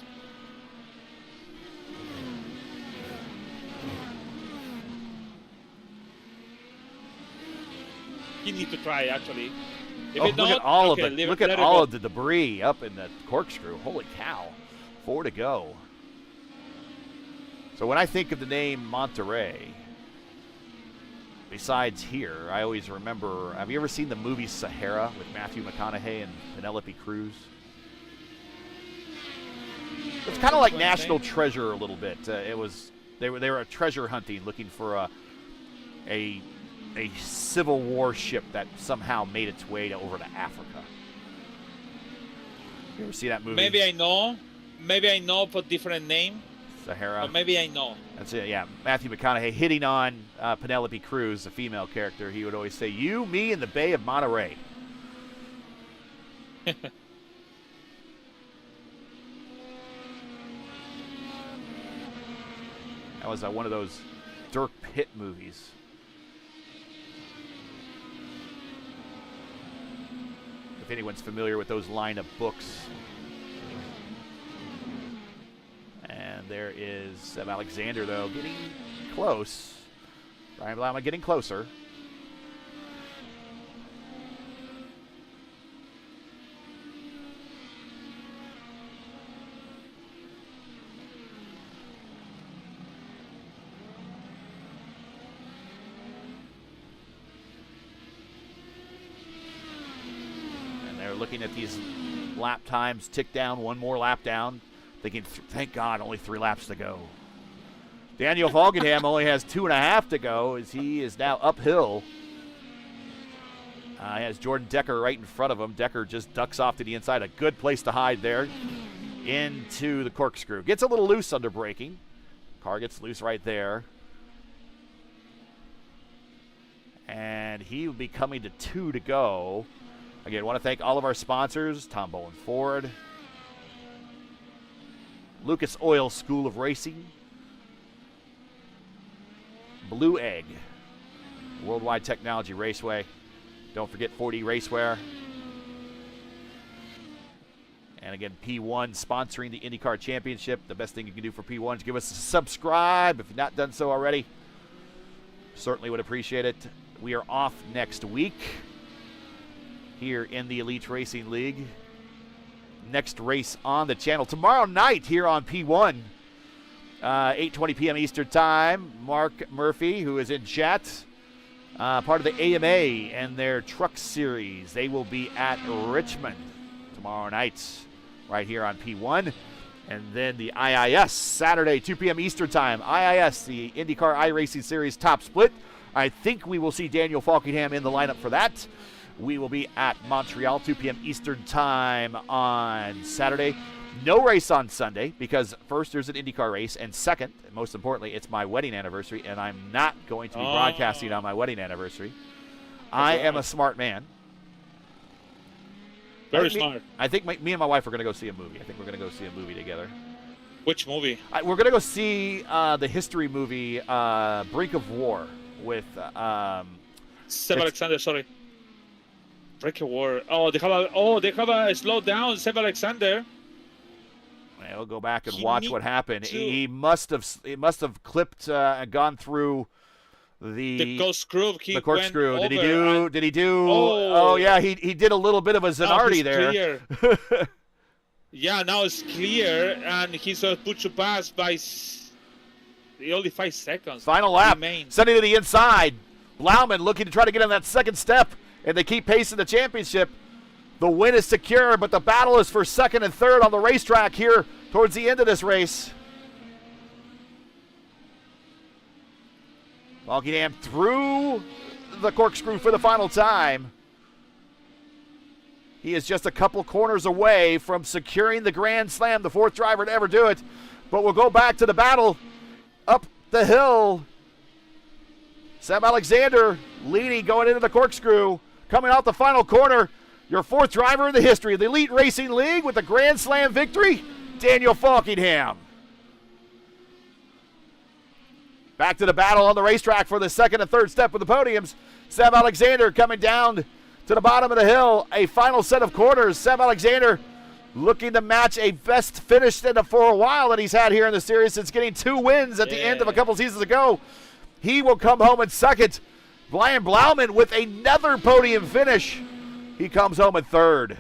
You need to try, actually. If Oh, it look not, at all okay, of it. leave Look let at it all go. of the debris up in the corkscrew. Holy cow. 4 to go. So when I think of the name Monterey, besides here, I always remember, have you ever seen the movie Sahara with Matthew McConaughey and Penelope Cruz? It's kind of like National Treasure a little bit. They were treasure hunting, looking for a Civil War ship that somehow made its way over to Africa. You ever see that movie? Maybe I know, but different name. Sahara. But maybe I know. That's it, yeah. Matthew McConaughey hitting on Penelope Cruz, a female character. He would always say, "You, me, and the Bay of Monterey." That was one of those Dirk Pitt movies. If anyone's familiar with those line of books. And there is Seb Alexander, though, getting close. Brian Blauman getting closer. Looking at these lap times tick down, one more lap down, thinking, thank God, only 3 laps to go. Daniel Falkenham only has 2.5 to go as he is now uphill. He has Jordan Decker right in front of him. Decker just ducks off to the inside. A good place to hide there into the corkscrew. Gets a little loose under braking. Car gets loose right there. And he will be coming to 2 to go. Again, I want to thank all of our sponsors, Tom Bowen Ford, Lucas Oil School of Racing, Blue Egg, World Wide Technology Raceway. Don't forget 4D Racewear. And again, P1 sponsoring the IndyCar Championship. The best thing you can do for P1 is give us a subscribe if you've not done so already. Certainly would appreciate it. We are off next week here in the Elite Racing League. Next race on the channel tomorrow night here on P1, 8:20 p.m. Eastern Time. Mark Murphy, who is in chat, part of the AMA and their truck series. They will be at Richmond tomorrow night right here on P1. And then the IIS, Saturday, 2 p.m. Eastern Time. IIS, the IndyCar iRacing Series top split. I think we will see Daniel Falkenham in the lineup for that. We will be at Montreal, 2 p.m. Eastern Time on Saturday. No race on Sunday because first there's an IndyCar race, and second, and most importantly, it's my wedding anniversary, and I'm not going to be broadcasting on my wedding anniversary. I am a smart man. Very smart. I think me and my wife are going to go see a movie. I think we're going to go see a movie together. Which movie? We're going to go see the history movie Brink of War with Seb Alexander, sorry. Breaker war. Oh, they have a slow down, Seb Alexander. We'll go back and watch what happened. He must have clipped and gone through the corkscrew. The corkscrew. Did he do? Oh yeah, he did a little bit of a Zanardi there. Yeah, now it's clear, and he's put to pass by only 5 seconds. Final lap. Sending to the inside. Blauman looking to try to get on that second step, and they keep pacing the championship. The win is secure, but the battle is for second and third on the racetrack here towards the end of this race. Walkingham through the corkscrew for the final time. He is just a couple corners away from securing the Grand Slam, the 4th driver to ever do it. But we'll go back to the battle up the hill. Sam Alexander leading going into the corkscrew. Coming out the final corner, your 4th driver in the history of the Elite Racing League with the Grand Slam victory, Daniel Falkingham. Back to the battle on the racetrack for the second and third step of the podiums. Sam Alexander coming down to the bottom of the hill. A final set of corners. Sam Alexander looking to match a best finish for a while that he's had here in the series since getting 2 wins at the end of a couple seasons ago. He will come home in second. Brian Blauman with another podium finish. He comes home in third.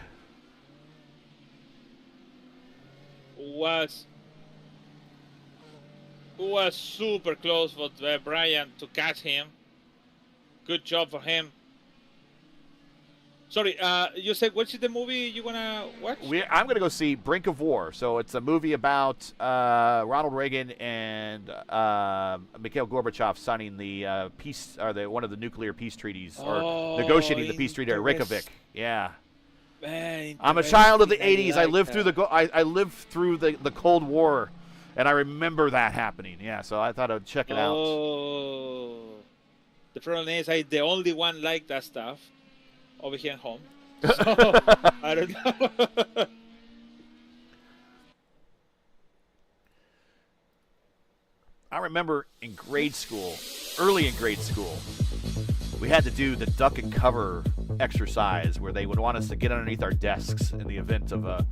Was super close for Brian to catch him. Good job for him. Sorry, you said which is the movie you wanna watch? I'm gonna go see Brink of War. So it's a movie about Ronald Reagan and Mikhail Gorbachev signing the peace, or one of the nuclear peace treaties, or negotiating the peace treaty at Reykjavik. Yeah. Man, I'm a child of the '80s. I lived through I lived through the Cold War, and I remember that happening. Yeah, so I thought I'd check it out. Oh, the problem is I'm the only one like that stuff over here at home. So, I don't know. I remember in grade school, early in grade school, we had to do the duck and cover exercise where they would want us to get underneath our desks in the event of a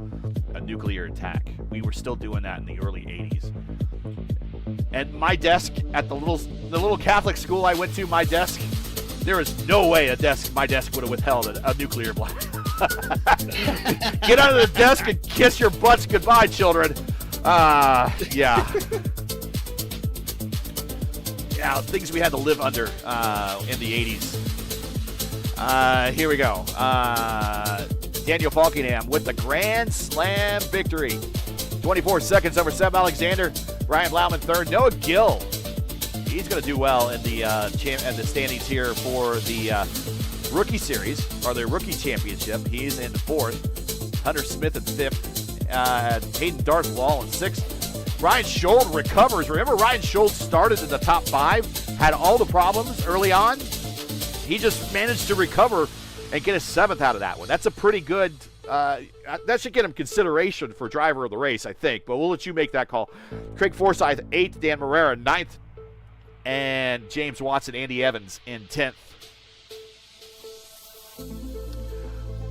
nuclear attack. We were still doing that in the early 80s. And my desk at the little Catholic school I went to, my desk, there is no way my desk would have withheld a nuclear blast. Get under the desk and kiss your butts goodbye, children. Yeah. Yeah, things we had to live under in the 80s. Here we go. Daniel Falkingham with the Grand Slam victory. 24 seconds over Seb Alexander. Brian Blauman third. Noah Gill. He's going to do well in the standings here for the rookie series, or the rookie championship. He's in fourth. Hunter Smith in fifth. Hayden Darth Wall in sixth. Ryan Schold recovers. Remember, Ryan Schold started in the top 5, had all the problems early on. He just managed to recover and get a 7th out of that one. That's a pretty good, that should get him consideration for driver of the race, I think. But we'll let you make that call. Craig Forsyth, 8th. Dan Morera, 9th. And James Watson, Andy Evans in 10th.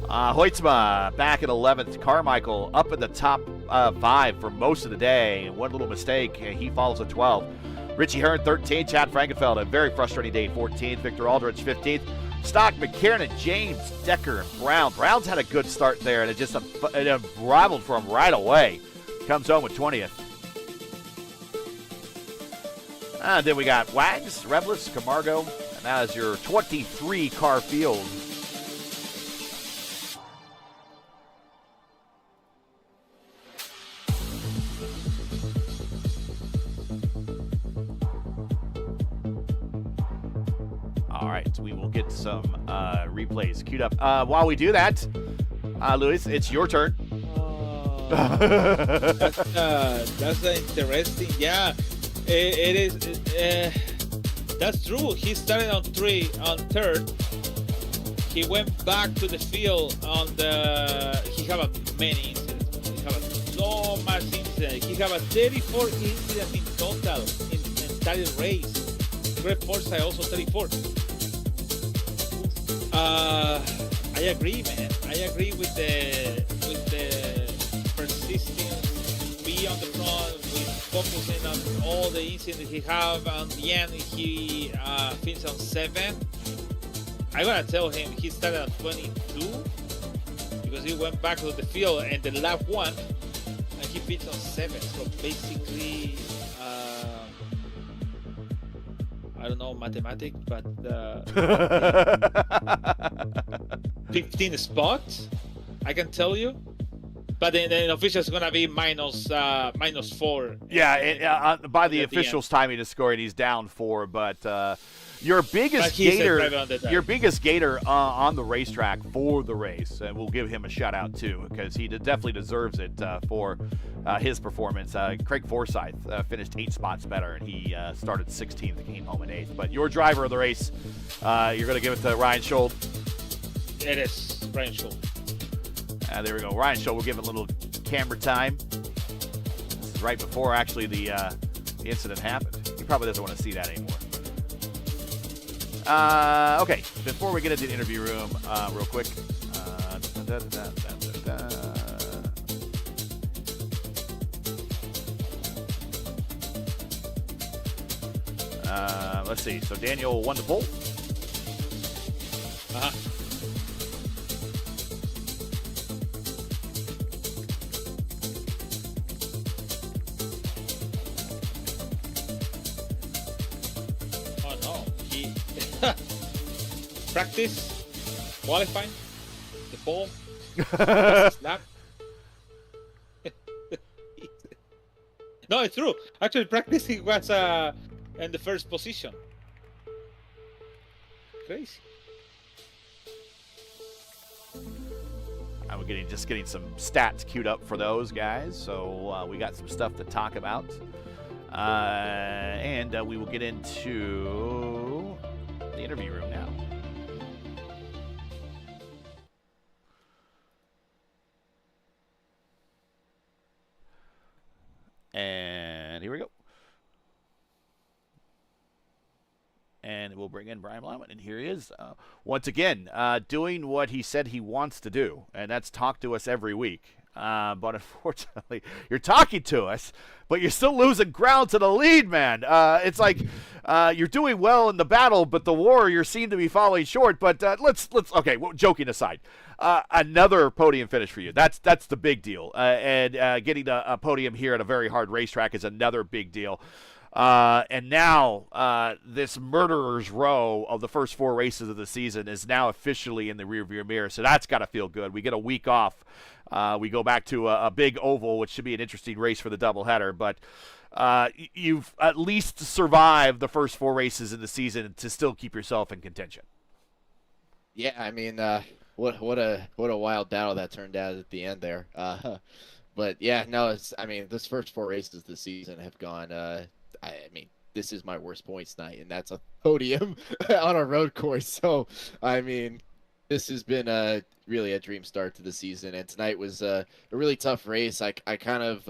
Hoytsma back at 11th. Carmichael up in the top 5 for most of the day. One little mistake, he falls at 12th. Richie Hearn, 13th. Chad Frankenfeld, a very frustrating day, 14th. Victor Aldrich, 15th. Stock, McKiernan, James, Decker, and Brown. Brown's had a good start there, and it unraveled for him right away. Comes home with 20th. And then we got Wags, Reblis, Camargo, and that is your 23-car field. All right, so we will get some replays queued up. While we do that, Luis, it's your turn. That's interesting. Yeah, it is. That's true. He started on third. He went back to the field on the. He had many incidents. He had so much incidents. He had 34 incidents in total in entire race. Greg Forsyth also 34. I agree, man. I agree with the persistence, be on the front, with focusing on all the incidents he have. On the end, he finished on 7. I gotta tell him he started at 22 because he went back to the field and the lap 1, and he finished on 7. So basically, I don't know mathematics, but 15 spots, I can tell you. But then official is gonna be minus 4. Yeah, by the officials' timing is scoring, he's down 4. But your biggest gator on the racetrack for the race, and we'll give him a shout out too because he definitely deserves it for his performance. Craig Forsyth finished 8 spots better, and he started 16th and came home in 8th. But your driver of the race, you're going to give it to Ryan Scholl. It is Ryan Scholl. There we go. Ryan Scholl, we'll give it a little camera time. This is right before actually the incident happened. He probably doesn't want to see that anymore. Okay, before we get into the interview room, real quick. Let's see. So Daniel won the pole. Oh no, he practice, qualifying, the pole, lap. No, it's true. Actually, practice he was in the first position. Crazy. I'm just getting some stats queued up for those guys. So we got some stuff to talk about. And we will get into the interview room now. And here we go. And we'll bring in Brian Blauman, and here he is. Once again, doing what he said he wants to do, and that's talk to us every week. But unfortunately, you're talking to us, but you're still losing ground to the lead, man. It's like you're doing well in the battle, but the war you seem to be falling short. But let's okay. Well, joking aside, another podium finish for you. That's the big deal. And getting a podium here at a very hard racetrack is another big deal. And now this murderer's row of the first 4 races of the season is now officially in the rearview mirror. So that's got to feel good. We get a week off. We go back to a big oval, which should be an interesting race for the doubleheader. But you've at least survived the first 4 races in the season to still keep yourself in contention. Yeah, I mean, what a wild battle that turned out at the end there. But yeah, no, I mean, this first 4 races this season have gone. I mean, this is my worst points night, and that's a podium on a road course. So, I mean, this has been really a dream start to the season, and tonight was a really tough race. I kind of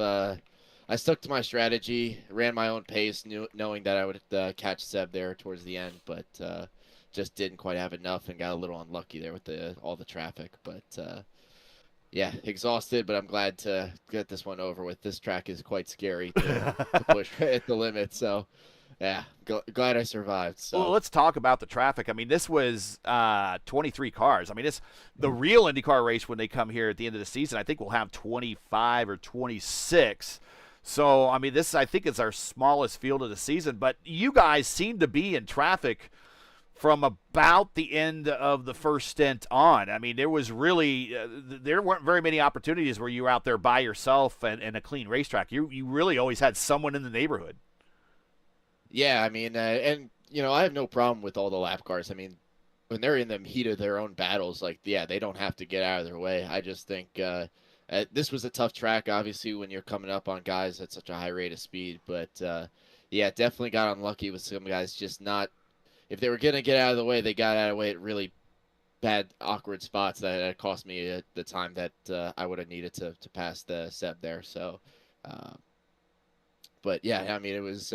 I stuck to my strategy, ran my own pace, knowing that I would catch Seb there towards the end, but just didn't quite have enough and got a little unlucky there with all the traffic. But yeah, exhausted, but I'm glad to get this one over with. This track is quite scary to push at the limit. So, yeah, glad I survived. So. Well, let's talk about the traffic. I mean, this was 23 cars. I mean, it's the real IndyCar race when they come here at the end of the season. I think we'll have 25 or 26. So, I mean, this, I think, is our smallest field of the season. But you guys seem to be in traffic from about the end of the first stint on. I mean, there was really there weren't very many opportunities where you were out there by yourself and a clean racetrack. You really always had someone in the neighborhood. Yeah, I mean, and, you know, I have no problem with all the lap cars. I mean, when they're in the heat of their own battles, like, yeah, they don't have to get out of their way. I just think this was a tough track, obviously, when you're coming up on guys at such a high rate of speed. But, yeah, definitely got unlucky with some guys just not – if they were going to get out of the way, they got out of the way at really bad, awkward spots that cost me the time that I would have needed to pass the Seb there. So, but yeah, I mean, it was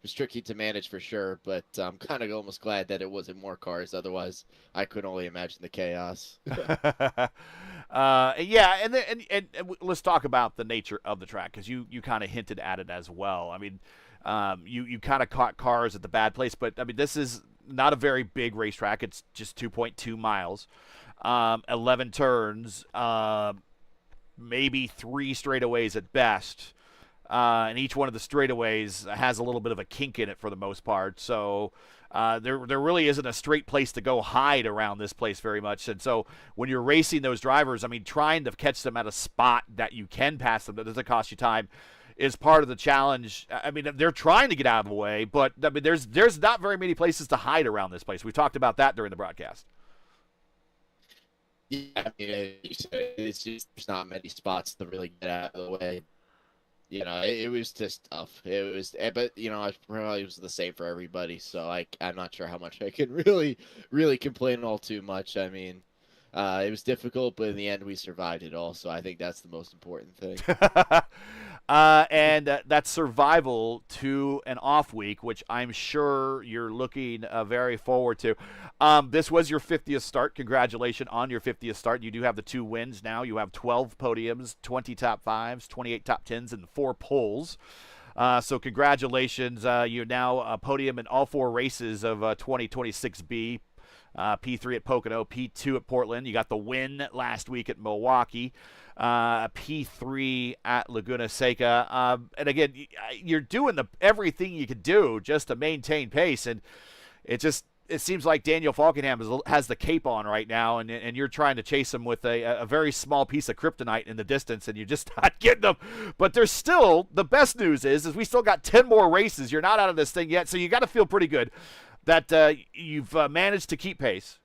was tricky to manage for sure, but I'm kind of almost glad that it wasn't more cars. Otherwise, I could only imagine the chaos. Yeah, and let's talk about the nature of the track, because you kind of hinted at it as well. I mean, you kind of caught cars at the bad place, but I mean, this is not a very big racetrack. It's just 2.2 miles, 11 turns, maybe 3 straightaways at best. And each one of the straightaways has a little bit of a kink in it for the most part. So there really isn't a straight place to go hide around this place very much. And so when you're racing those drivers, I mean, trying to catch them at a spot that you can pass them that doesn't cost you time is part of the challenge. I mean, they're trying to get out of the way, but I mean, there's not very many places to hide around this place. We talked about that during the broadcast. Yeah, I mean, you said it's just there's not many spots to really get out of the way. You know, it was just tough. It was, but you know, I probably was the same for everybody. So I'm not sure how much I can really complain all too much. I mean, it was difficult, but in the end, we survived it all. So I think that's the most important thing. And that's survival to an off week, which I'm sure you're looking very forward to. This was your 50th start. Congratulations on your 50th start. You do have the 2 wins now. You have 12 podiums, 20 top 5s, 28 top 10s, and 4 poles. So congratulations. You're now a podium in all 4 races of 2026B. P3 at Pocono, P2 at Portland. You got the win last week at Milwaukee. P3 at Laguna Seca. And again, you're doing everything you could do just to maintain pace. And it seems like Daniel Falkenham has the cape on right now, and you're trying to chase him with a very small piece of kryptonite in the distance, and you're just not getting them. But there's still, the best news is we still got 10 more races. You're not out of this thing yet, so you got to feel pretty good that you've managed to keep pace,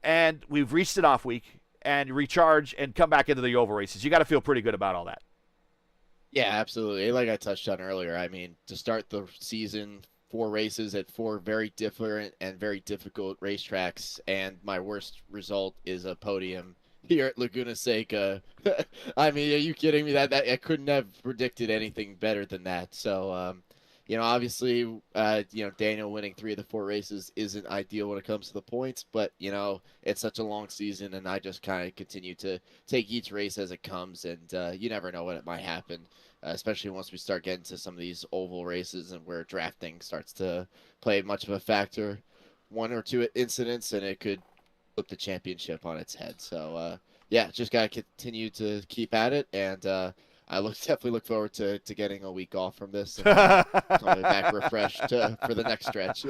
and we've reached an off week, and recharge and come back into the oval races. You got to feel pretty good about all that. Yeah, absolutely. Like I touched on earlier, I mean, to start the season, 4 races at 4 very different and very difficult racetracks, and my worst result is a podium here at Laguna Seca. I mean, are you kidding me? That I couldn't have predicted anything better than that. So, you know, obviously, you know, Daniel winning 3 of the 4 races isn't ideal when it comes to the points, but, you know, it's such a long season, and I just kind of continue to take each race as it comes, and you never know what it might happen, especially once we start getting to some of these oval races and where drafting starts to play much of a factor. 1 or 2 incidents, and it could flip the championship on its head. So, yeah, just got to continue to keep at it, and I definitely look forward to getting a week off from this and coming back refreshed for the next stretch.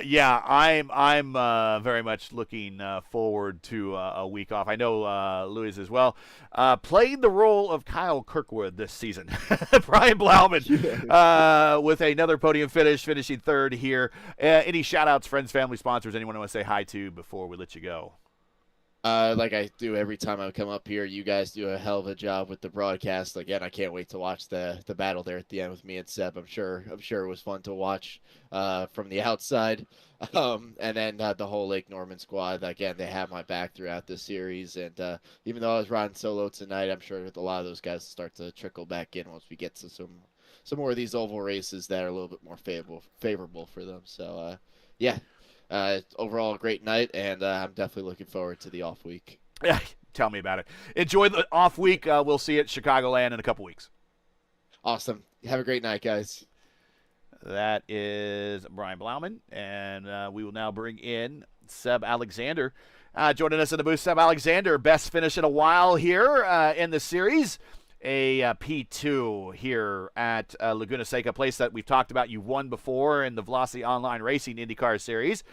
Yeah, I'm very much looking forward to a week off. I know Louis as well. Played the role of Kyle Kirkwood this season. Brian Blauman with another podium finish, finishing 3rd here. Any shout-outs, friends, family, sponsors, anyone want to say hi to before we let you go? Like I do every time I come up here, you guys do a hell of a job with the broadcast. Again, I can't wait to watch the battle there at the end with me and Seb. I'm sure it was fun to watch from the outside. And then the whole Lake Norman squad, again, they have my back throughout this series. And even though I was riding solo tonight, I'm sure a lot of those guys start to trickle back in once we get to some more of these oval races that are a little bit more favorable for them. So yeah. Overall, a great night, and I'm definitely looking forward to the off week. Tell me about it. Enjoy the off week. We'll see you at Chicagoland in a couple weeks. Awesome. Have a great night, guys. That is Brian Blauman, and we will now bring in Seb Alexander. Joining us in the booth, Seb Alexander, best finish in a while here in the series. A P2 here at Laguna Seca, place that we've talked about. You won before in the Velocity Online Racing IndyCar Series,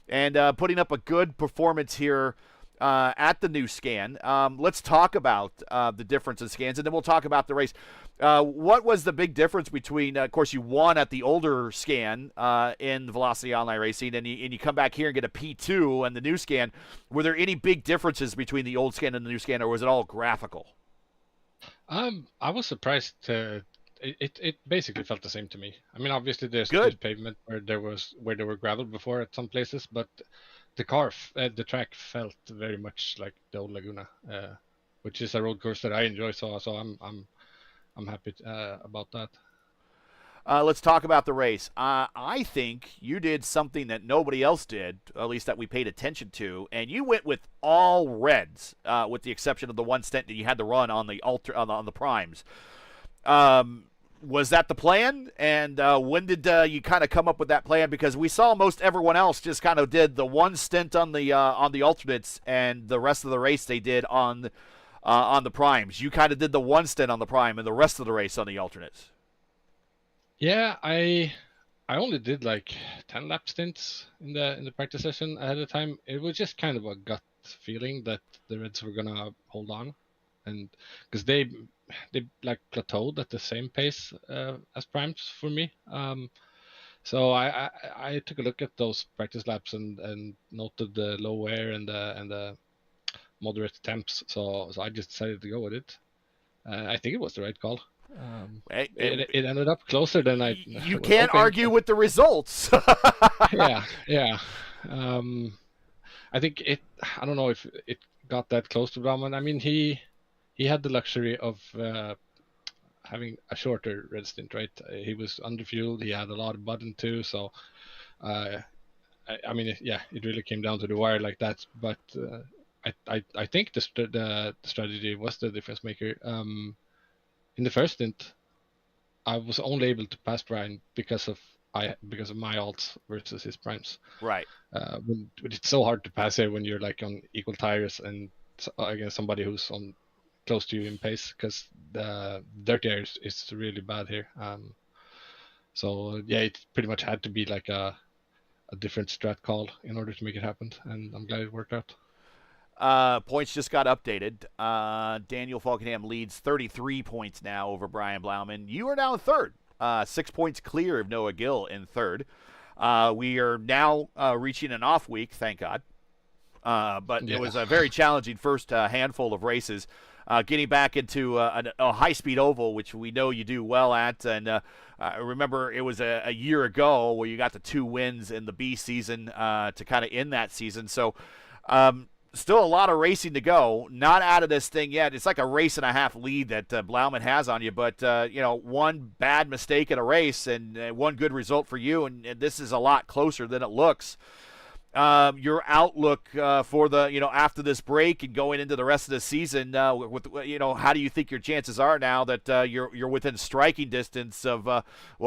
and putting up a good performance here at the new scan. Let's talk about the difference in scans, and then we'll talk about the race. What was the big difference between, of course, you won at the older scan in the Velocity Online Racing, and you come back here and get a P2 and the new scan. Were there any big differences between the old scan and the new scan, or was it all graphical? I was surprised. It basically felt the same to me. I mean, obviously there's pavement where there were gravel before at some places, but the track felt very much like the old Laguna, which is a road course that I enjoy. So I'm happy about that. let's talk about the race. I think you did something that nobody else did, at least that we paid attention to, and you went with all reds, with the exception of the one stint that you had to run on the on the primes. Was that the plan? And when did you kind of come up with that plan? Because we saw most everyone else just kind of did the one stint on the alternates, and the rest of the race they did on the primes. You kind of did the one stint on the prime and the rest of the race on the alternates. Yeah, I only did like 10 lap stints in the practice session ahead of time. It was just kind of a gut feeling that the Reds were gonna hold on, and because they like plateaued at the same pace as primes for me. So I took a look at those practice laps and noted the low air and the moderate temps. So I just decided to go with it. I think it was the right call. It ended up closer than I. You can't argue with the results. yeah. I think it. I don't know if it got that close to Brahman. I mean, he had the luxury of having a shorter red stint, right? He was underfueled. He had a lot of button too. So, I mean, it really came down to the wire like that. But I think the strategy was the difference maker. In the first stint, I was only able to pass Brian because of my alts versus his primes. Right. When it's so hard to pass here when you're like on equal tires and against somebody who's on close to you in pace, because the dirty air is really bad here. So yeah, it pretty much had to be like a different strat call in order to make it happen, and I'm glad it worked out. Points just got updated. Daniel Falkenham leads 33 points now over Brian Blauman. You are now in third, 6 points clear of Noah Gill in third. We are now reaching an off week, thank God. But it was a very challenging first handful of races. Getting back into a high-speed oval, which we know you do well at. And remember, it was a year ago where you got the 2 wins in the B season to kind of end that season. So still a lot of racing to go. Not out of this thing yet. It's like a race and a half lead that Blauman has on you. But, one bad mistake in a race and one good result for you, and this is a lot closer than it looks. Your outlook for the, after this break and going into the rest of the season, with how do you think your chances are now that you're within striking distance of,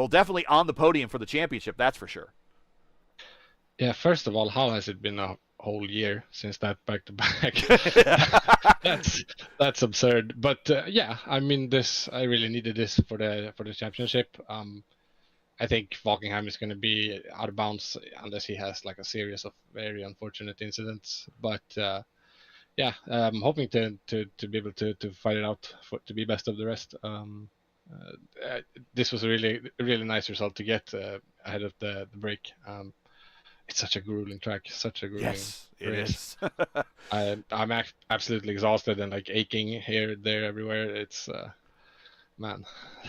definitely on the podium for the championship, that's for sure. Yeah, first of all, how has it been a whole year since that back-to-back? That's absurd. But I mean, I really needed this for the championship. I think Falkenham is going to be out of bounds unless he has like a series of very unfortunate incidents. But I'm hoping to be able to fight it out to be best of the rest. This was a really nice result to get ahead of the break. It's such a grueling track, Yes, it is. I'm absolutely exhausted and like aching here, there, everywhere. It's man,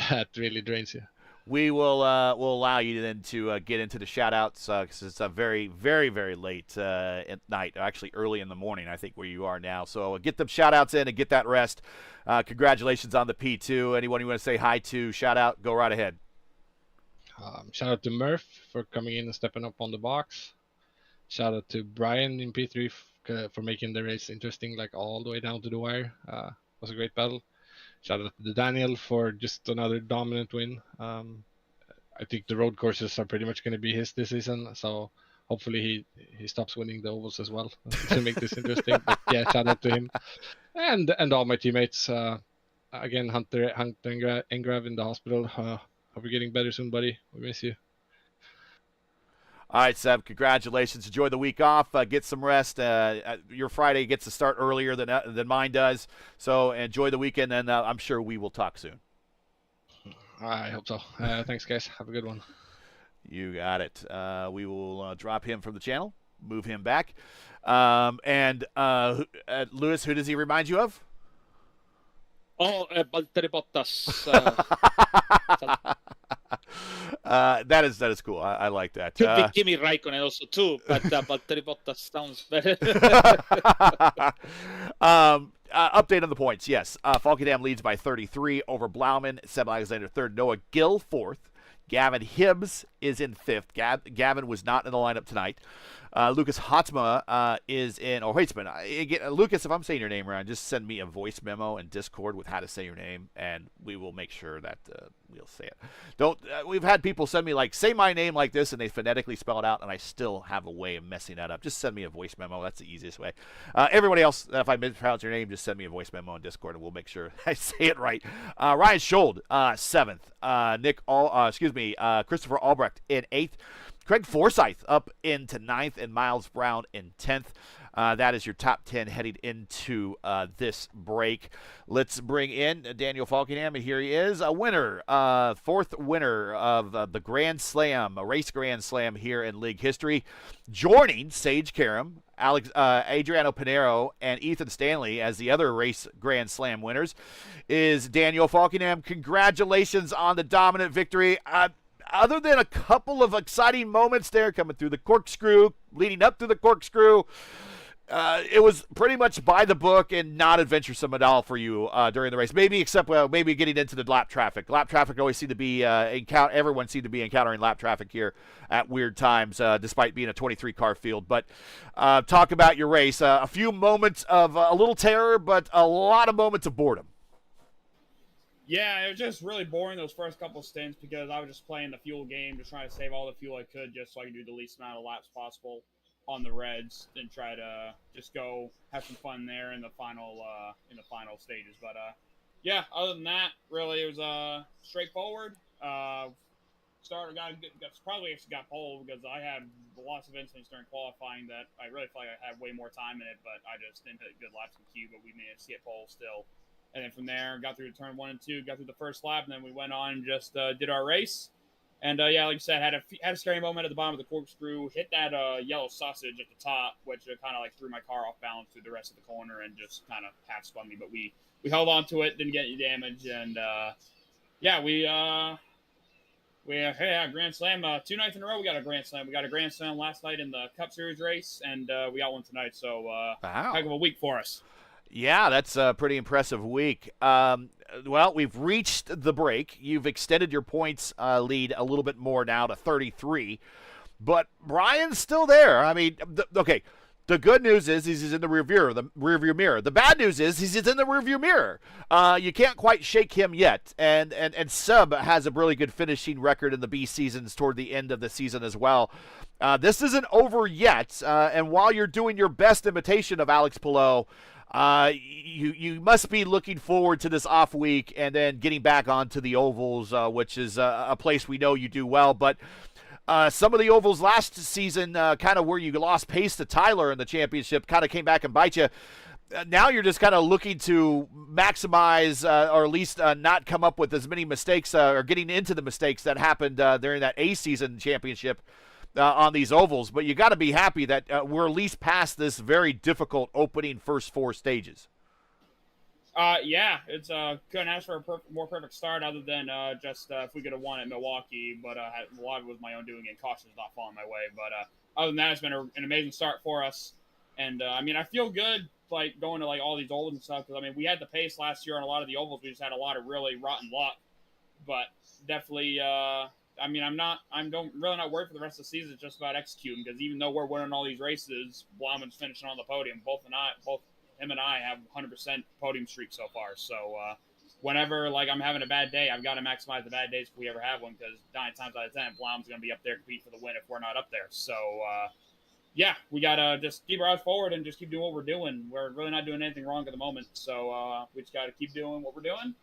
that really drains you. We will allow you then to get into the shout-outs because it's a very, very, very late at night, actually early in the morning, I think, where you are now. So get them shout-outs in and get that rest. Congratulations on the P2. Anyone you want to say hi to, shout-out, go right ahead. Shout out to Murph for coming in and stepping up on the box. Shout out to Brian in P3 for making the race interesting, like all the way down to the wire. It was a great battle. Shout out to Daniel for just another dominant win. I think the road courses are pretty much going to be his this season, so hopefully he stops winning the ovals as well to make this interesting. But yeah, shout out to him and all my teammates. Again, Hunter Engrav in the hospital. Hope you're getting better soon, buddy. We miss you. All right, Seb, congratulations. Enjoy the week off. Get some rest. Your Friday gets to start earlier than mine does. So enjoy the weekend, and I'm sure we will talk soon. I hope so. Thanks, guys. Have a good one. You got it. We will drop him from the channel, move him back. And Lewis, who does he remind you of? Valtteri Bottas. That is cool. I like that. Could be Kimi Räikkönen also too, but Valtteri Bottas sounds better. Update on the points. Yes, Falkenham leads by 33 over Blauman. Seb Alexander third. Noah Gill fourth. Gavin Hibbs is in 5th. Gavin was not in the lineup tonight. Lucas Hotzma is in, again, Lucas, if I'm saying your name wrong, just send me a voice memo in Discord with how to say your name, and we will make sure that we'll say it. We've had people send me, like, say my name like this, and they phonetically spell it out, and I still have a way of messing that up. Just send me a voice memo. That's the easiest way. Everybody else, if I mispronounce your name, just send me a voice memo in Discord, and we'll make sure I say it right. Ryan Schold, 7th. Christopher Albrecht in 8th. Craig Forsyth up into 9th, and Miles Brown in 10th. That is your top 10 heading into this break. Let's bring in Daniel Falkingham, and here he is, a winner, 4th winner of the Grand Slam, a race Grand Slam here in league history. Joining Sage Karam, Adriano Pinero, and Ethan Stanley as the other race Grand Slam winners is Daniel Falkingham. Congratulations on the dominant victory. Other than a couple of exciting moments there coming through the corkscrew, leading up to the corkscrew, it was pretty much by the book and not adventuresome at all for you during the race. Maybe getting into the lap traffic. Lap traffic always seemed to be everyone seemed to be encountering lap traffic here at weird times, despite being a 23-car field. But talk about your race. A few moments of a little terror, but a lot of moments of boredom. Yeah, it was just really boring those first couple stints because I was just playing the fuel game, just trying to save all the fuel I could just so I could do the least amount of laps possible on the reds and try to just go have some fun there in the final stages. But yeah, other than that, really it was straightforward. Got pole because I had lots of incidents during qualifying that I really felt like I had way more time in it, but I just didn't hit good laps in Q, but we managed to get pole still. And then from there, got through turn 1 and 2, got through the first lap, and then we went on and just did our race. And yeah, like I said, had a scary moment at the bottom of the corkscrew, hit that yellow sausage at the top, which kind of like threw my car off balance through the rest of the corner and just kind of half spun me. But we held on to it, didn't get any damage, and yeah, Grand Slam. 2 nights in a row, we got a Grand Slam. We got a Grand Slam last night in the Cup Series race, and we got one tonight. So wow. Heck of a week for us. Yeah, that's a pretty impressive week. Well, we've reached the break. You've extended your points lead a little bit more now to 33. But Brian's still there. I mean, the good news is he's in the rearview mirror. The bad news is he's in the rearview mirror. You can't quite shake him yet. And Sub has a really good finishing record in the B seasons toward the end of the season as well. This isn't over yet. And while you're doing your best imitation of Alex Palou, you must be looking forward to this off week and then getting back onto the ovals, which is a place we know you do well. But some of the ovals last season, kind of where you lost pace to Tyler in the championship, kind of came back and bite you. Now you're just kind of looking to maximize or at least not come up with as many mistakes or getting into the mistakes that happened during that A season championship on these ovals. But you got to be happy that we're at least past this very difficult opening first 4 stages. Yeah, it's couldn't ask for a more perfect start other than just if we could have won at Milwaukee, but a lot of it was my own doing and caution's not falling my way. But other than that, it's been an amazing start for us. And I mean, I feel good like going to like all these ovals and stuff because I mean we had the pace last year on a lot of the ovals. We just had a lot of really rotten luck, but definitely. I mean, I'm really not worried for the rest of the season. It's just about executing because even though we're winning all these races, Blauman's finishing on the podium. Both him and I have 100% podium streak so far. So whenever like I'm having a bad day, I've got to maximize the bad days if we ever have one because 9 times out of 10, Blauman's going to be up there competing for the win if we're not up there. So yeah, we got to just keep our eyes forward and just keep doing what we're doing. We're really not doing anything wrong at the moment. So we just got to keep doing what we're doing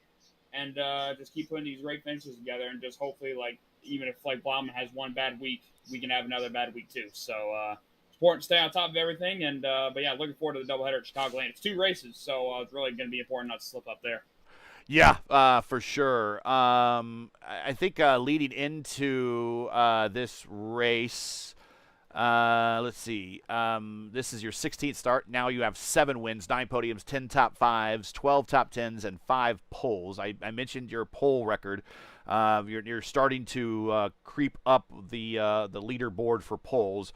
and just keep putting these great finishes together and just hopefully like even if like Blauman has one bad week, we can have another bad week too. So it's important to stay on top of everything. And but yeah, looking forward to the doubleheader at Chicagoland. It's 2 races, so it's really going to be important not to slip up there. Yeah, for sure. I think leading into this race, let's see. This is your 16th start. Now you have 7 wins, 9 podiums, 10 top 5s, 12 top 10s, and 5 poles. I mentioned your pole record. You're starting to creep up the leaderboard for poles.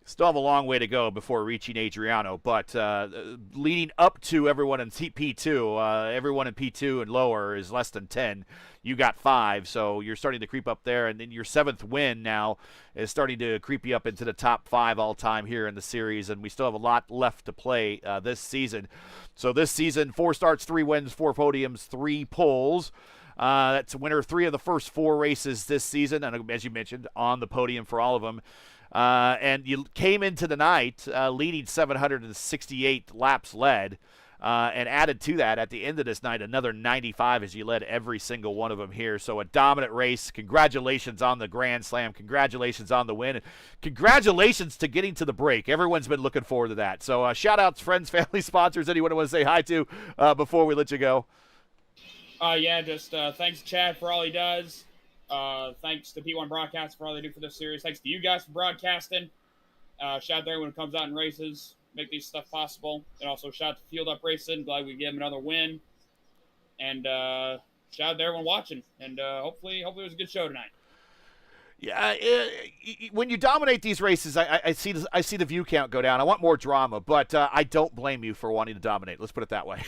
Still have a long way to go before reaching Adriano, but leading up to everyone in P2, everyone in P2 and lower is less than 10. You got 5, so you're starting to creep up there, and then your 7th win now is starting to creep you up into the top 5 all-time here in the series, and we still have a lot left to play this season. So this season, 4 starts, 3 wins, 4 podiums, 3 poles. That's winner 3 of the first 4 races this season, and as you mentioned, on the podium for all of them. And you came into the night leading 768 laps led, and added to that at the end of this night another 95 as you led every single one of them here. So a dominant race. Congratulations on the Grand Slam. Congratulations on the win. And congratulations to getting to the break. Everyone's been looking forward to that. So shout outs, friends, family, sponsors, anyone I want to say hi to before we let you go. Yeah, just thanks to Chad for all he does. Thanks to P1 Broadcast for all they do for this series. Thanks to you guys for broadcasting. Shout out to everyone who comes out and races, make these stuff possible. And also shout out to Field Up Racing. Glad we gave him another win. And shout out to everyone watching. And hopefully it was a good show tonight. Yeah, when you dominate these races, I see the view count go down. I want more drama, but I don't blame you for wanting to dominate. Let's put it that way.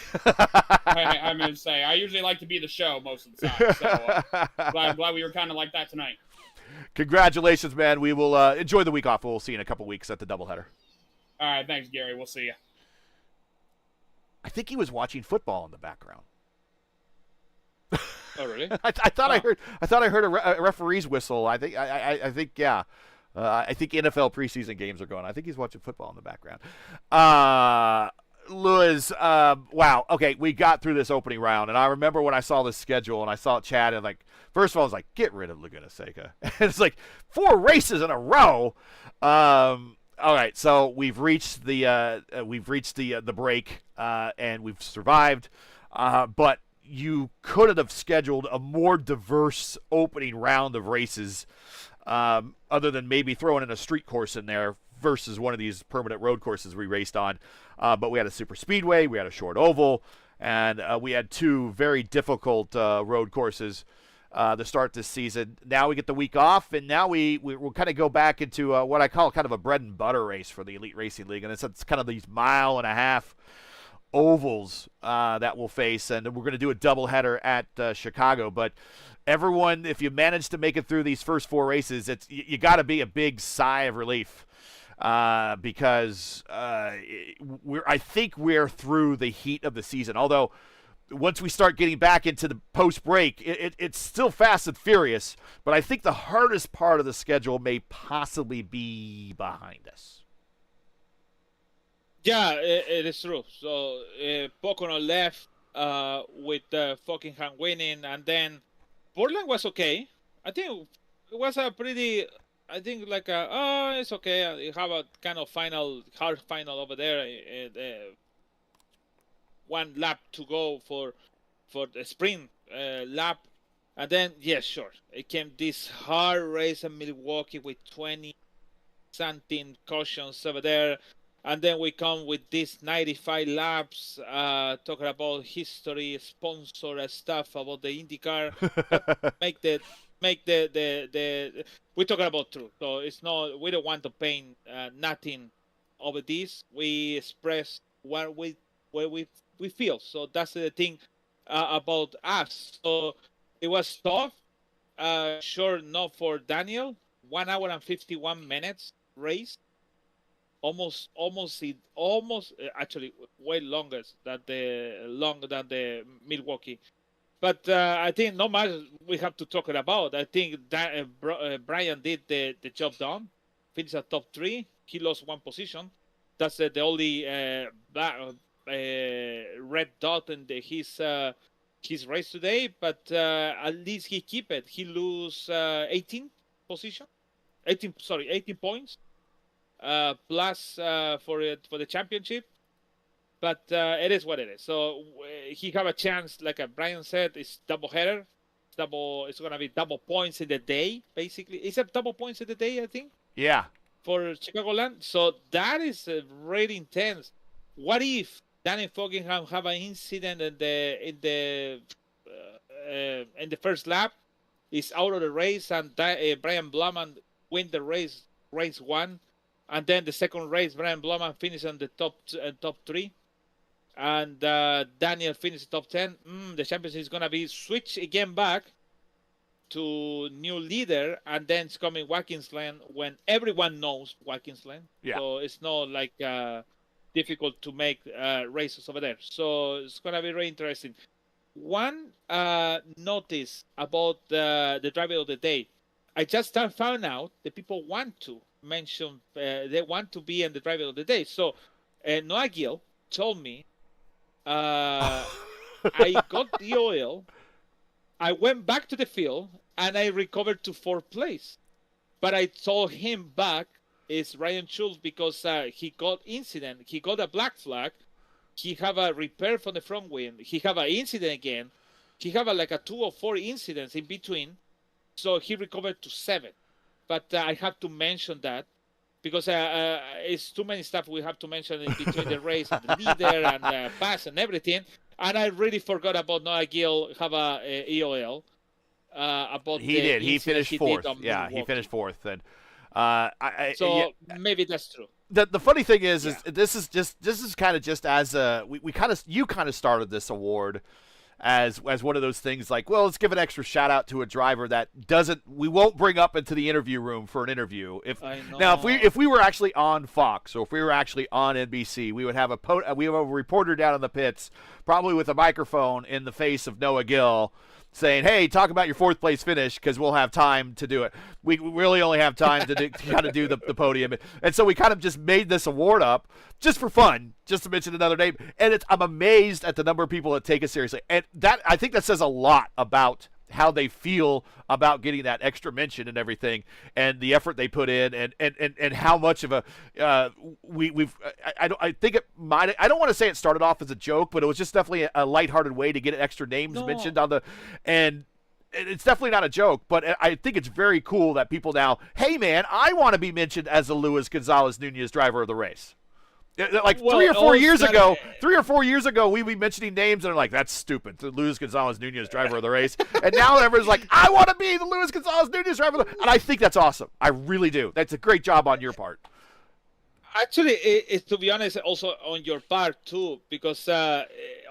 I'm going to say, I usually like to be the show most of the time. So glad we were kind of like that tonight. Congratulations, man. We will enjoy the week off. We'll see you in a couple weeks at the doubleheader. All right, thanks, Gary. We'll see you. I think he was watching football in the background. Oh, really? I thought I heard a referee's whistle. I think yeah. I think NFL preseason games are going. I think he's watching football in the background. Lewis, wow. Okay, we got through this opening round, and I remember when I saw the schedule and I saw Chad, and like, first of all, I was like, get rid of Laguna Seca. It's like 4 races in a row. All right, so we've reached the break, and we've survived, but you couldn't have scheduled a more diverse opening round of races, other than maybe throwing in a street course in there versus one of these permanent road courses we raced on. But we had a super speedway, we had a short oval, and we had 2 very difficult road courses to start this season. Now we get the week off, and now we'll kind of go back into what I call kind of a bread and butter race for the Elite Racing League, and it's kind of these 1.5 mile ovals that we'll face, and we're going to do a doubleheader at Chicago. But everyone, if you manage to make it through these first 4 races, you got to be a big sigh of relief, because I think we're through the heat of the season. Although once we start getting back into the post break, it's still fast and furious. But I think the hardest part of the schedule may possibly be behind us. Yeah, it is true. So Pocono left with Fockingham winning, and then Portland was okay. I think it was a pretty. I think like it's okay. You have a kind of hard final over there. 1 lap to go for the sprint lap, and then yes, sure, it came this hard race in Milwaukee with 20-something cautions over there. And then we come with these 95 laps, talking about history, sponsor stuff about the IndyCar. We're talking about truth. So it's not. We don't want to paint nothing over this. We express what we feel. So that's the thing about us. So it was tough. Sure, not for Daniel. 1 hour and 51 minutes race. Almost actually way longer than the Milwaukee, but I think not much we have to talk about. I think that Brian did the job done. Finished at top 3. He lost 1 position. That's the only red dot in his race today. But at least he keep it. He lose 18 points. Plus for the championship, but it is what it is. So he have a chance, like Brian said, it's double header. It's gonna be double points in the day, basically. Is it double points in the day? I think. Yeah. For Chicagoland, so that is really intense. What if Danny Fockingham have an incident in the first lap, is out of the race, and Brian Blumman win the race 1? And then the second race, Brian Bloman finished on the top 3. And Daniel finished top 10. The championship is going to be switched again back to new leader. And then it's coming Watkins Glen when everyone knows Watkins Glen. Yeah. So it's not like difficult to make races over there. So it's going to be very interesting. One notice about the driver of the day. I just found out that people want to mention, they want to be in the driver of the day. So Noah Gill told me, I got the oil, I went back to the field, and I recovered to 4th place. But I told him back is Ryan Schultz because he got incident. He got a black flag. He have a repair from the front wing. He have an incident again. He have like a 2 or 4 incidents in between. So he recovered to 7. But I have to mention that because it's too many stuff we have to mention in between the race and the leader and pass and everything. And I really forgot about Noah Gill have a EOL. About he did. He finished 4th. Yeah, he finished 4th. And maybe that's true. The funny thing is this is kind of just as you kind of started this award as one of those things like, well, let's give an extra shout out to a driver that we won't bring up into the interview room for an interview. If we were actually on Fox or if we were actually on NBC, we would have a reporter down in the pits, probably with a microphone in the face of Noah Gill, saying, hey, talk about your 4th place finish because we'll have time to do it. We really only have time to kind of do the podium. And so we kind of just made this award up just for fun, just to mention another name. And I'm amazed at the number of people that take it seriously. And I think that says a lot about how they feel about getting that extra mention and everything, and the effort they put in, and how much of a I think it might. I don't want to say it started off as a joke, but it was just definitely a lighthearted way to get extra names mentioned on the, and it's definitely not a joke. But I think it's very cool that people now, hey man, I want to be mentioned as the Luis Gonzalez Nunez driver of the race. Like 3 or 4 years ago, we'd be mentioning names and they're like, that's stupid. The Luis Gonzalez Nunez driver of the race. And now everyone's like, I want to be the Luis Gonzalez Nunez driver of the race. And I think that's awesome. I really do. That's a great job on your part. Actually, it's to be honest, also on your part too, because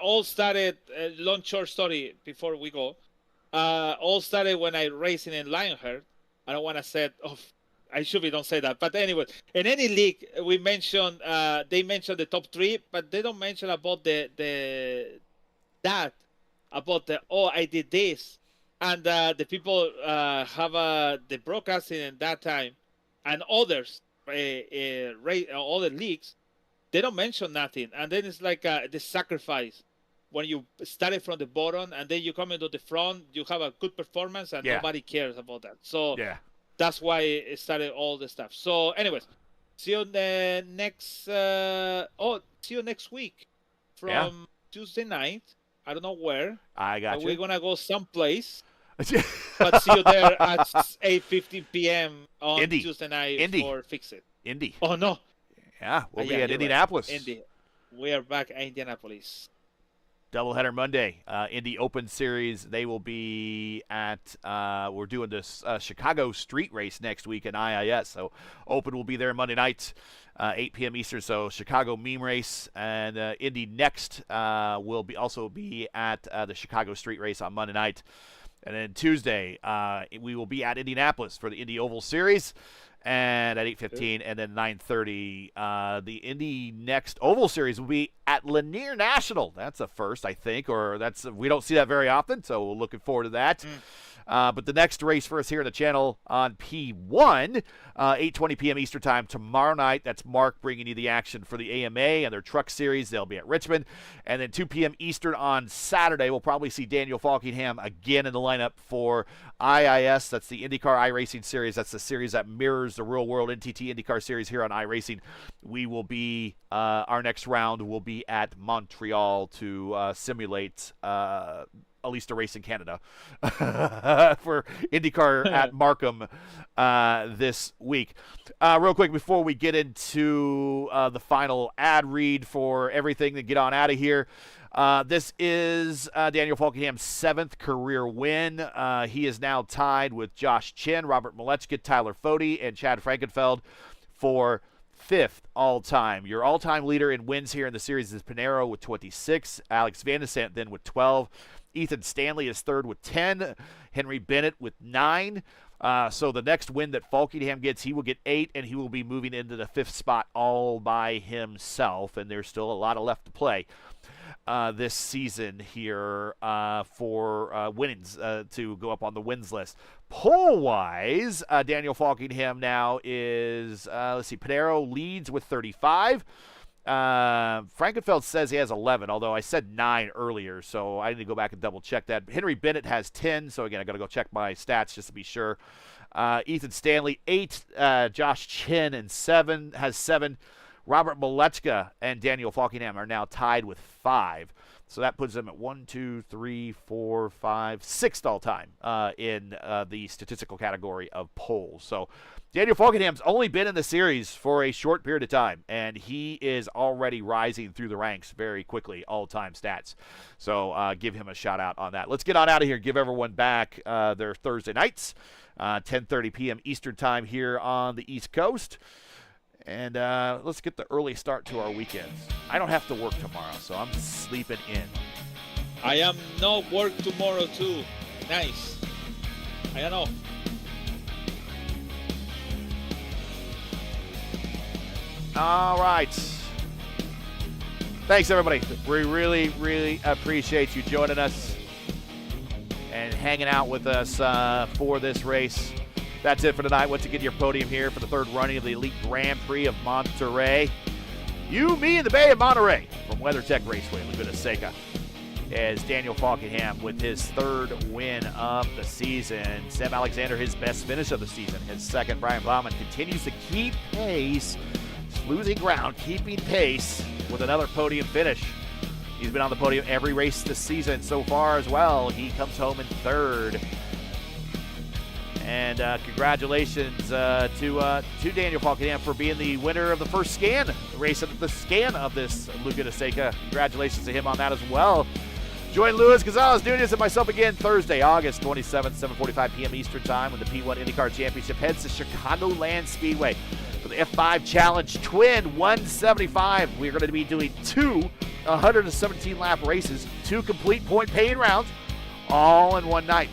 all started, long short story before we go, all started when I racing in Lionheart. I don't want to say I should don't say that. But anyway, in any league, we mention they mention the top 3, but they don't mention about the I did this, and the people have the broadcasting in that time, and others, other leagues, they don't mention nothing, and then it's like the sacrifice. When you started from the bottom and then you come into the front, you have a good performance, and nobody cares about that. So that's why it started all the stuff. So, anyways, see you next. See you next week from Tuesday night. I don't know where. I got you. We're gonna go someplace. But see you there at 8:50 p.m. on Tuesday night for Fix It. Indy. Oh no. Yeah, we'll be at Indianapolis. Right. Indy. We are back at Indianapolis. Doubleheader Monday, Indy Open Series. They will be at, we're doing this Chicago street race next week in IIS. So Open will be there Monday night, 8 p.m. Eastern. So Chicago meme race, and Indy next will also be at the Chicago street race on Monday night. And then Tuesday, we will be at Indianapolis for the Indy Oval Series. And at 8:15, and then 9:30, the Indy next Oval Series will be at Lanier National. That's a first, I think, or we don't see that very often, so we're looking forward to that. But the next race for us here on the channel on P1, 8:20 p.m. Eastern Time tomorrow night. That's Mark bringing you the action for the AMA and their Truck Series. They'll be at Richmond. And then 2 p.m. Eastern on Saturday, we'll probably see Daniel Falkingham again in the lineup for IIS. That's the INDYCAR iRacing Series. That's the series that mirrors the real-world NTT INDYCAR Series here on iRacing. We will be, our next round will be at Montreal to simulate at least a race in Canada for INDYCAR at Markham this week. Real quick, before we get into the final ad read for everything to get on out of here, this is Daniel Falkingham's 7th career win. He is now tied with Josh Chin, Robert Malechka, Tyler Fode, and Chad Frankenfeld for 5th all-time. Your all-time leader in wins here in the series is Pinheiro with 26. Alex Van de Sant then with 12. Ethan Stanley is third with 10. Henry Bennett with 9. So the next win that Falkingham gets, he will get 8, and he will be moving into the 5th spot all by himself. And there's still a lot left to play this season here for winnings to go up on the wins list. Pole-wise, Daniel Falkingham now is, Pinheiro leads with 35. Frankenfeld says he has 11, although I said 9 earlier, so I need to go back and double-check that. Henry Bennett has 10, so again, I got to go check my stats just to be sure. Ethan Stanley, 8. Josh Chin has 7. Robert Malechka and Daniel Falkingham are now tied with 5. So that puts them at 1, 2, 3, 4, 5, 6th all-time in the statistical category of poles. So Daniel Falkingham's only been in the series for a short period of time, and he is already rising through the ranks very quickly, all-time stats. So give him a shout-out on that. Let's get on out of here and give everyone back their Thursday nights, 10:30 p.m. Eastern Time here on the East Coast. And let's get the early start to our weekends. I don't have to work tomorrow, so I'm sleeping in. I am not work tomorrow too. Nice. I don't know. All right. Thanks, everybody. We really, really appreciate you joining us and hanging out with us for this race. That's it for tonight. Once again, your podium here for the 3rd running of the Elite Grand Prix of Monterey. You, me, and the Bay of Monterey from WeatherTech Raceway, Laguna Seca, as Daniel Falkingham with his 3rd win of the season. Sam Alexander, his best finish of the season. His 2nd. Brian Bauman continues to keep pace, losing ground, keeping pace with another podium finish. He's been on the podium every race this season so far as well. He comes home in 3rd. And congratulations to Daniel Falkingham for being the winner of the first scan race of the scan of this Laguna Seca. Congratulations to him on that as well. Join Luis Gonzalez Nunez and myself again Thursday, August 27th, 7:45 p.m. Eastern Time, when the P1 IndyCar Championship heads to Chicagoland Speedway for the F5 Challenge Twin 175. We're going to be doing 2 117-lap races, 2 complete point-paying rounds, all in one night.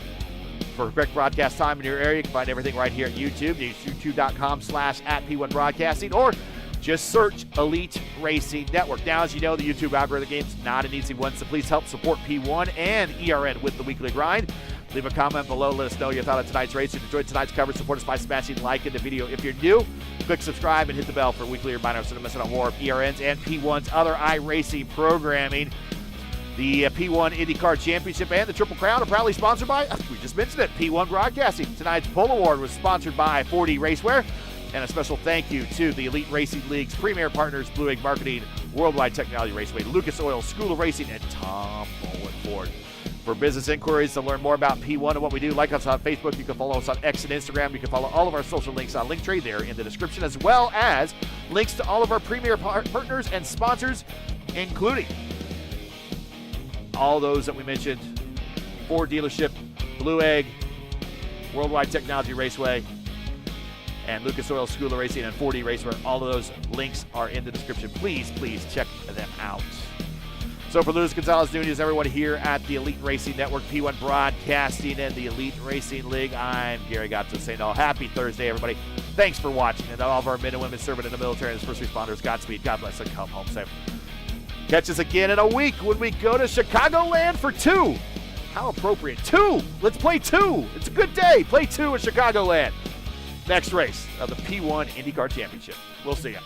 For correct broadcast time in your area, you can find everything right here at YouTube. It's youtube.com/@P1Broadcasting, or just search Elite Racing Network. Now, as you know, the YouTube algorithm game's not an easy one, so please help support P1 and ERN with the weekly grind. Leave a comment below. Let us know your thought on tonight's race. If you enjoyed tonight's coverage, support us by smashing like in the video. If you're new, click subscribe and hit the bell for weekly reminders so don't miss out on more of ERN's and P1's other iRacing programming. The P1 IndyCar Championship and the Triple Crown are proudly sponsored by, we just mentioned it, P1 Broadcasting. Tonight's Pole Award was sponsored by 4D Racewear. And a special thank you to the Elite Racing League's premier partners, Blue Egg Marketing, World Wide Technology Raceway, Lucas Oil, School of Racing, and Tom Mullen Ford. For business inquiries to learn more about P1 and what we do, like us on Facebook. You can follow us on X and Instagram. You can follow all of our social links on Linktree there in the description, as well as links to all of our premier partners and sponsors, including all those that we mentioned: Ford Dealership, Blue Egg, World Wide Technology Raceway, and Lucas Oil School of Racing, and 4D Racewear. All of those links are in the description. Please check them out. So for Luis Gonzalez Nunez, everyone here at the Elite Racing Network, P1 Broadcasting, and the Elite Racing League, I'm Gary Gatto saying all happy Thursday, everybody. Thanks for watching, and all of our men and women serving in the military and as first responders, Godspeed, God bless, and come home safe. Catch us again in a week when we go to Chicagoland for 2. How appropriate. 2. Let's play 2. It's a good day. Play 2 at Chicagoland. Next race of the P1 IndyCar Championship. We'll see you.